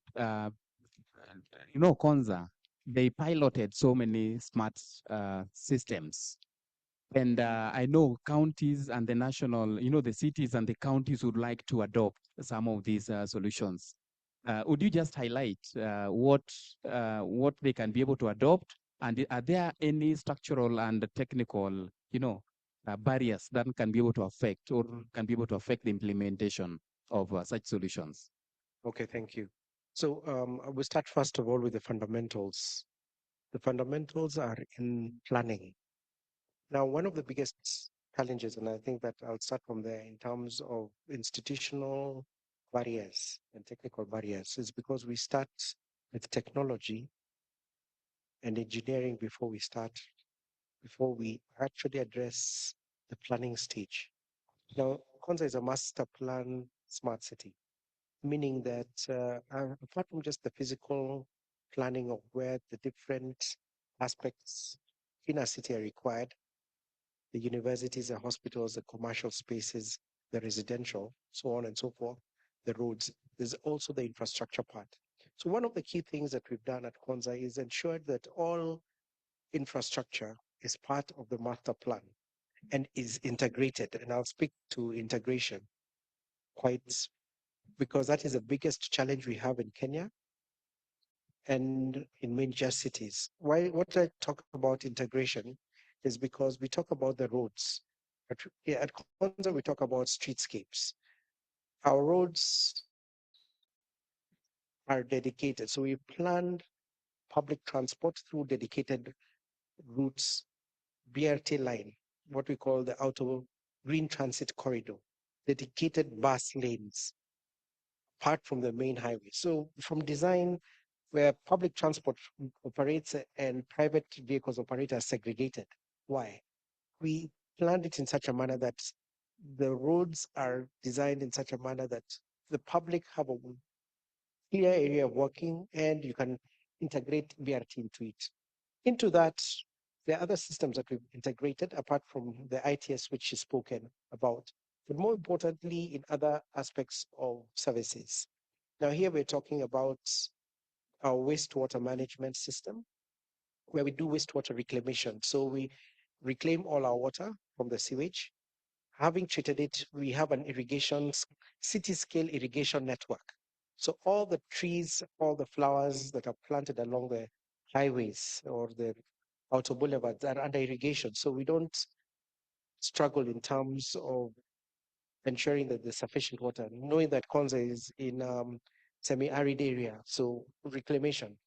Konza, they piloted so many smart systems. And I know counties and the national, the cities and the counties would like to adopt some of these solutions. Would you just highlight what they can be able to adopt? And are there any structural and technical, barriers that can be able to affect the implementation of such solutions? Okay, thank you. So I will start first of all with the fundamentals. The fundamentals are in planning. Now, one of the biggest challenges, and I think that I'll start from there in terms of institutional barriers and technical barriers, is because we start with technology and engineering before we actually address the planning stage. Now, Konza is a master plan smart city, meaning that apart from just the physical planning of where the different aspects in a city are required, the universities, the hospitals, the commercial spaces, the residential, so on and so forth, the roads, there's also the infrastructure part. So one of the key things that we've done at Konza is ensured that all infrastructure is part of the master plan and is integrated. And I'll speak to integration quite because that is the biggest challenge we have in Kenya and in major cities. What I talk about integration is because we talk about the roads. At Konza, we talk about streetscapes. Our roads are dedicated. So we planned public transport through dedicated routes, BRT line, what we call the auto green transit corridor, dedicated bus lanes, apart from the main highway. So from design, where public transport operates and private vehicles operate are segregated. Why? We planned it in such a manner that the roads are designed in such a manner that the public have a clear area of working and you can integrate BRT into it. Into that, there are other systems that we've integrated apart from the ITS, which is spoken about, but more importantly, in other aspects of services. Now, here we're talking about our wastewater management system, where we do wastewater reclamation. So we reclaim all our water from the sewage. Having treated it, we have an irrigation, city scale irrigation network. So all the trees, all the flowers that are planted along the highways or the outer boulevards are under irrigation. So we don't struggle in terms of ensuring that there's sufficient water, knowing that Konza is in semi-arid area. So reclamation.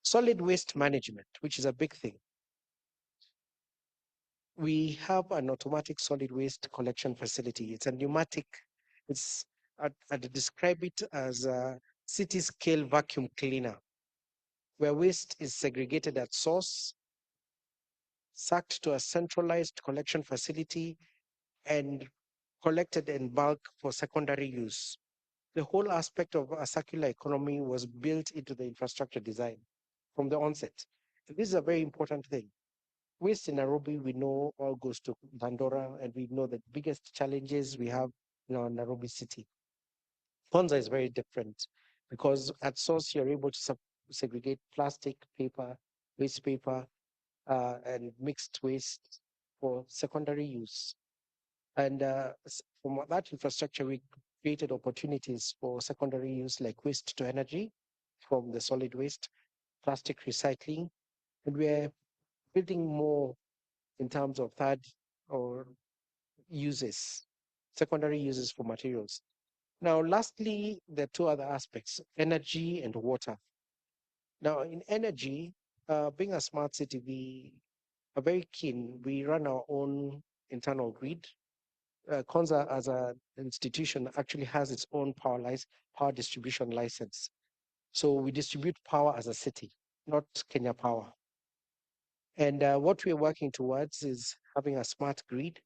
Solid waste management, which is a big thing. We have an automatic solid waste collection facility. It's a pneumatic, I'd describe it as a city scale vacuum cleaner, where waste is segregated at source, sucked to a centralized collection facility, and collected in bulk for secondary use. The whole aspect of a circular economy was built into the infrastructure design from the onset. This is a very important thing. Waste in Nairobi, we know all goes to Dandora, and we know the biggest challenges we have in our Nairobi city. Konza is very different because at source, you're able to segregate plastic, paper, waste paper, and mixed waste for secondary use. And from that infrastructure, we created opportunities for secondary use like waste to energy from the solid waste, plastic recycling, and we're building more in terms of third or uses, secondary uses for materials. Now, lastly, there are two other aspects, energy and water. Now, in energy, being a smart city, we are very keen. We run our own internal grid. Konza, as an institution, actually has its own power distribution license. So we distribute power as a city, not Kenya Power. And what we're working towards is having a smart grid.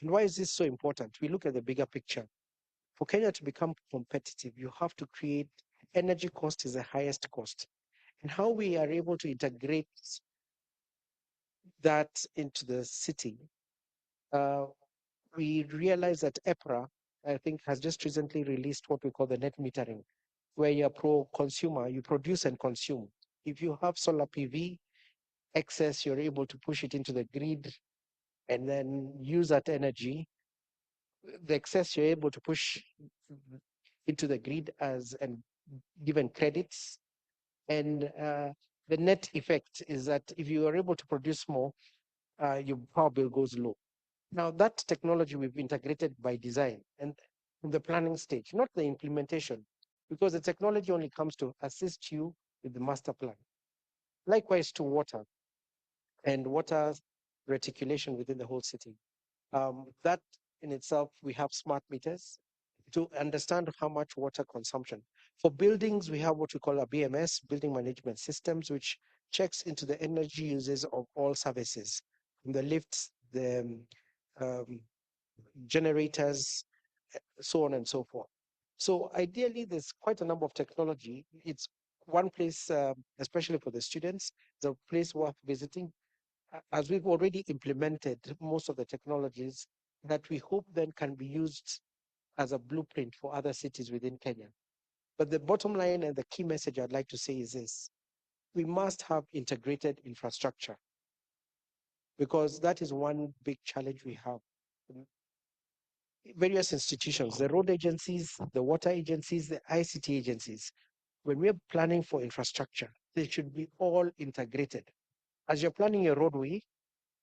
And why is this so important? We look at the bigger picture. For Kenya to become competitive, you have to create energy cost is the highest cost. And how we are able to integrate that into the city, we realize that EPRA, I think, has just recently released what we call the net metering, where you're pro-consumer, you produce and consume. If you have solar PV excess, you're able to push it into the grid and then use that energy. The excess you're able to push into the grid as and given credits. And the net effect is that if you are able to produce more, your power bill goes low. Now that technology we've integrated by design and in the planning stage, not the implementation, because the technology only comes to assist you with the master plan. Likewise to water and water reticulation within the whole city. That in itself, we have smart meters to understand how much water consumption. For buildings, we have what we call a BMS, building management systems, which checks into the energy uses of all services, from the lifts, the generators, so on and so forth. So ideally, there's quite a number of technology. It's one place, especially for the students, the place worth visiting, as we've already implemented most of the technologies that we hope then can be used as a blueprint for other cities within Kenya. But the bottom line and the key message I'd like to say is this: we must have integrated infrastructure, because that is one big challenge we have. Various institutions, the road agencies, the water agencies, the ICT agencies, when we're planning for infrastructure, they should be all integrated. As you're planning your roadway,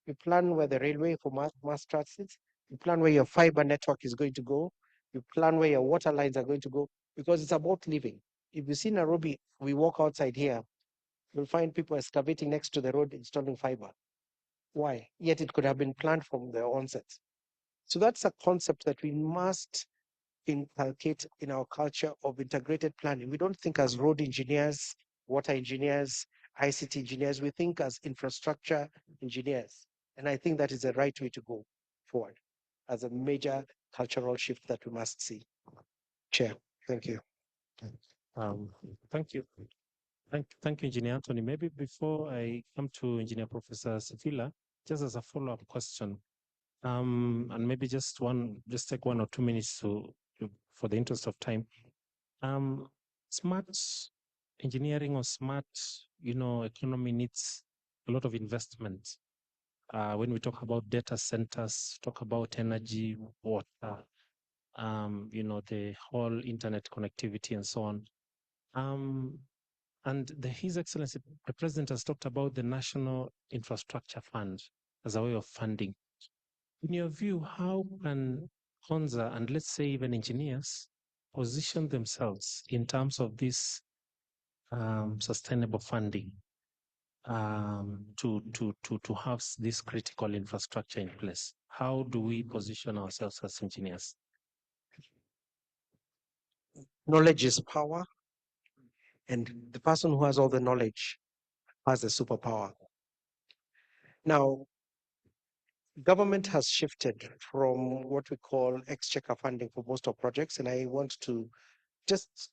you plan where the railway for mass transit, you plan where your fiber network is going to go, you plan where your water lines are going to go, because it's about living. If you see Nairobi, we walk outside here, you'll find people excavating next to the road, installing fiber. Why? Yet it could have been planned from the onset. So that's a concept that we must inculcate in our culture of integrated planning. We don't think as road engineers, water engineers, ICT engineers, we think as infrastructure engineers. And I think that is the right way to go forward as a major cultural shift that we must see. Chair, thank you. Um, thank you. Thank you, Engineer Anthony. Maybe before I come to Engineer Professor Sifila, just as a follow-up question, and maybe just take 1 or 2 minutes for the interest of time. Smart engineering or smart, economy needs a lot of investment. When we talk about data centers, talk about energy, water, the whole internet connectivity and so on. And His Excellency, the President has talked about the National Infrastructure Fund as a way of funding. In your view, how can Konza and let's say even engineers position themselves in terms of this sustainable funding to have this critical infrastructure in place? How do we position ourselves as engineers? Knowledge is power, and the person who has all the knowledge has the superpower. Now, government has shifted from what we call exchequer funding for most of projects, and I want to just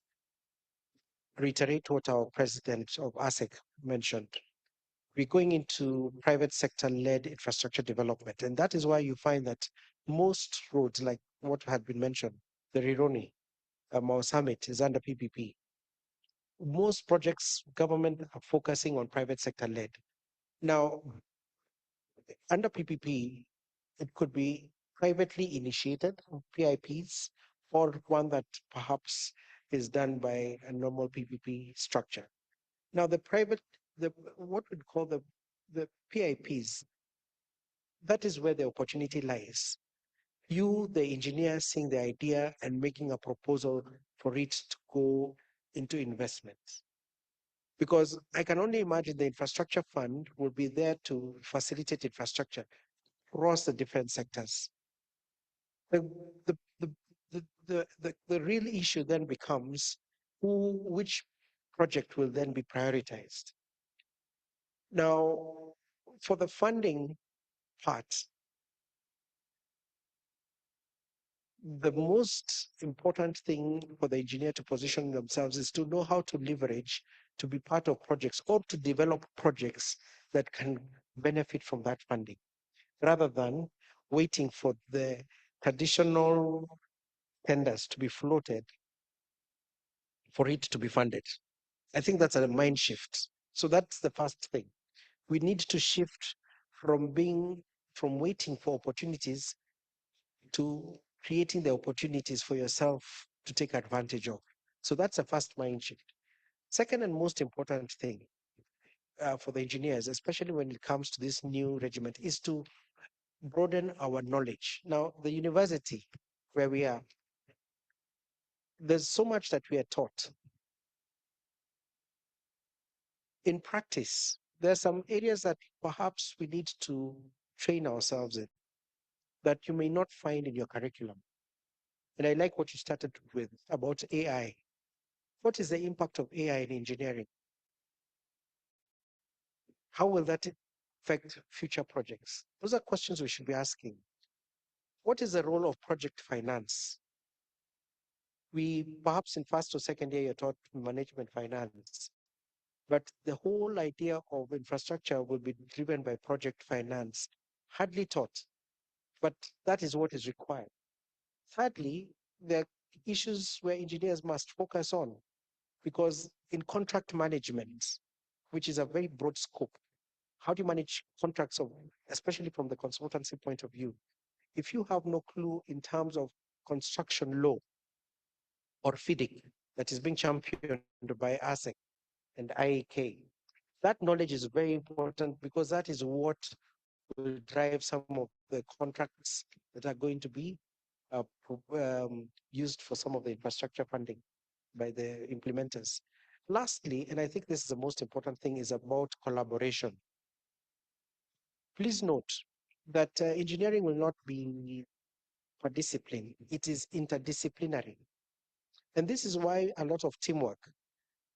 reiterate what our president of ASEC mentioned. We're going into private sector-led infrastructure development, and that is why you find that most roads, like what had been mentioned, the Rironi, Mau Summit is under PPP. Most projects, government are focusing on private sector-led. Now, under PPP, it could be privately initiated PIPs or one that perhaps is done by a normal PPP structure. Now, what we call the PIPs, that is where the opportunity lies. You, the engineer, seeing the idea and making a proposal for it to go into investments. Because I can only imagine the infrastructure fund will be there to facilitate infrastructure across the different sectors. The real issue then becomes which project will then be prioritized. Now, for the funding part, the most important thing for the engineer to position themselves is to know how to leverage to be part of projects or to develop projects that can benefit from that funding, rather than waiting for the traditional tenders to be floated for it to be funded. I think that's a mind shift. So that's the first thing. We need to shift from waiting for opportunities to creating the opportunities for yourself to take advantage of. So that's the first mind shift. Second and most important thing for the engineers, especially when it comes to this new regiment, is to broaden our knowledge. Now, the university where we are, there's so much that we are taught. In practice, there are some areas that perhaps we need to train ourselves in that you may not find in your curriculum. And I like what you started with about AI. What is the impact of AI in engineering? How will that affect future projects? Those are questions we should be asking. What is the role of project finance? We perhaps in first or second year you're taught management finance, but the whole idea of infrastructure will be driven by project finance. Hardly taught, but that is what is required. Thirdly, there are issues where engineers must focus on, because in contract management, which is a very broad scope, how do you manage contracts, especially from the consultancy point of view? If you have no clue in terms of construction law or FIDIC that is being championed by ASEC and IAK, that knowledge is very important, because that is what will drive some of the contracts that are going to be used for some of the infrastructure funding by the implementers. Lastly, and I think this is the most important thing, is about collaboration. Please note that engineering will not be per discipline. It is interdisciplinary. And this is why a lot of teamwork,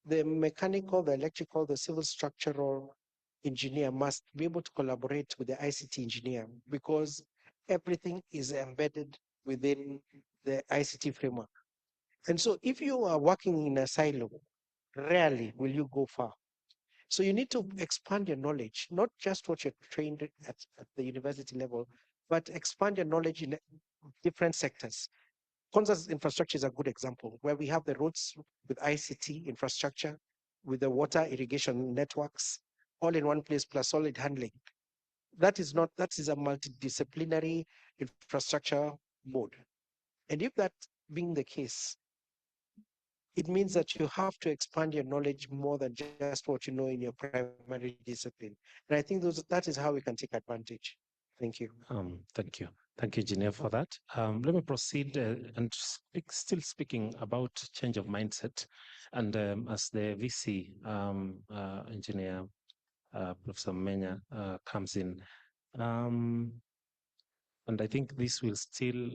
the mechanical, the electrical, the civil structural engineer must be able to collaborate with the ICT engineer because everything is embedded within the ICT framework. And so if you are working in a silo, rarely will you go far. So you need to expand your knowledge, not just what you're trained at the university level, but expand your knowledge in different sectors. Konza's infrastructure is a good example where we have the roads with ICT infrastructure, with the water irrigation networks, all in one place plus solid handling. That is a multidisciplinary infrastructure mode. And if that being the case, it means that you have to expand your knowledge more than just what you know in your primary discipline. And I think that is how we can take advantage. Thank you. Thank you. Thank you, Engineer, for that. Let me proceed and still speaking about change of mindset. And as the VC engineer, Professor Menya, comes in, and I think this will still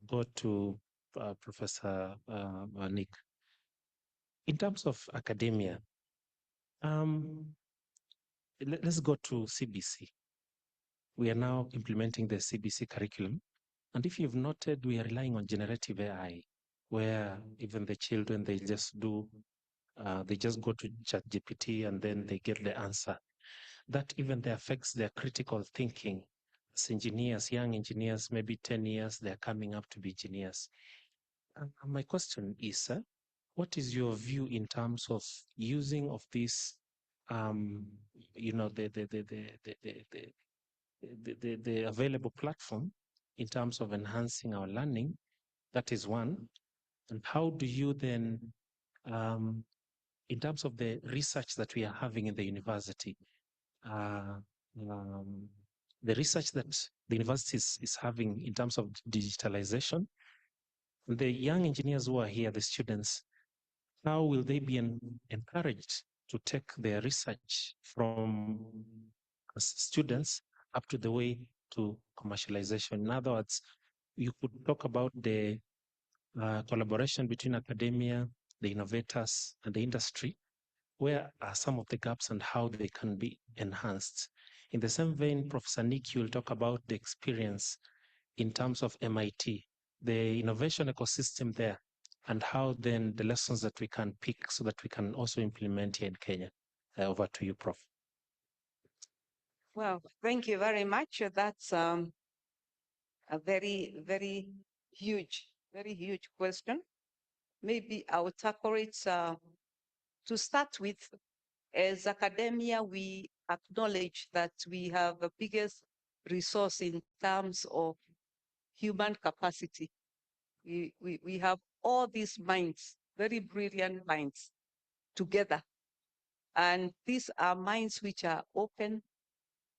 go to Professor Nick. In terms of academia, let's go to CBC. We are now implementing the CBC curriculum. And if you've noted, we are relying on generative AI, where even the children, they just go to ChatGPT and then they get the answer. That even affects their critical thinking. As engineers, young engineers, maybe 10 years, they're coming up to be engineers. My question is, what is your view in terms of using of this, the available platform in terms of enhancing our learning? That is one. And how do you then, in terms of the research that we are having in the university, the research that the university is having in terms of digitalization, the young engineers who are here, the students, how will they be encouraged to take their research from students up to the way to commercialization? In other words, you could talk about the collaboration between academia, the innovators, and the industry. Where are some of the gaps and how they can be enhanced? In the same vein, Professor Nick, you will talk about the experience in terms of MIT, the innovation ecosystem there, and how then the lessons that we can pick so that we can also implement here in Kenya. Over to you, Prof. Well, thank you very much. That's a very, very huge question. Maybe I will tackle it to start with. As academia, we acknowledge that we have the biggest resource in terms of human capacity. We have all these minds, very brilliant minds together. And these are minds which are open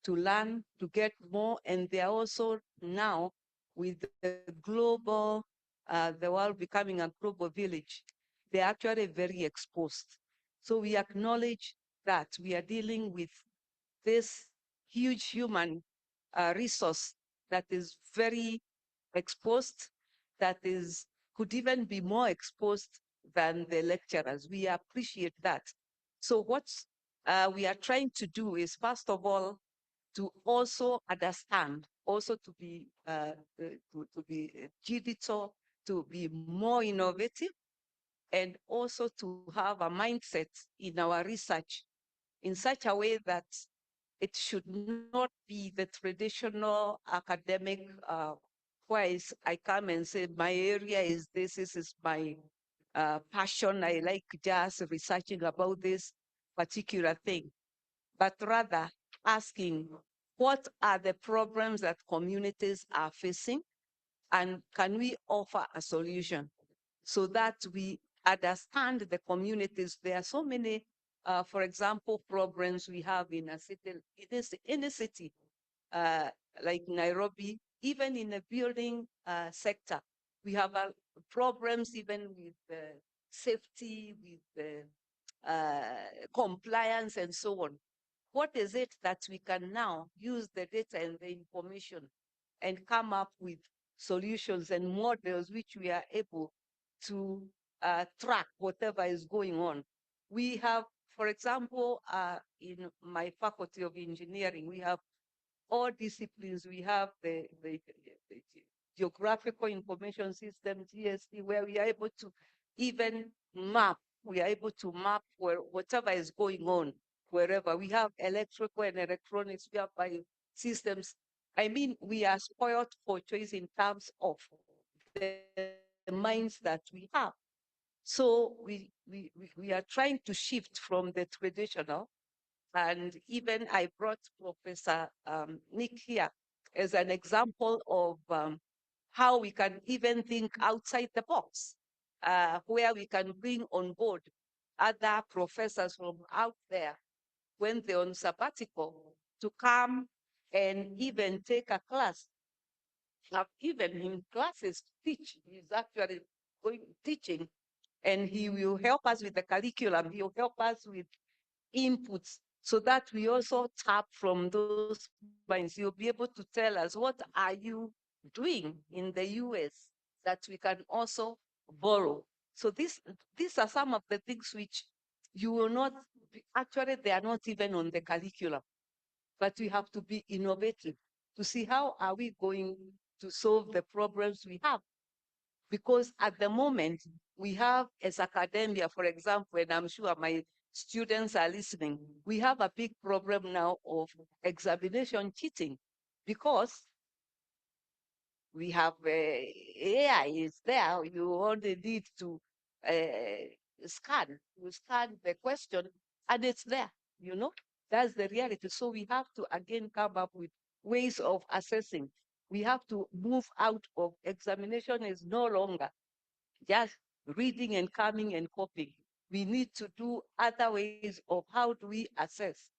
to learn, to get more, and they are also now with the global, the world becoming a global village, they're actually very exposed. So we acknowledge that we are dealing with this huge human resource that is very exposed, that could even be more exposed than the lecturers. We appreciate that. So what we are trying to do is, first of all, to also understand, also to be digital, to be more innovative, and also to have a mindset in our research in such a way that it should not be the traditional academic wise. I come and say, my area is this is my passion. I like just researching about this particular thing, but rather asking, what are the problems that communities are facing, and can we offer a solution so that we understand the communities? There are so many, for example, problems we have in a city, in a city like Nairobi, even in the building sector, we have problems even with safety, with compliance, and so on. What is it that we can now use the data and the information and come up with solutions and models which we are able to track whatever is going on. We have, for example, in my faculty of engineering, we have all disciplines. We have the geographical information system, GST, where we are able to even map. We are able to map where whatever is going on wherever. We have electrical and electronics. We have biosystems. I mean, we are spoiled for choice in terms of the minds that we have. So we are trying to shift from the traditional, and even I brought Professor Nick here as an example of how we can even think outside the box, where we can bring on board other professors from out there when they're on sabbatical to come and even take a class. Even in classes teach. He's actually going teaching, and he will help us with the curriculum. He'll help us with inputs so that we also tap from those minds. You'll be able to tell us, what are you doing in the US that we can also borrow? So these are some of the things which you will not, actually they are not even on the curriculum, but we have to be innovative to see how are we going to solve the problems we have. Because at the moment, we have as academia, for example, and I'm sure my students are listening, we have a big problem now of examination cheating, because we have AI is there. You only need to scan. You scan the question and it's there, you know? That's the reality. So we have to again come up with ways of assessing. We have to move out of examination is no longer just reading and coming and copying. We need to do other ways of how do we assess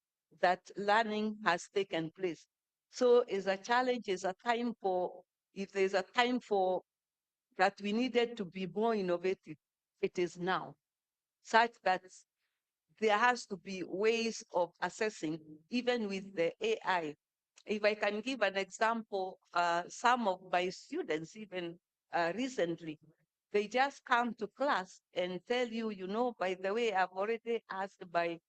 that learning has taken place. So is a challenge, is a time for, if there's a time for that we needed to be more innovative, it is now, such that there has to be ways of assessing, even with the AI. If I can give an example, some of my students, even recently, they just come to class and tell you, you know, by the way, I've already asked my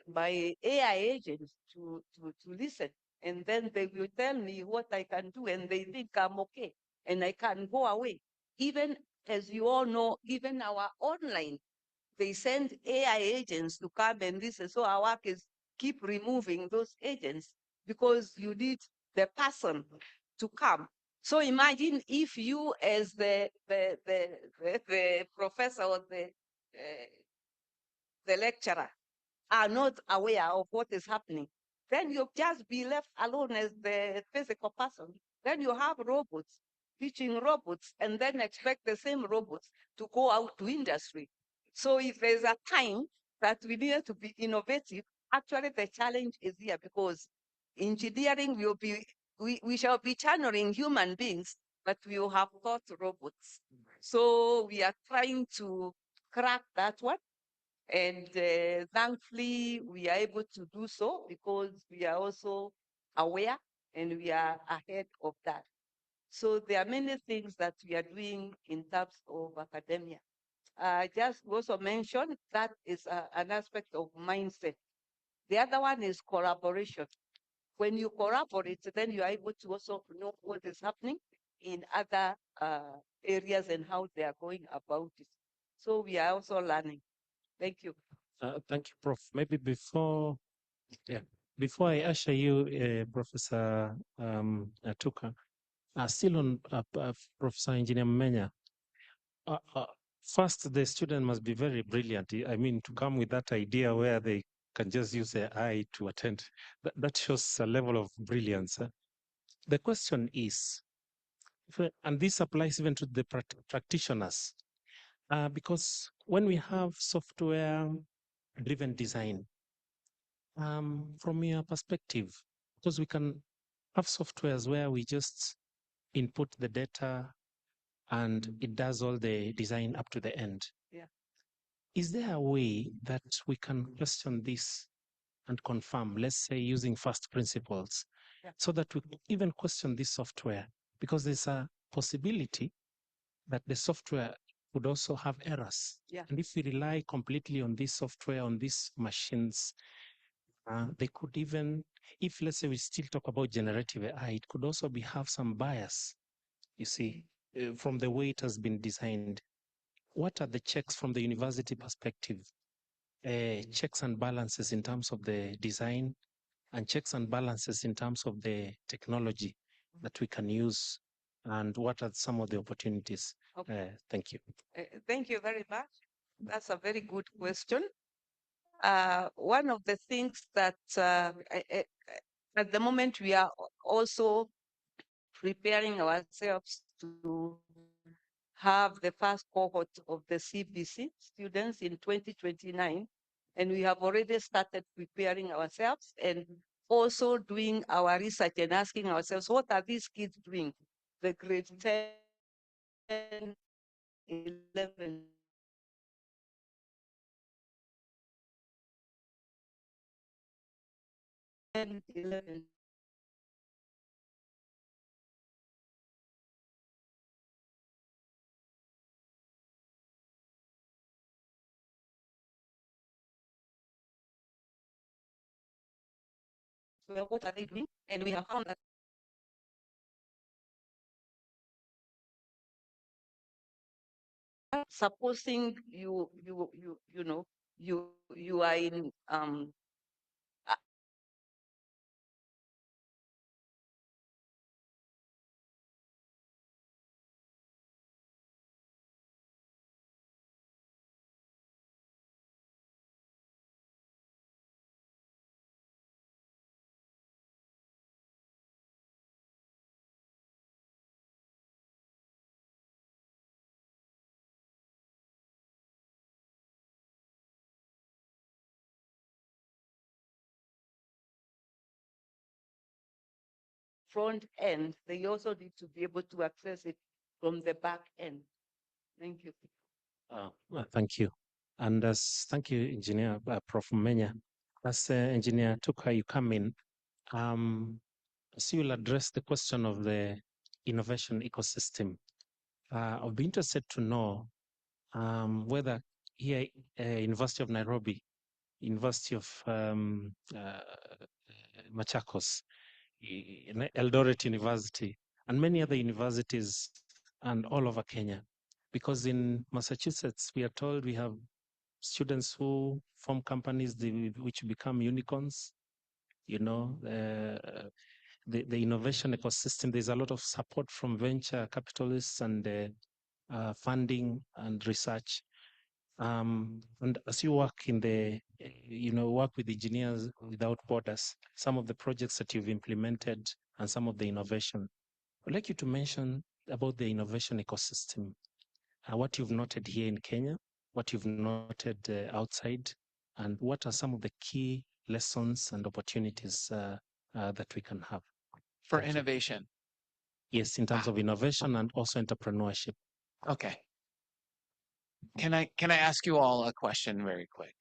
AI agents to listen. And then they will tell me what I can do, and they think I'm okay, and I can go away. Even as you all know, even our online, they send AI agents to come and listen. So our work is keep removing those agents, because you need the person to come. So imagine if you, as the professor or the lecturer, are not aware of what is happening, then you'll just be left alone as the physical person. Then you have robots teaching robots, and then expect the same robots to go out to industry. So if there's a time that we need to be innovative, actually the challenge is here, because engineering will be, we shall be channeling human beings, but we will have taught robots. So we are trying to crack that one. And thankfully, we are able to do so because we are also aware and we are ahead of that. So there are many things that we are doing in terms of academia. Just also mention that is an aspect of mindset. The other one is collaboration. When you collaborate, then you are able to also know what is happening in other areas and how they are going about it. So we are also learning. Thank you. Thank you, Prof. Maybe before I usher you, Professor Atuka, still on Professor Engineer Menya, first, the student must be very brilliant. I mean, to come with that idea where they can just use their eye to attend, that shows a level of brilliance. The question is, and this applies even to the practitioners, because when we have software-driven design, from your perspective, because we can have softwares where we just input the data and it does all the design up to the end. Yeah. Is there a way that we can question this and confirm, let's say using first principles, so that we even question this software because there's a possibility that the software would also have errors. Yeah. And if we rely completely on this software, on these machines, they could even, if let's say we still talk about generative AI, it could also have some bias, you see, from the way it has been designed. What are the checks from the university perspective? Checks and balances in terms of the design, and checks and balances in terms of the technology that we can use, and what are some of the opportunities? Okay. Thank you. Thank you very much. That's a very good question. One of the things that at the moment we are also preparing ourselves to have the first cohort of the CBC students in 2029. And we have already started preparing ourselves and also doing our research and asking ourselves, what are these kids doing? The grade 10, 11, and 11. Well, what are they doing? And we have found that supposing you are in front end, they also need to be able to access it from the back end. Thank you. Thank you. And thank you, Engineer Prof. Menya. As Engineer Tuka, you come in, so you'll address the question of the innovation ecosystem. I'll be interested to know whether here, University of Nairobi, University of Machakos, Eldoret University, and many other universities and all over Kenya. Because in Massachusetts, we are told we have students who form companies which become unicorns. You know, the innovation ecosystem, there's a lot of support from venture capitalists and funding and research. And as you work in the, work with Engineers Without Borders, some of the projects that you've implemented and some of the innovation, I'd like you to mention about the innovation ecosystem, what you've noted here in Kenya, what you've noted outside, and what are some of the key lessons and opportunities that we can have. For innovation. Yes, in terms of innovation and also entrepreneurship. Okay. Can I ask you all a question very quick?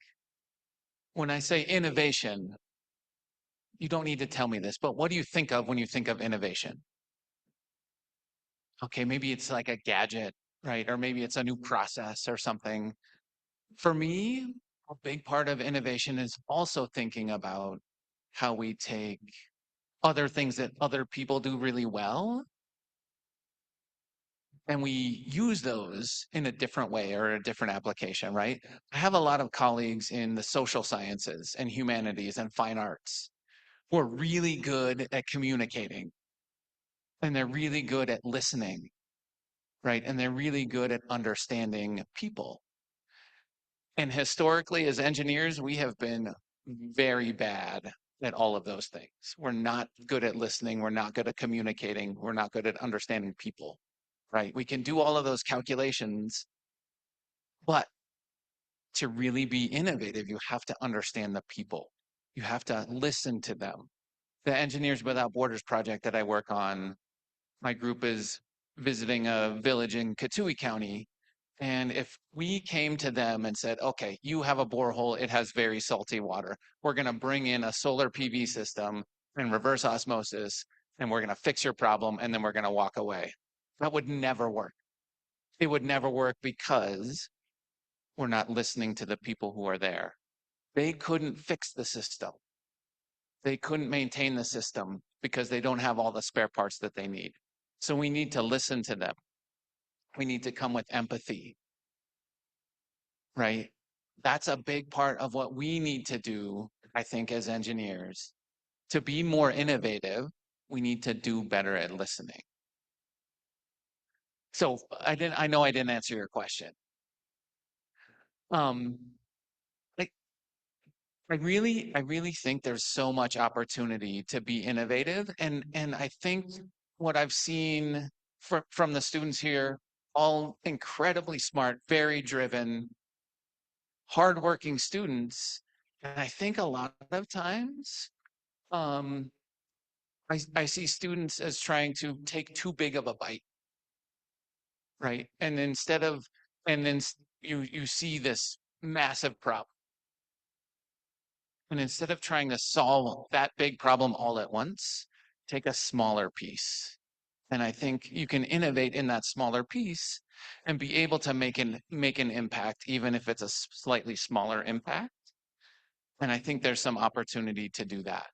When I say innovation, you don't need to tell me this, but what do you think of when you think of innovation? Okay, maybe it's like a gadget, right? Or maybe it's a new process or something. For me, a big part of innovation is also thinking about how we take other things that other people do really well and we use those in a different way or a different application, right? I have a lot of colleagues in the social sciences and humanities and fine arts who are really good at communicating and they're really good at listening, right? And they're really good at understanding people. And historically, as engineers, we have been very bad at all of those things. We're not good at listening. We're not good at communicating. We're not good at understanding people, right? We can do all of those calculations, but to really be innovative, you have to understand the people. You have to listen to them. The Engineers Without Borders project that I work on, my group is visiting a village in Katui County. And if we came to them and said, okay, you have a borehole, it has very salty water. We're going to bring in a solar PV system and reverse osmosis, and we're going to fix your problem and then we're going to walk away. That would never work. It would never work because we're not listening to the people who are there. They couldn't fix the system. They couldn't maintain the system because they don't have all the spare parts that they need. So we need to listen to them. We need to come with empathy, right? That's a big part of what we need to do, I think, as engineers. To be more innovative, we need to do better at listening. So I know I didn't answer your question. I really think there's so much opportunity to be innovative. And I think what I've seen from the students here, all incredibly smart, very driven, hardworking students. And I think a lot of times, I see students as trying to take too big of a bite, right? And instead of, and then you see this massive problem. And instead of trying to solve that big problem all at once, take a smaller piece. And I think you can innovate in that smaller piece and be able to make an impact, even if it's a slightly smaller impact. And I think there's some opportunity to do that,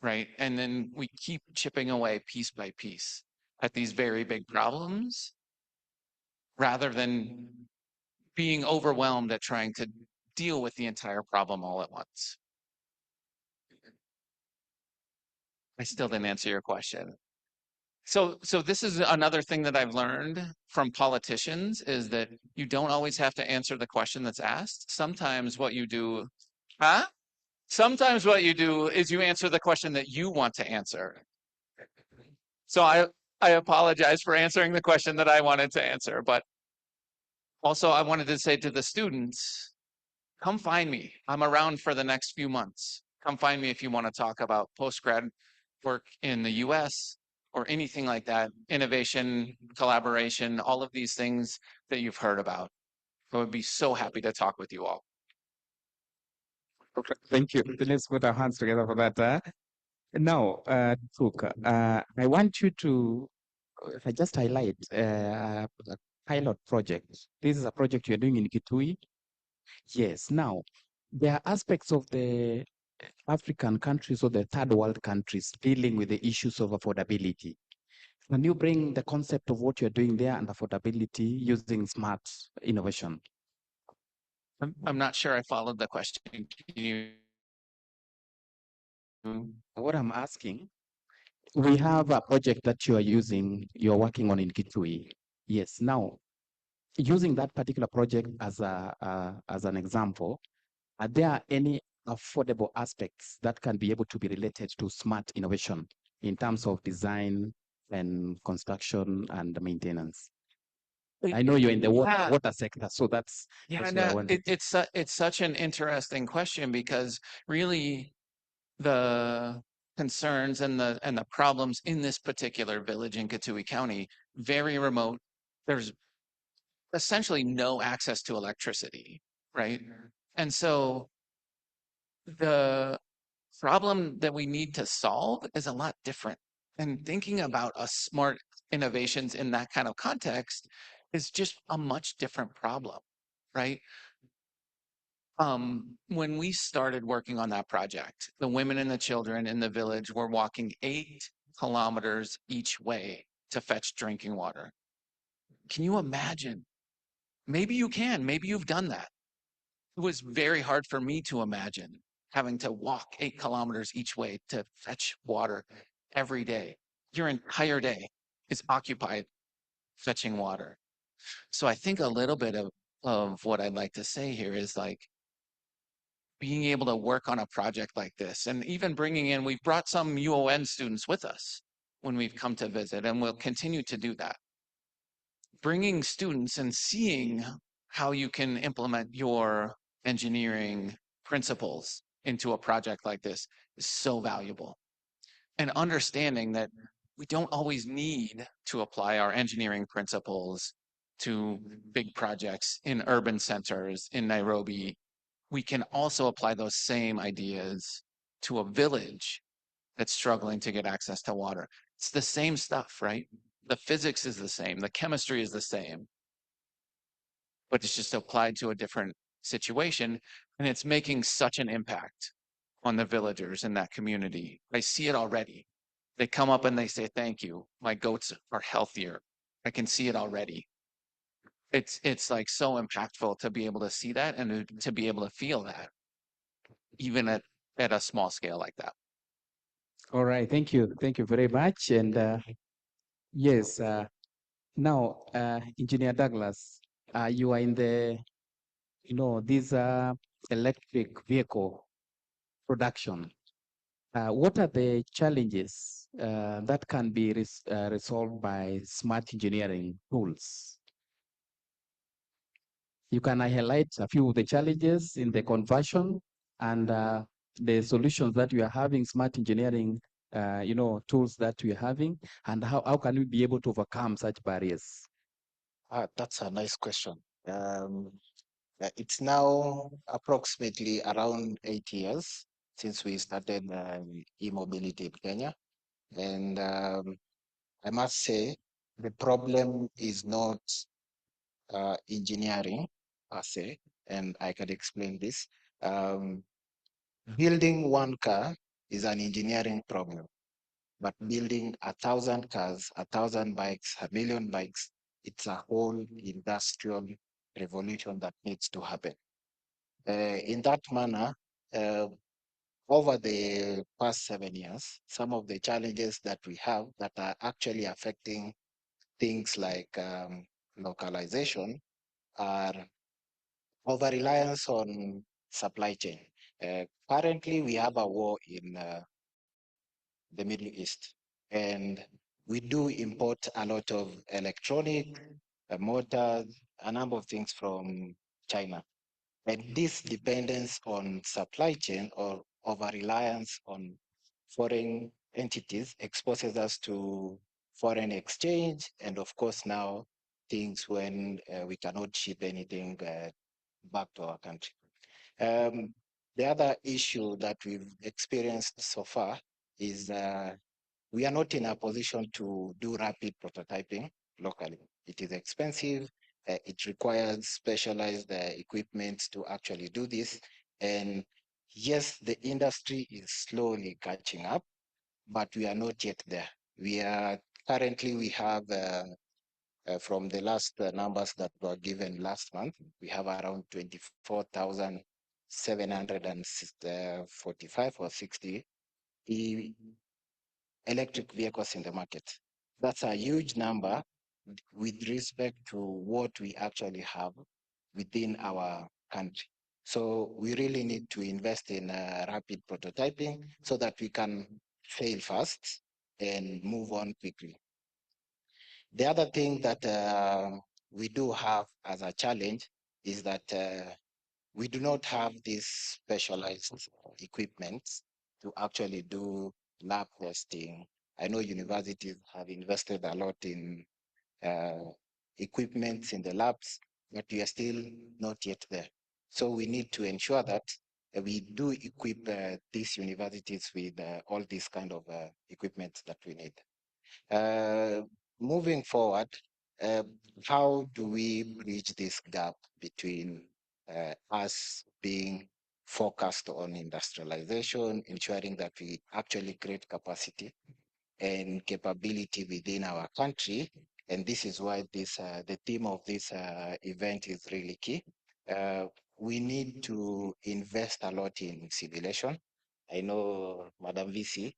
right? And then we keep chipping away piece by piece at these very big problems rather than being overwhelmed at trying to deal with the entire problem all at once. I still didn't answer your question. So this is another thing that I've learned from politicians is that you don't always have to answer the question that's asked. Sometimes what you do, Sometimes what you do is you answer the question that you want to answer. So I apologize for answering the question that I wanted to answer, but also I wanted to say to the students, come find me. I'm around for the next few months. Come find me if you want to talk about postgrad work in the US or anything like that, innovation, collaboration, all of these things that you've heard about. I would be so happy to talk with you all. Okay, thank you. Let's put our hands together for that. Now, I want you to just highlight a pilot project. This is a project you're doing in Kitui. Yes. Now, there are aspects of the African countries or the third world countries dealing with the issues of affordability. Can you bring the concept of what you're doing there and affordability using smart innovation? I'm not sure I followed the question. Can you... What I'm asking, we have a project that you're working on in Kitui. Yes. Now, using that particular project as an example, are there any affordable aspects that can be able to be related to smart innovation in terms of design and construction and maintenance? I know you're in the water sector, so that's it's such an interesting question because really the concerns and the problems in this particular village in Kitui County, very remote. There's essentially no access to electricity, right? And so the problem that we need to solve is a lot different. And thinking about a smart innovations in that kind of context is just a much different problem, right? When we started working on that project, the women and the children in the village were walking 8 kilometers each way to fetch drinking water. Can you imagine? Maybe you can, maybe you've done that. It was very hard for me to imagine having to walk 8 kilometers each way to fetch water every day. Your entire day is occupied fetching water. So I think a little bit of what I'd like to say here is like being able to work on a project like this and even bringing in, we've brought some UON students with us when we've come to visit, and we'll continue to do that. Bringing students and seeing how you can implement your engineering principles into a project like this is so valuable. And understanding that we don't always need to apply our engineering principles to big projects in urban centers in Nairobi. We can also apply those same ideas to a village that's struggling to get access to water. It's the same stuff, right? The physics is the same, the chemistry is the same, but it's just applied to a different situation. And it's making such an impact on the villagers in that community. I see it already. They come up and they say, thank you. My goats are healthier. I can see it already. It's like so impactful to be able to see that and to be able to feel that, even at a small scale like that. All right, thank you. Thank you very much. And yes, now, Engineer Douglas, you are in the, this electric vehicle production. What are the challenges that can be resolved by smart engineering tools? You can highlight a few of the challenges in the conversion and the solutions that we are having, smart engineering, tools that we are having, and how can we be able to overcome such barriers? That's a nice question. It's now approximately around 8 years since we started e-mobility in Kenya. And I must say, the problem is not engineering per se, and I can explain this. Um, Building one car is an engineering problem, but building 1,000 cars, 1,000 bikes, 1,000,000 bikes, it's a whole industrial revolution that needs to happen. In that manner, over the past 7 years, some of the challenges that we have that are actually affecting things like localization are over-reliance on supply chain. Currently, we have a war in the Middle East, and we do import a lot of electronic, motors, a number of things from China. And this dependence on supply chain or over-reliance on foreign entities exposes us to foreign exchange, and of course now things when we cannot ship anything back to our country. The other issue that we've experienced so far is we are not in a position to do rapid prototyping locally. It is expensive. It requires specialized equipment to actually do this. And yes, the industry is slowly catching up, but we are not yet there. We have from the last numbers that were given last month, we have around 24,745 or 60 electric vehicles in the market. That's a huge number with respect to what we actually have within our country. So we really need to invest in rapid prototyping so that we can fail fast and move on quickly. The other thing that we do have as a challenge is that we do not have this specialized equipment to actually do lab testing. I know universities have invested a lot in equipment in the labs, but we are still not yet there. So we need to ensure that we do equip these universities with all these kind of equipment that we need. Moving forward, how do we bridge this gap between us being focused on industrialization, ensuring that we actually create capacity and capability within our country? And this is why the theme of this event is really key. We need to invest a lot in simulation. I know, Madam VC,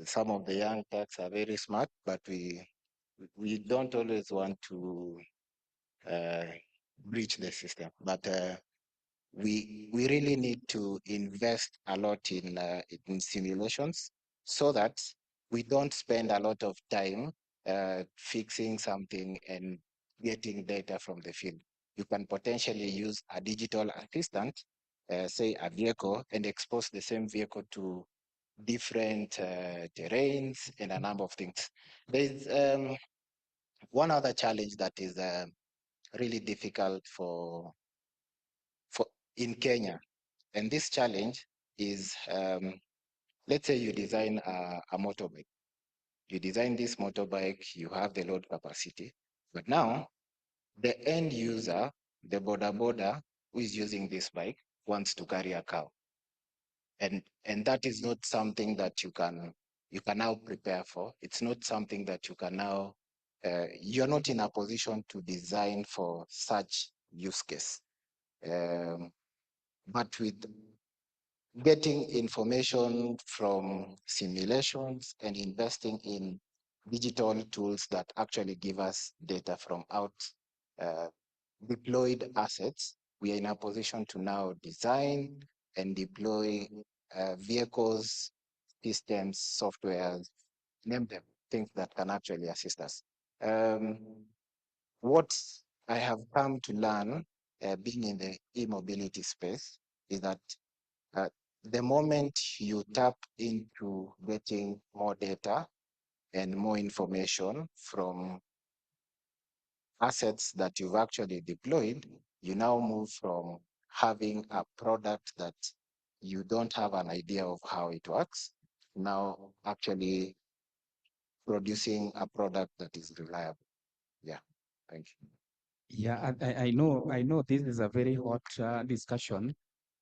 some of the young techs are very smart, but we don't always want to breach the system. But we really need to invest a lot in simulations so that we don't spend a lot of time fixing something and getting data from the field. You can potentially use a digital assistant, say a vehicle, and expose the same vehicle to different terrains and a number of things. There's one other challenge that is really difficult for in Kenya, and this challenge is, let's say you design a motorbike. you design this motorbike, you have the load capacity, but now the end user, the boda who is using this bike, wants to carry a cow. And that is not something that you can now prepare for. It's not something that you can now, you're not in a position to design for such use case. But with getting information from simulations and investing in digital tools that actually give us data from out deployed assets, we are in a position to now design and deploy vehicles, systems, software, name them, things that can actually assist us. What I have come to learn being in the e-mobility space is that the moment you tap into getting more data and more information from assets that you've actually deployed, you now move from having a product that you don't have an idea of how it works, now actually producing a product that is reliable. Yeah, thank you. Yeah, I know this is a very hot discussion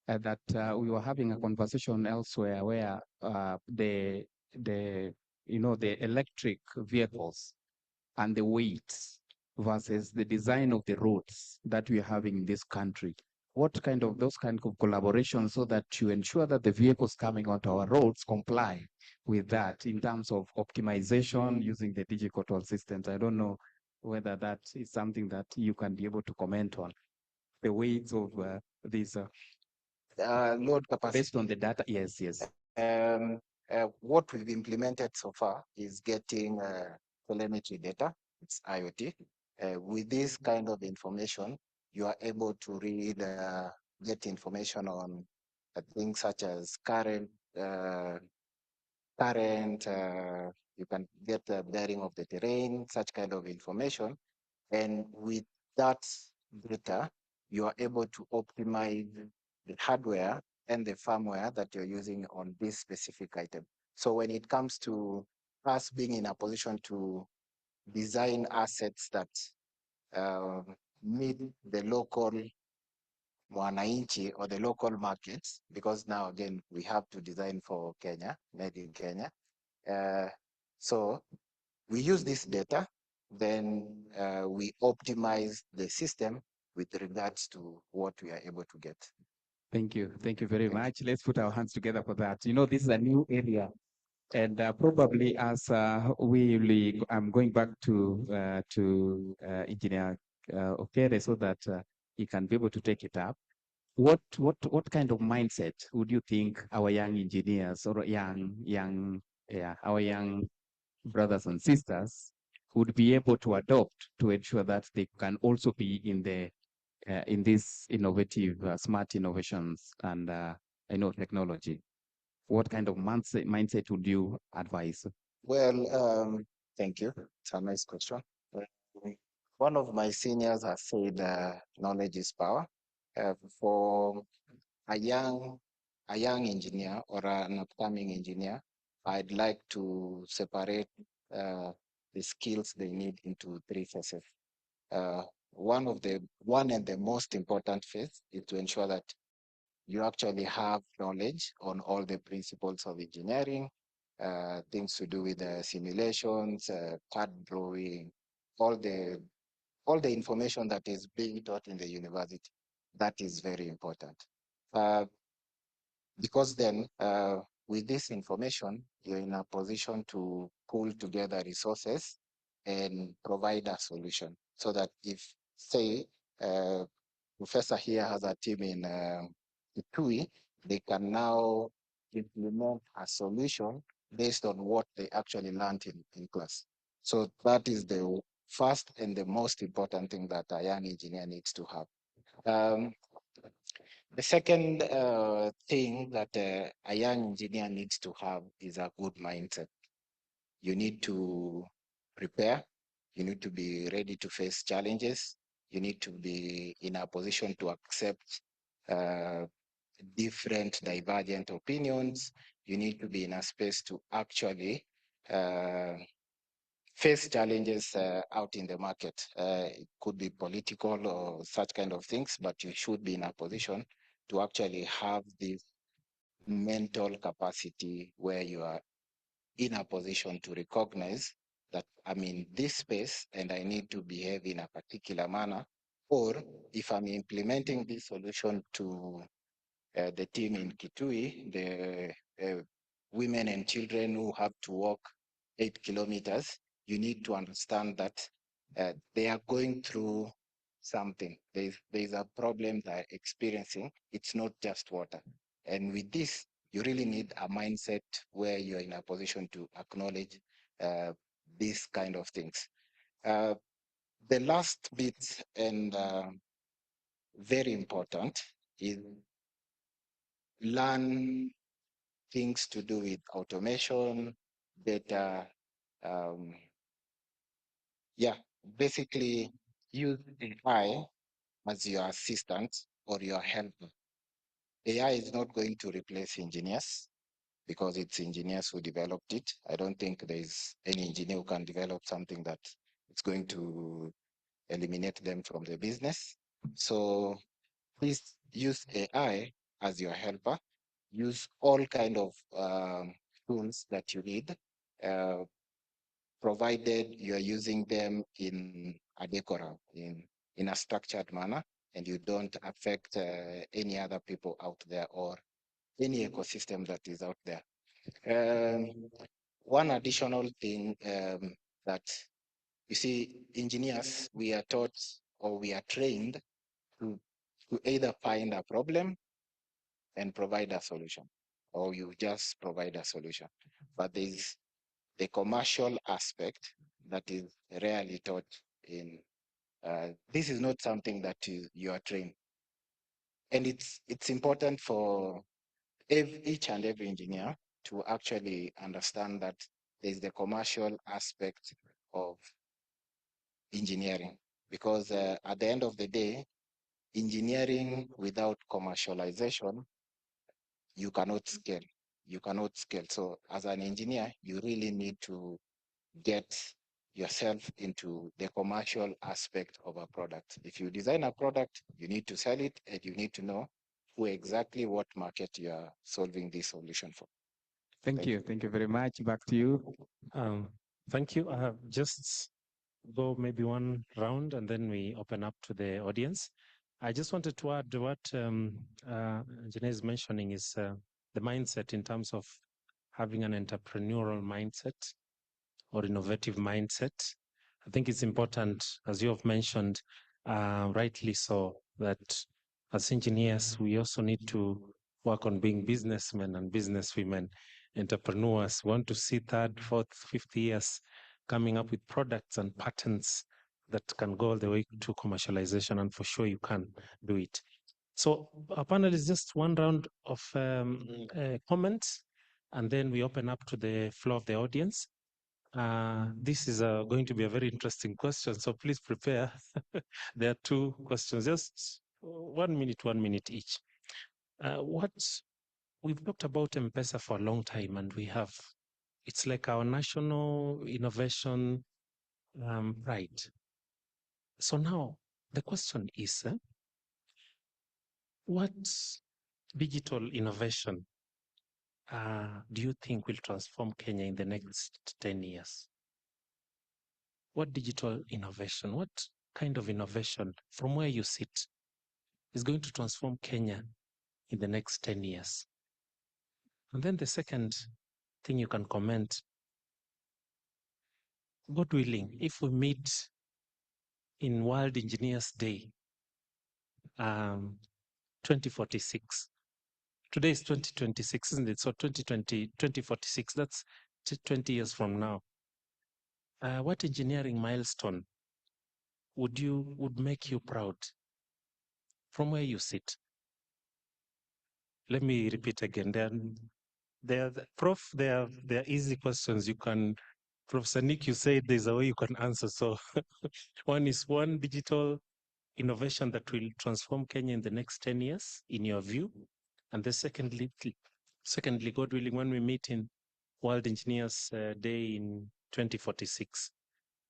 that we were having a conversation elsewhere where the the electric vehicles and the weights versus the design of the roads that we are having in this country. What kind of those kind of collaborations so that you ensure that the vehicles coming onto our roads comply with that in terms of optimization using the digital systems? I don't know whether that is something that you can be able to comment on. The weights of these load capacity. based on the data. Yes, yes. What we've implemented so far is getting telemetry data. It's IoT. With this kind of information, you are able to read, get information on things such as current, you can get the bearing of the terrain, such kind of information. And with that data, you are able to optimize the hardware and the firmware that you're using on this specific item. So when it comes to us being in a position to design assets that meet the local mwananchi or the local markets, because now again, we have to design for Kenya, made in Kenya. So we use this data, then we optimize the system with regards to what we are able to get. Thank you. Thank you very much. Let's put our hands together for that. You know, this is a new area. And probably as I'm going back to Engineer Okere so that he can be able to take it up. What kind of mindset would you think our young engineers or our young brothers and sisters would be able to adopt to ensure that they can also be in this innovative, smart innovations and technology? What kind of mindset would you advise? Well, thank you. It's a nice question. One of my seniors has said knowledge is power. For a young engineer or an upcoming engineer, I'd like to separate the skills they need into three phases. One and the most important phase is to ensure that you actually have knowledge on all the principles of engineering, things to do with simulations, CAD drawing, all the information that is being taught in the university. That is very important. Because then with this information, you're in a position to pull together resources and provide a solution so that if, say, Professor here has a team in Itui, they can now implement a solution based on what they actually learned in class. So that is the first and the most important thing that a young engineer needs to have. The second thing that a young engineer needs to have is a good mindset. You need to prepare. You need to be ready to face challenges. You need to be in a position to accept different divergent opinions. You need to be in a space to actually face challenges out in the market. It could be political or such kind of things, but you should be in a position to actually have this mental capacity where you are in a position to recognize that I'm in this space and I need to behave in a particular manner. Or if I'm implementing this solution to the team in Kitui, the women and children who have to walk 8 kilometers, you need to understand that they are going through something. There's a problem they're experiencing. It's not just water. And with this, you really need a mindset where you're in a position to acknowledge these kind of things. The last bit and very important is learn things to do with automation, data, yeah, basically use AI as your assistant or your helper. AI is not going to replace engineers because it's engineers who developed it. I don't think there is any engineer who can develop something that is going to eliminate them from the business. So please use AI as your helper. Use all kind of tools that you need, provided you're using them in a decorum, in a structured manner, and you don't affect any other people out there or any ecosystem that is out there. One additional thing that you see, engineers, we are taught or we are trained to either find a problem and provide a solution, or you just provide a solution. But there's the commercial aspect that is rarely taught in, this is not something that you are trained. And it's important for each and every engineer to actually understand that there's the commercial aspect of engineering, because at the end of the day, engineering without commercialization, you cannot scale. You cannot scale. So as an engineer, you really need to get yourself into the commercial aspect of a product. If you design a product, you need to sell it and you need to know who exactly what market you are solving this solution for. Thank you. Thank you very much. Back to you. Thank you. Just go maybe one round and then we open up to the audience. I just wanted to add what Janae is mentioning is the mindset in terms of having an entrepreneurial mindset or innovative mindset. I think it's important, as you have mentioned, rightly so, that as engineers, we also need to work on being businessmen and businesswomen, entrepreneurs. We want to see third, fourth, fifth years coming up with products and patents that can go all the way to commercialization, and for sure you can do it. So our panel is just one round of comments, and then we open up to the floor of the audience. This is going to be a very interesting question, so please prepare. There are two questions, just 1 minute each. We've talked about M-Pesa for a long time, and it's like our national innovation pride. So now the question is, what digital innovation do you think will transform Kenya in the next 10 years? What digital innovation, what kind of innovation from where you sit is going to transform Kenya in the next 10 years? And then the second thing you can comment, God willing, if we meet in World Engineers Day, 2046. Today is 2026, isn't it? So 2046, that's 20 years from now. What engineering milestone would make you proud from where you sit? Let me repeat again. Prof, they're easy questions. You can, Professor Nick, you said there's a way you can answer. So one is one digital innovation that will transform Kenya in the next 10 years, in your view. And the secondly, God willing, when we meet in World Engineers Day in 2046,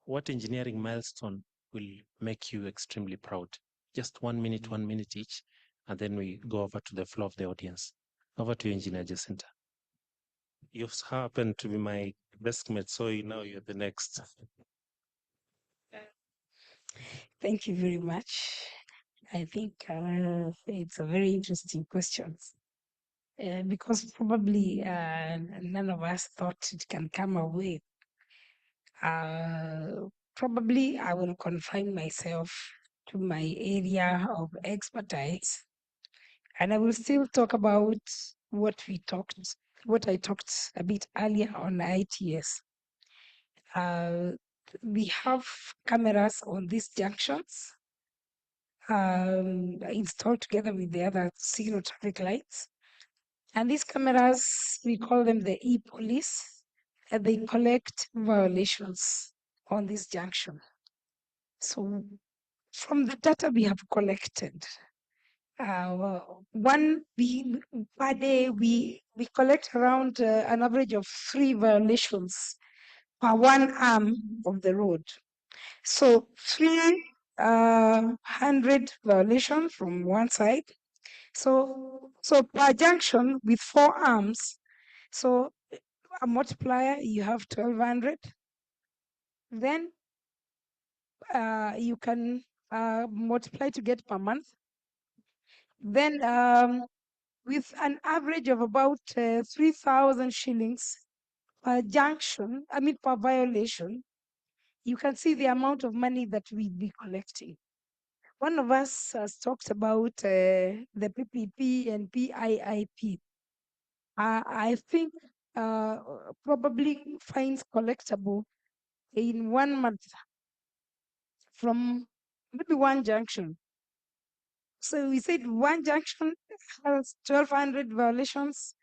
what engineering milestone will make you extremely proud? Just 1 minute, 1 minute each, and then we go over to the floor of the audience. Over to you, Engineer Jacinta. You happen to be my best mate, so now you're the next. Thank you very much. I think it's a very interesting question because probably none of us thought it can come away. Probably I will confine myself to my area of expertise, and I will still talk about what I talked a bit earlier on ITS. We have cameras on these junctions installed together with the other signal traffic lights. And these cameras, we call them the e-police, and they collect violations on this junction. So from the data we have collected, per day, we collect around an average of 3 violations per 1 arm of the road. So 300 violations from one side. So per junction with 4 arms, so a multiplier, you have 1,200. Then you can multiply to get per month. Then with an average of about 3,000 shillings per junction, per violation, you can see the amount of money that we'd be collecting. One of us has talked about the PPP and PIIP. I think probably fines collectible in 1 month from maybe one junction. So we said one junction has 1,200 violations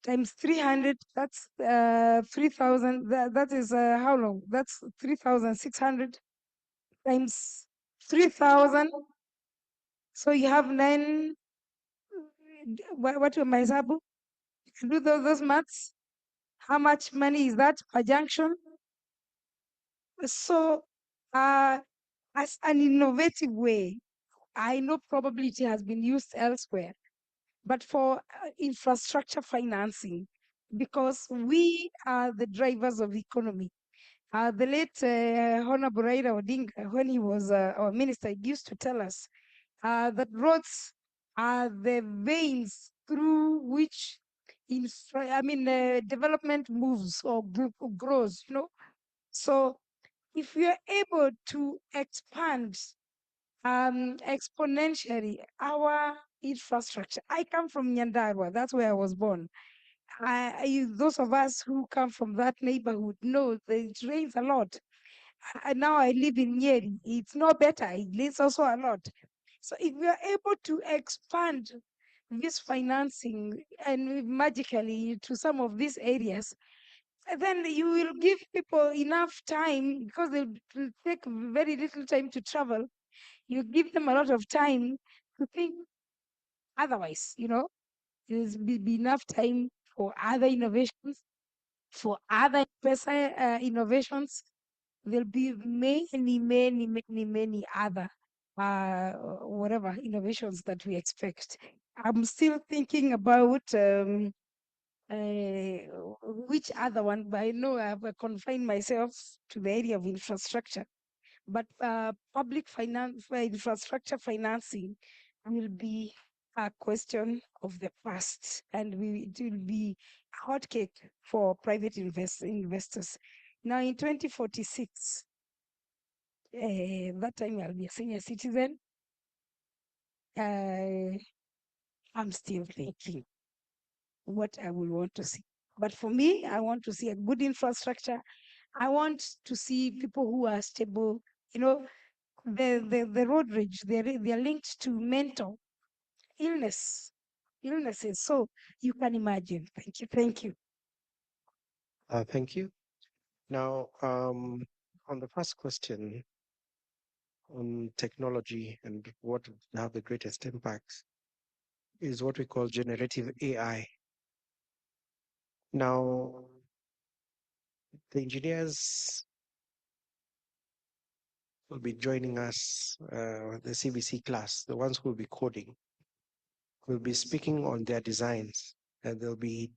times 300, that's 3,000. That is how long? That's 3,600 times 3,000. So you have 9, what am I sabu? Do those maths. How much money is that per junction? So as an innovative way, I know probably it has been used elsewhere, but for infrastructure financing, because we are the drivers of the economy. The late Honorable Raila Odinga, when he was our minister, used to tell us that roads are the veins through which development moves or grows, So if we are able to expand exponentially our infrastructure. I come from Nyandarua, that's where I was born. Those of us who come from that neighborhood know that it rains a lot. Now I live in Nyeri, it's no better, it rains also a lot. So if we are able to expand this financing and magically to some of these areas, then you will give people enough time because they'll take very little time to travel. You give them a lot of time to think otherwise, there's be enough time for other innovations, for other innovations. There'll be many other whatever innovations that we expect. I'm still thinking about which other one, but I know I've confined myself to the area of infrastructure. But public finance, infrastructure financing will be a question of the past, and it will be a hot cake for private investors. Now, in 2046, that time I'll be a senior citizen. I'm still thinking what I will want to see. But for me, I want to see a good infrastructure. I want to see people who are stable. The road rage, they're linked to mental illnesses. So you can imagine. Thank you. Thank you. Now, on the first question on technology and what would have the greatest impacts is what we call generative AI. Now, the engineers will be joining us, the CVC class, the ones who will be coding, will be speaking on their designs, and they'll be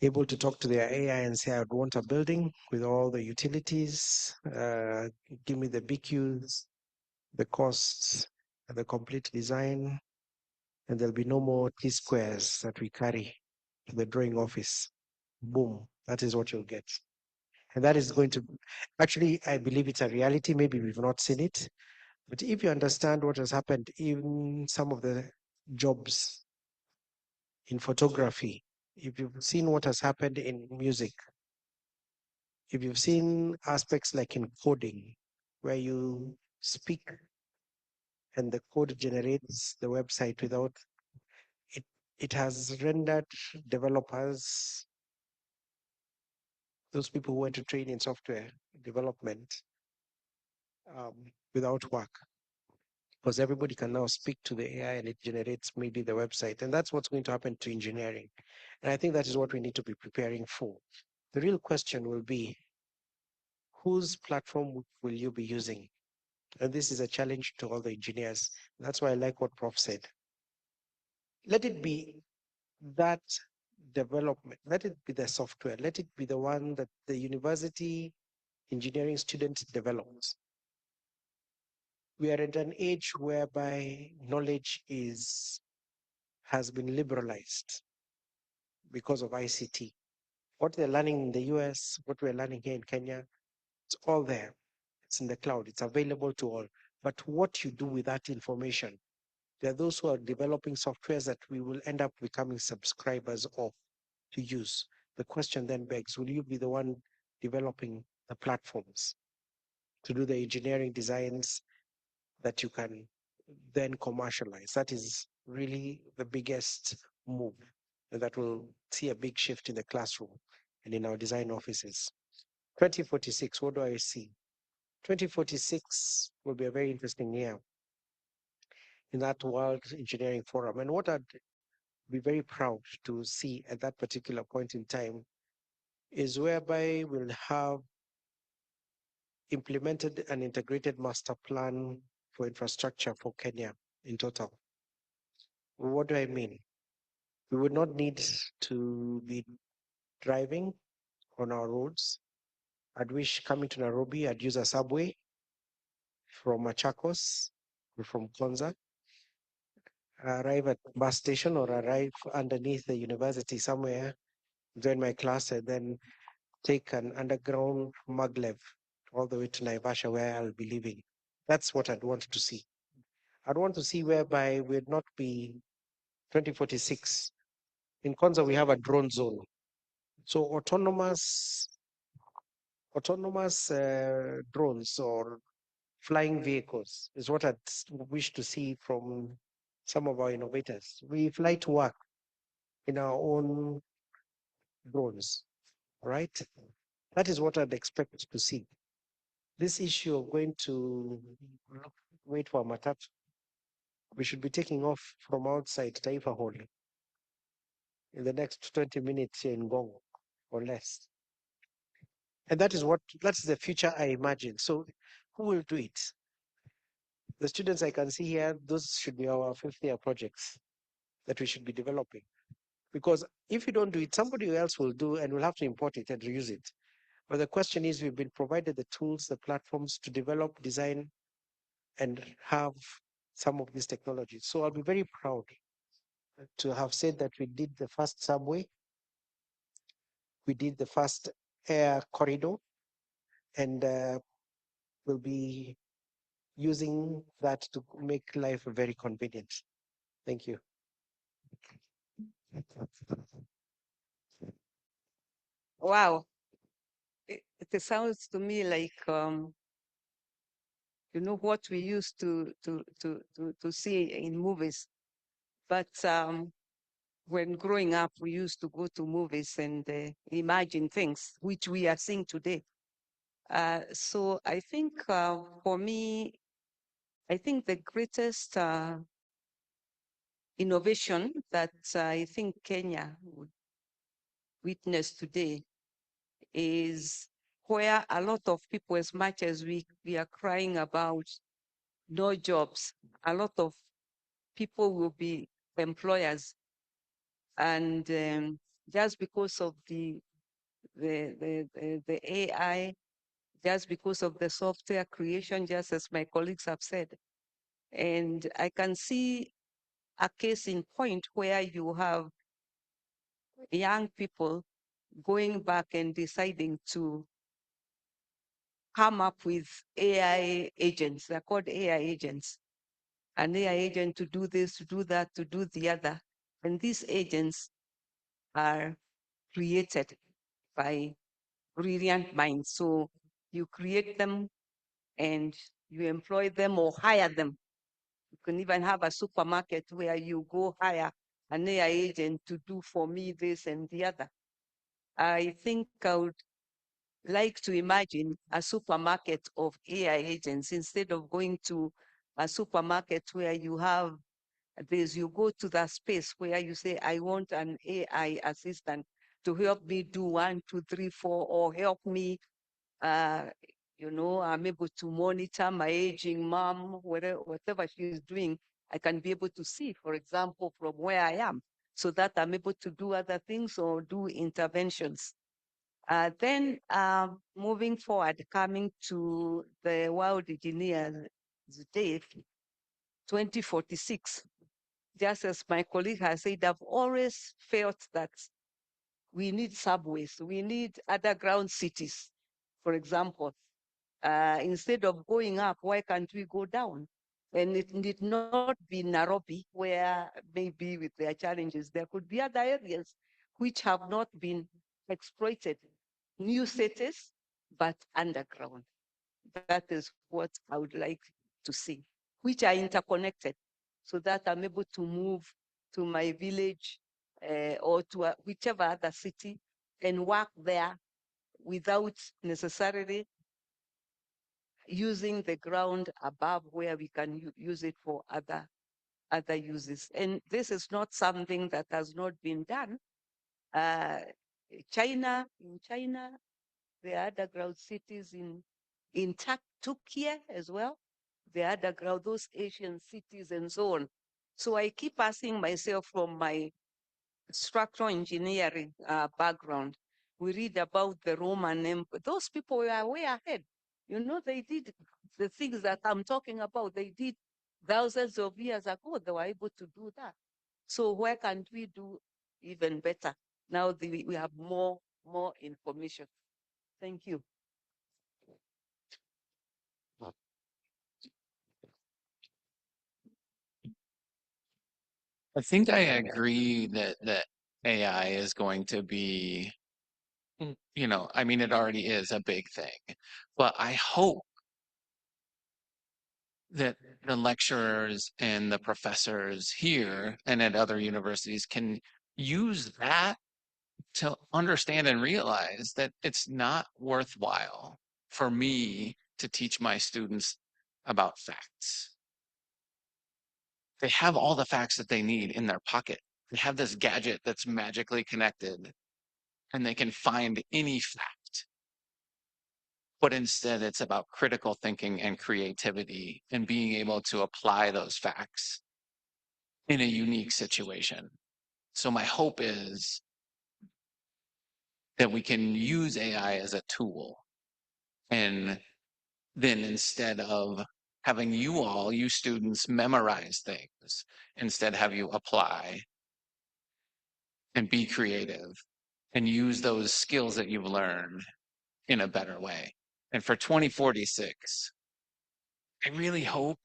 able to talk to their AI and say, I'd want a building with all the utilities, give me the BQs, the costs, the complete design, and there'll be no more T-squares that we carry to the drawing office. Boom, that is what you'll get. And that is going to, actually, I believe it's a reality. Maybe we've not seen it. But if you understand what has happened in some of the jobs in photography, if you've seen what has happened in music, if you've seen aspects like in coding, where you speak and the code generates the website without it, it has rendered developers, those people who went to train in software development, without work. Because everybody can now speak to the AI and it generates maybe the website. And that's what's going to happen to engineering. And I think that is what we need to be preparing for. The real question will be, whose platform will you be using? And this is a challenge to all the engineers. That's why I like what Prof said. Let it be that development, let it be the software, let it be the one that the university engineering student develops. We are at an age whereby knowledge has been liberalized because of ICT. What they're learning in the US, what we're learning here in Kenya, it's all there. It's in the cloud, it's available to all. But what you do with that information, there are those who are developing softwares that we will end up becoming subscribers of to use. The question then begs, will you be the one developing the platforms to do the engineering designs that you can then commercialize? That is really the biggest move that will see a big shift in the classroom and in our design offices. 2046, what do I see? 2046 will be a very interesting year in that World Engineering Forum. And what I'd be very proud to see at that particular point in time is whereby we'll have implemented an integrated master plan for infrastructure for Kenya in total. What do I mean? We would not need to be driving on our roads. I'd wish coming to Nairobi, I'd use a subway from Machakos or from Konza, arrive at bus station or arrive underneath the university somewhere, join my class, and then take an underground maglev all the way to Naivasha where I'll be living. That's what I'd want to see. I'd want to see whereby we'd not be 2046. In Konza, we have a drone zone. So autonomous drones or flying vehicles is what I'd wish to see from some of our innovators. We fly to work in our own drones, right? That is what I'd expect to see. This issue of going to wait for a matatu, we should be taking off from outside Taifa Hall in the next 20 minutes here in Gong or less. And that's the future I imagine. So who will do it? The students I can see here, those should be our fifth year projects that we should be developing. Because if you don't do it, somebody else will do and we'll have to import it and reuse it. But the question is, we've been provided the tools, the platforms to develop, design, and have some of these technologies. So I'll be very proud to have said that we did the first subway, we did the first air corridor, and we'll be using that to make life very convenient. Thank you. Wow. It sounds to me like what we used to see in movies. But when growing up, we used to go to movies and imagine things which we are seeing today. So I think for me, I think the greatest innovation that I think Kenya would witness today is where a lot of people, as much as we are crying about no jobs, a lot of people will be employers. And just because of the AI, just because of the software creation, just as my colleagues have said. And I can see a case in point where you have young people going back and deciding to come up with AI agents. They're called AI agents. An AI agent to do this, to do that, to do the other. And these agents are created by brilliant minds. So you create them and you employ them or hire them. You can even have a supermarket where you go hire an AI agent to do for me this and the other. I think I would like to imagine a supermarket of AI agents instead of going to a supermarket where you have this, you go to the space where you say, I want an AI assistant to help me do 1, 2, 3, 4, or help me, I'm able to monitor my aging mom, whatever she's doing, I can be able to see, for example, from where I am, so that I'm able to do other things or do interventions. Then moving forward, coming to the World Engineers Day, 2046, just as my colleague has said, I've always felt that we need subways, we need underground cities, for example. Instead of going up, why can't we go down? And it need not be Nairobi, where maybe with their challenges, there could be other areas which have not been exploited. New cities, but underground. That is what I would like to see, which are interconnected, so that I'm able to move to my village or to whichever other city and work there without necessarily using the ground above, where we can use it for other uses. And this is not something that has not been done. In China, there are underground cities in Turkey as well. There are underground, those Asian cities and so on. So I keep asking myself, from my structural engineering background, we read about the Roman Empire. Those people were way ahead. They did the things that I'm talking about. They did thousands of years ago. They were able to do that. So where can't we do even better? Now we have more information. Thank you. I think I agree that AI is going to be, I mean, it already is a big thing, but I hope that the lecturers and the professors here and at other universities can use that to understand and realize that it's not worthwhile for me to teach my students about facts. They have all the facts that they need in their pocket. They have this gadget that's magically connected and they can find any fact. But instead, it's about critical thinking and creativity and being able to apply those facts in a unique situation. So my hope is that we can use AI as a tool. And then instead of having you students memorize things, instead have you apply and be creative and use those skills that you've learned in a better way. And for 2046, I really hope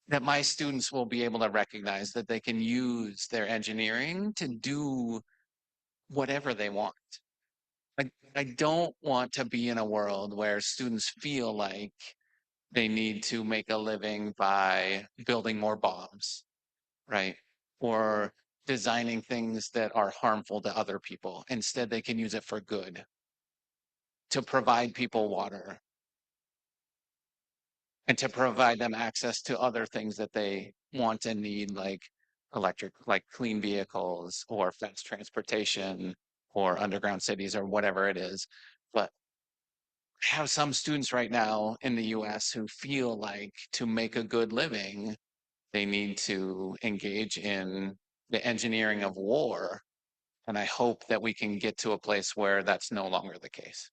that my students will be able to recognize that they can use their engineering to do whatever they want. I don't want to be in a world where students feel like they need to make a living by building more bombs, right? Or designing things that are harmful to other people. Instead, they can use it for good, to provide people water, and to provide them access to other things that they want and need, like clean vehicles or fast transportation or underground cities or whatever it is. But have some students right now in the US who feel like to make a good living, they need to engage in the engineering of war. And I hope that we can get to a place where that's no longer the case.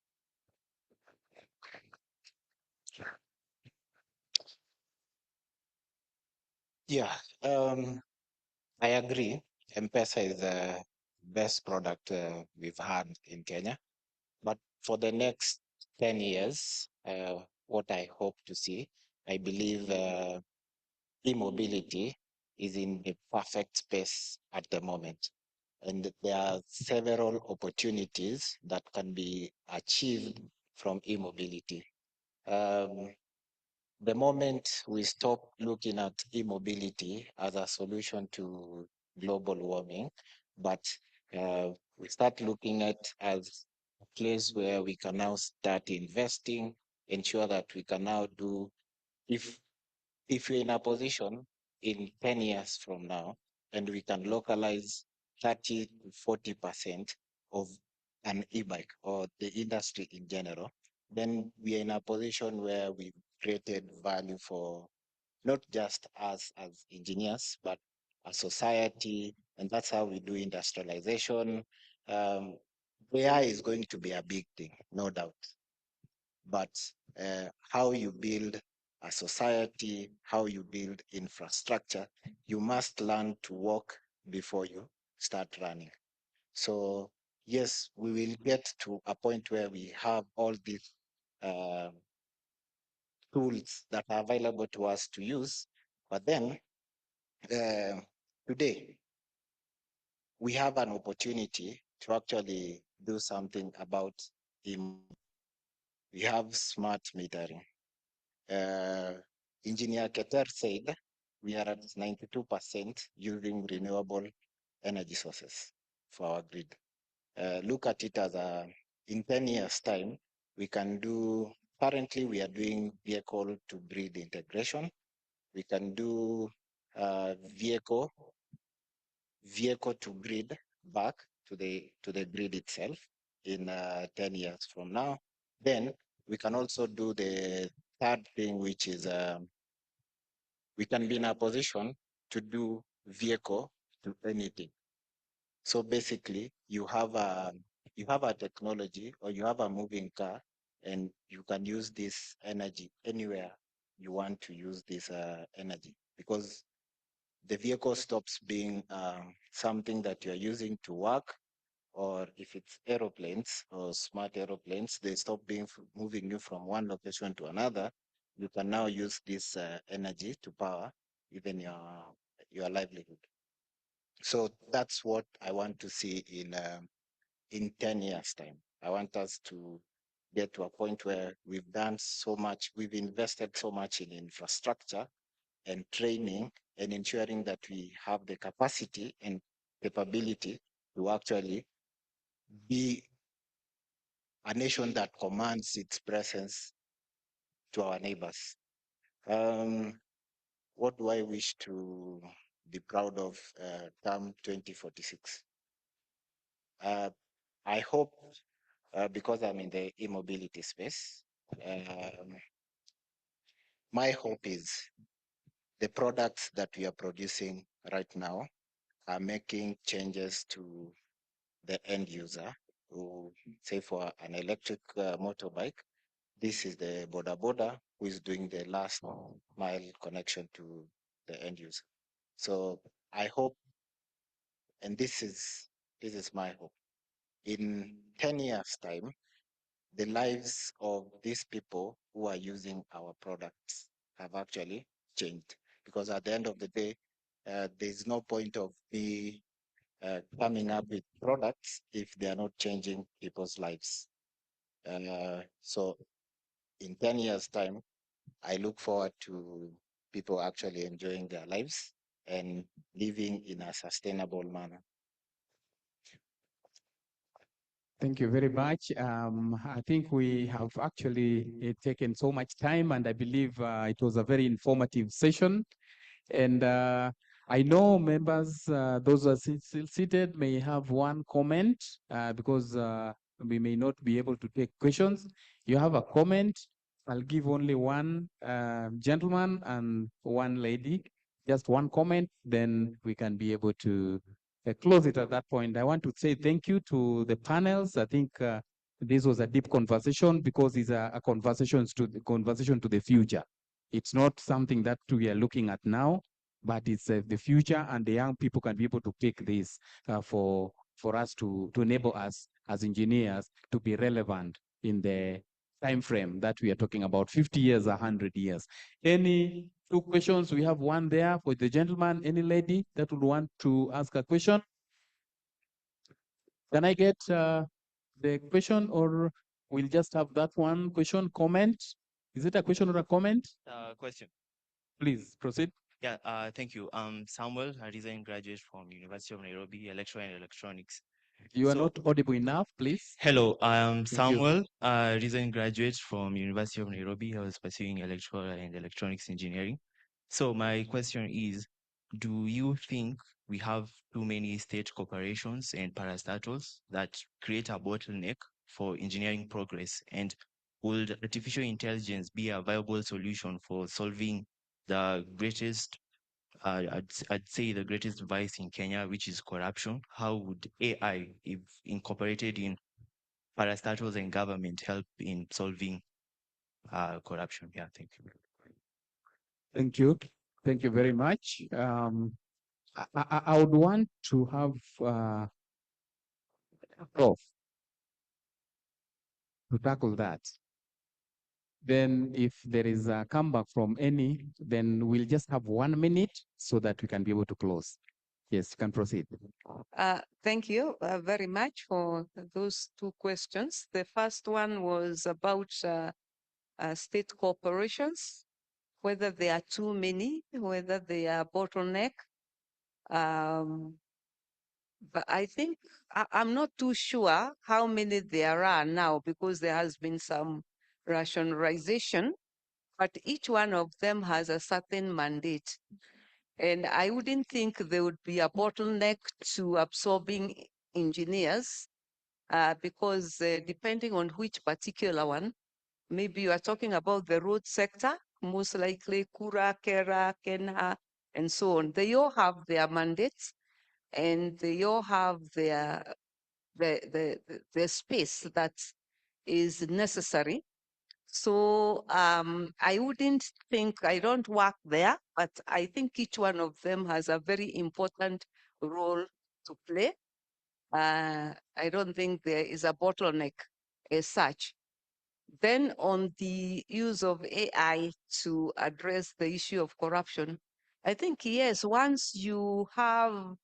Yeah, I agree. M-Pesa is the best product we've had in Kenya. But for the next 10 years, what I hope to see, I believe e-mobility is in the perfect space at the moment. And there are several opportunities that can be achieved from e-mobility. The moment we stop looking at e-mobility as a solution to global warming, but we start looking at as a place where we can now start investing, ensure that we can now do, if we're in a position in 10 years from now, and we can localize 30 to 40% of an e-bike or the industry in general, then we are in a position where we've created value for not just us as engineers, but a society, and that's how we do industrialization. AI is going to be a big thing, no doubt. But how you build a society, how you build infrastructure, you must learn to walk before you start running. So yes, we will get to a point where we have all these tools that are available to us to use, but then today we have an opportunity to actually do something about it. We have smart metering. Engineer Keter said we are at 92% using renewable energy sources for our grid. Look at it as in 10 years time, we can do, currently we are doing vehicle to grid integration. We can do vehicle to grid back to the grid itself in 10 years from now. Then we can also do the third thing, which is we can be in a position to do vehicle to anything. So basically, you have a technology, or you have a moving car, and you can use this energy anywhere you want to use this energy, because the vehicle stops being something that you're using to work, or if it's aeroplanes or smart aeroplanes, they stop being moving you from one location to another. You can now use this energy to power even your livelihood. So that's what I want to see in 10 years time. I want us to get to a point where we've done so much, we've invested so much in infrastructure and training and ensuring that we have the capacity and capability to actually be a nation that commands its presence to our neighbors. What do I wish to be proud of term 2046? I hope, because I'm in the e-mobility space, my hope is the products that we are producing right now are making changes to the end user, who, say for an electric motorbike, this is the boda who is doing the last mile connection to the end user. So I hope, and this is my hope, in 10 years time, the lives of these people who are using our products have actually changed. Because at the end of the day, there's no point of me coming up with products if they are not changing people's lives. So in 10 years time, I look forward to people actually enjoying their lives and living in a sustainable manner. Thank you very much. I think we have actually taken so much time, and I believe it was a very informative session. And I know members, those who are still seated, may have one comment because we may not be able to take questions. You have a comment, I'll give only one gentleman and one lady, just one comment, then we can be able to close it at that point. I want to say thank you to the panels. I think this was a deep conversation because it's a conversation to the future. It's not something that we are looking at now, but it's the future, and the young people can be able to pick this for us to enable us as engineers to be relevant in the time frame that we are talking about, 50 years, 100 years. Any two questions? We have one there for the gentleman. Any lady that would want to ask a question? Can I get the question, or we'll just have that one question, comment? Is it a question or a comment? Question. Please proceed. Yeah, thank you. Samuel, a recent graduate from University of Nairobi, Electrical and Electronics. You are not audible enough, please. Hello, I am Thank you. Samuel, a recent graduate from University of Nairobi. I was pursuing electrical and electronics engineering. So my question is, do you think we have too many state corporations and parastatals that create a bottleneck for engineering progress? And would artificial intelligence be a viable solution for solving the greatest, I'd say the greatest vice in Kenya, which is corruption? How would AI, if incorporated in parastatals and government, help in solving corruption? Yeah, thank you. Thank you. Thank you very much. I would want to have Prof to tackle that. Then if there is a comeback from any, then we'll just have 1 minute so that we can be able to close. Yes, you can proceed. Thank you very much for those two questions. The first one was about state corporations, whether there are too many, whether they are bottleneck. But I think I'm not too sure how many there are now because there has been some rationalization, but each one of them has a certain mandate. And I wouldn't think there would be a bottleneck to absorbing engineers because depending on which particular one, maybe you are talking about the road sector, most likely KURA, KERA, KENHA, and so on. They all have their mandates and they all have their the space that is necessary. So I wouldn't think, I don't work there, but I think each one of them has a very important role to play. I don't think there is a bottleneck as such. Then on the use of AI to address the issue of corruption, I think, yes, once you have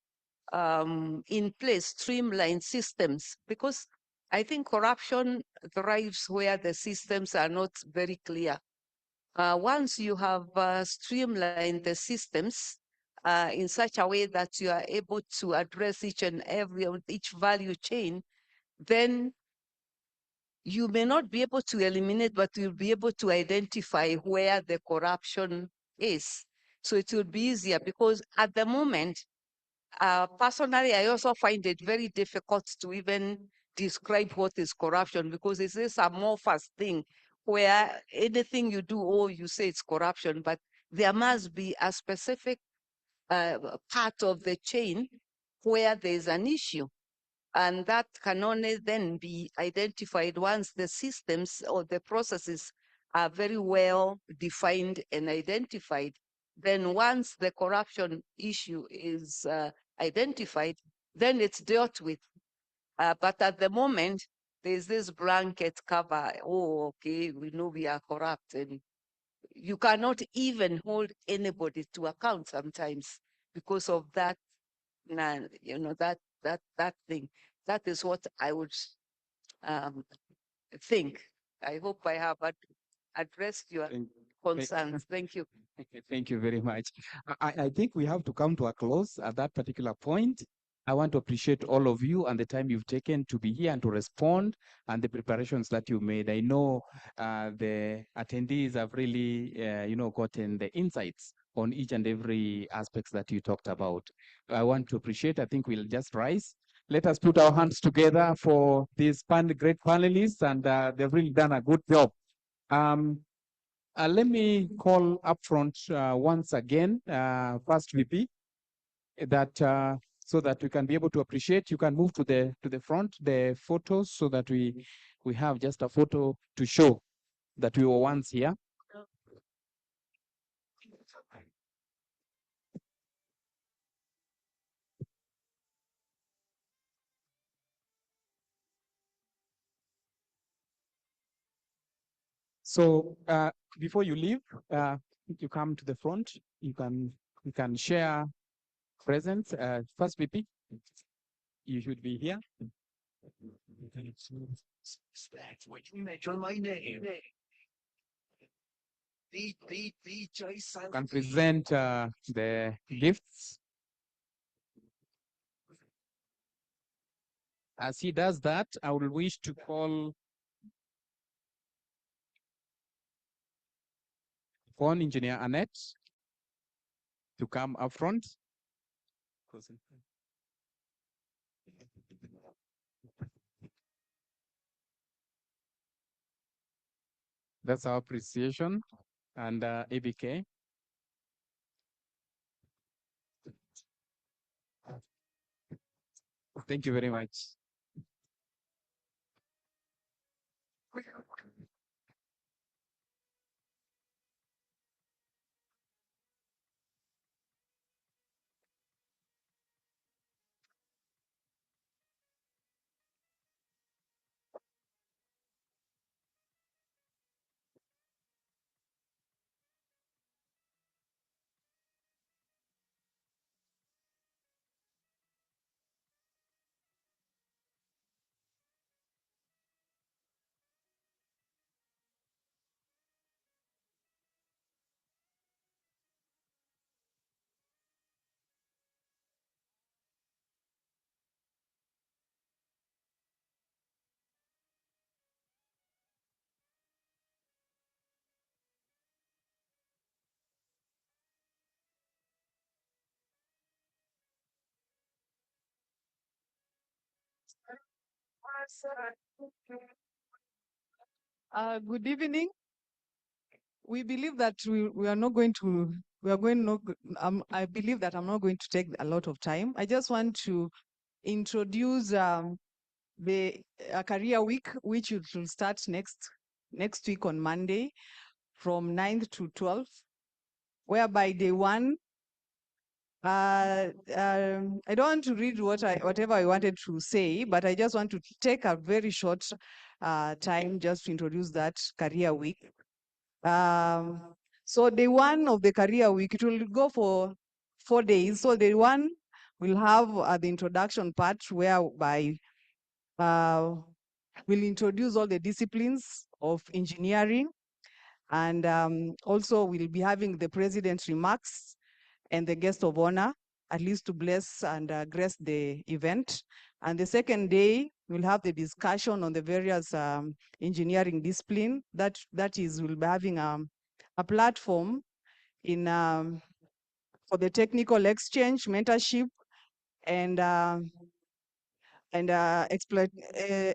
in place streamlined systems, because I think corruption thrives where the systems are not very clear. Once you have streamlined the systems in such a way that you are able to address each value chain, then you may not be able to eliminate, but you'll be able to identify where the corruption is. So it will be easier because at the moment, personally, I also find it very difficult to even describe what is corruption because it's this amorphous thing where anything you do, oh, you say it's corruption, but there must be a specific part of the chain where there's an issue. And that can only then be identified once the systems or the processes are very well defined and identified. Then once the corruption issue is identified, then it's dealt with. But at the moment, there's this blanket cover. Oh, okay, we know we are corrupt. And you cannot even hold anybody to account sometimes because of that, you know, that thing. That is what I would think. I hope I have addressed your concerns. Thank you. Thank you very much. I think we have to come to a close at that particular point. I want to appreciate all of you and the time you've taken to be here and to respond and the preparations that you made. I know the attendees have really, gotten the insights on each and every aspects that you talked about. I want to appreciate, I think we'll just rise let us put our hands together for these great panelists, and they've really done a good job. Let me call up front once again, first VP, that so that we can be able to appreciate. You can move to the front, the photos, so that we have just a photo to show that we were once here. So before you leave, you come to the front. You can share presents. First VP, you should be here. Can present the gifts. As he does that, I will wish to call upon Engineer Annette to come up front. That's our appreciation. And ABK. Thank you very much. Good evening. We believe that we are not going to, we are going not, I believe that I'm not going to take a lot of time. I just want to introduce the career week, which will start next week on Monday from 9th to 12th, whereby day one, I don't want to read whatever I wanted to say, but I just want to take a very short time just to introduce that career week. So day one of the career week, it will go for 4 days. So day one, we'll have the introduction part whereby we'll introduce all the disciplines of engineering. And also we'll be having the president's remarks and the guest of honor, at least to bless and grace the event. And the second day, we'll have the discussion on the various engineering discipline. That is, we'll be having a platform in for the technical exchange, mentorship, and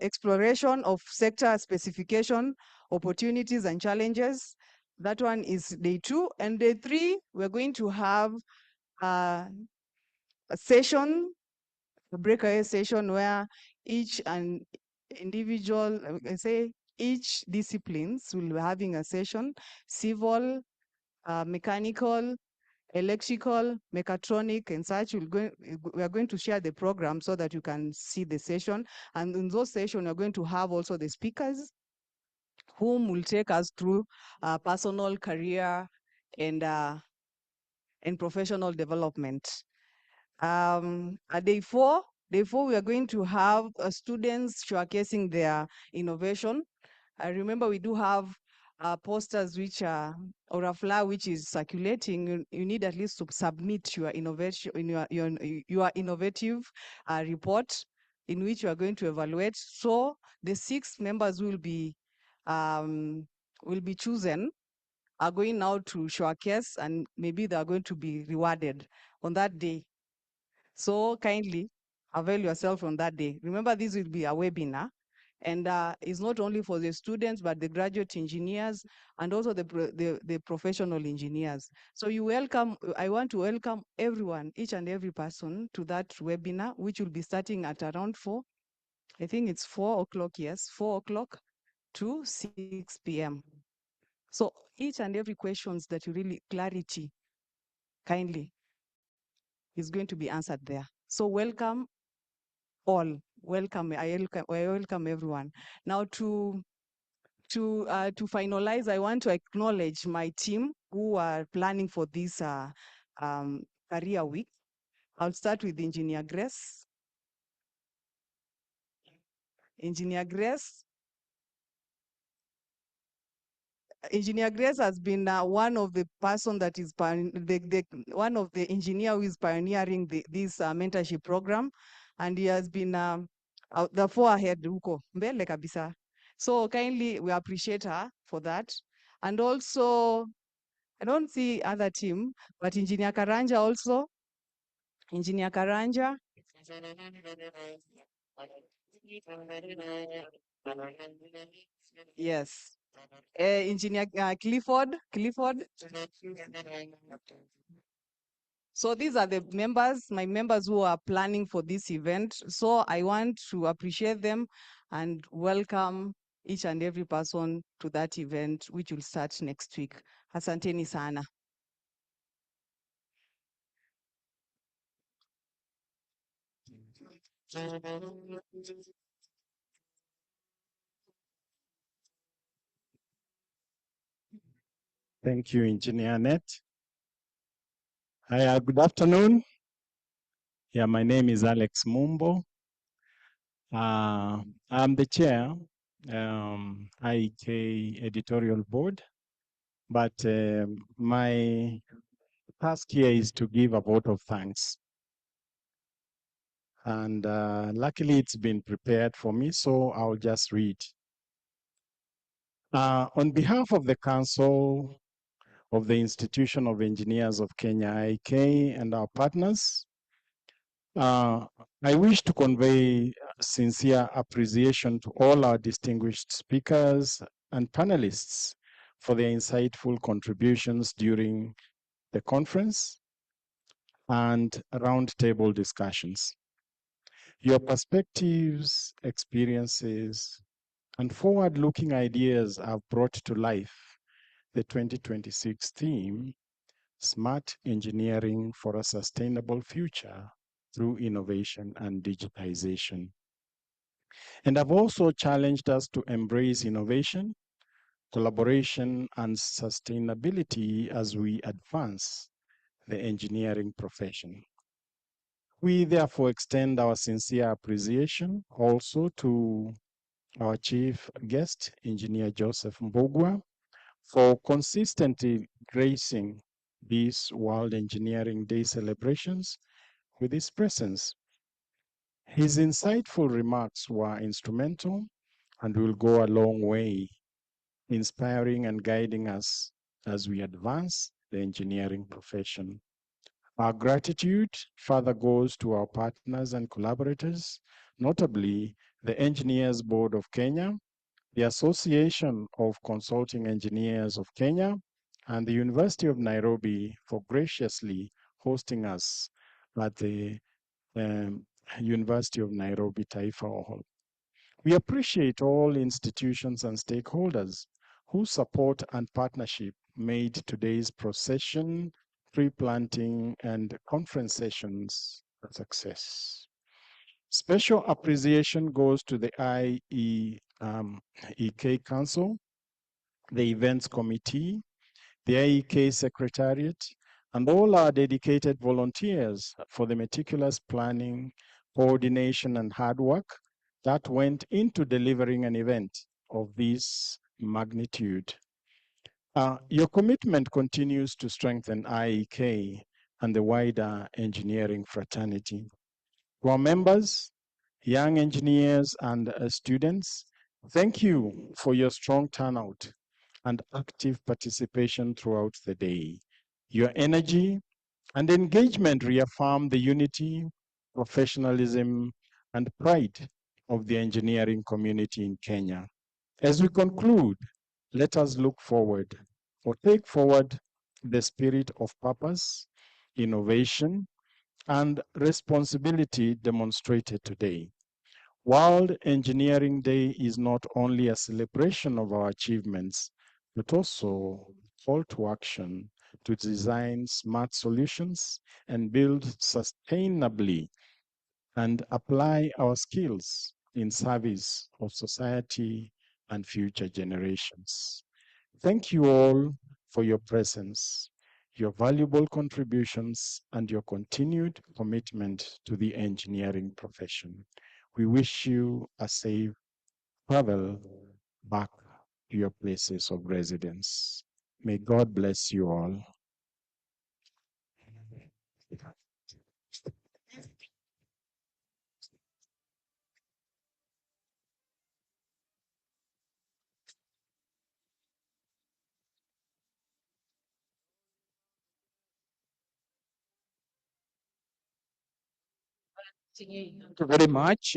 exploration of sector specification, opportunities and challenges. That one is day two. And day three, we're going to have a session, a breakaway session where each and individual, I say each disciplines will be having a session, civil, mechanical, electrical, mechatronic, and such. We are going to share the program so that you can see the session. And in those sessions, we're going to have also the speakers whom will take us through personal career and professional development. At day four, we are going to have students showcasing their innovation. I remember we do have posters which are, or a flyer which is circulating. You need at least to submit your innovation, your innovative report in which you are going to evaluate. So the 6 members will be chosen, are going now to showcase, and maybe they are going to be rewarded on that day. So kindly, avail yourself on that day. Remember, this will be a webinar, and it's not only for the students, but the graduate engineers and also the professional engineers. So I want to welcome everyone, each and every person to that webinar, which will be starting at around 4. I think it's 4 o'clock, yes, 4 o'clock to 6 p.m. So each and every questions that you really clarity, kindly, is going to be answered there. So welcome all. Welcome. I welcome everyone. Now to finalize, I want to acknowledge my team who are planning for this career week. I'll start with Engineer Grace. Engineer Grace. Engineer Grace has been one of the person that is one of the engineer who is pioneering this mentorship program, and he has been the forehead huko mbele kabisa. So kindly we appreciate her for that. And also, I don't see other team, but Engineer Karanja also. Engineer Karanja. Yes. Engineer Clifford. So these are the members, my members who are planning for this event. So I want to appreciate them and welcome each and every person to that event, which will start next week. Asanteni sana. Thank you, Engineer Net. Hi, good afternoon. Yeah, my name is Alex Mumbo. I'm the chair, IEK editorial board, but my task here is to give a vote of thanks. And luckily it's been prepared for me, so I'll just read. On behalf of the Council of the Institution of Engineers of Kenya, IEK, and our partners, I wish to convey sincere appreciation to all our distinguished speakers and panelists for their insightful contributions during the conference and roundtable discussions. Your perspectives, experiences, and forward-looking ideas have brought to life the 2026 theme, Smart Engineering for a Sustainable Future through Innovation and Digitization. And have also challenged us to embrace innovation, collaboration, and sustainability as we advance the engineering profession. We therefore extend our sincere appreciation also to our chief guest, Engineer Joseph Mbugua, for consistently gracing these World Engineering Day celebrations with his presence. His insightful remarks were instrumental and will go a long way, inspiring and guiding us as we advance the engineering profession. Our gratitude further goes to our partners and collaborators, notably the Engineers Board of Kenya, the Association of Consulting Engineers of Kenya, and the University of Nairobi for graciously hosting us at the University of Nairobi Taifa Hall. We appreciate all institutions and stakeholders whose support and partnership made today's procession, tree planting, and conference sessions a success. Special appreciation goes to the IEK Council, the Events Committee, the IEK Secretariat, and all our dedicated volunteers for the meticulous planning, coordination, and hard work that went into delivering an event of this magnitude. Your commitment continues to strengthen IEK and the wider engineering fraternity. To our members, young engineers, and students, thank you for your strong turnout and active participation throughout the day. Your energy and engagement reaffirm the unity, professionalism, and pride of the engineering community in Kenya. As we conclude, let us look forward or take forward the spirit of purpose, innovation, and responsibility demonstrated today. World Engineering Day is not only a celebration of our achievements, but also a call to action to design smart solutions and build sustainably and apply our skills in service of society and future generations. Thank you all for your presence, your valuable contributions, and your continued commitment to the engineering profession. We wish you a safe travel back to your places of residence. May God bless you all. Thank you very much.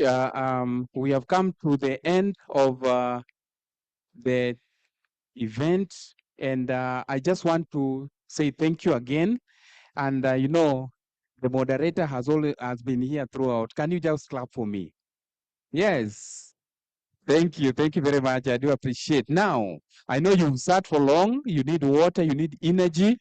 We have come to the end of the event, and I just want to say thank you again. And you know, the moderator has been here throughout. Can you just clap for me? Yes. Thank you very much. I do appreciate. Now, I know you've sat for long. You need water. You need energy.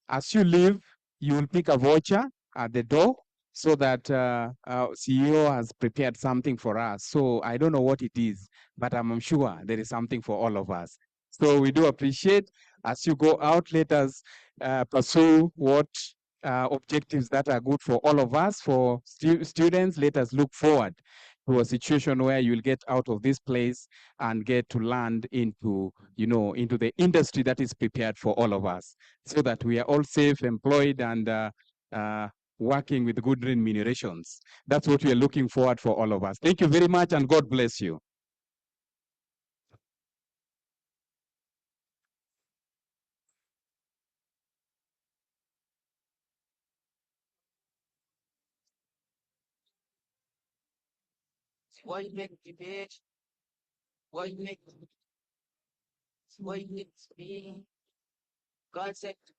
As you leave, you will pick a voucher at the door so that our CEO has prepared something for us. So I don't know what it is, but I'm sure there is something for all of us. So we do appreciate as you go out, let us pursue what objectives that are good for all of us. For students, let us look forward to a situation where you'll get out of this place and get to land into, you know, into the industry that is prepared for all of us, so that we are all safe, employed, and working with good remunerations. That's what we are looking forward for all of us. Thank you very much, and God bless you. Why make debate? Why make concept?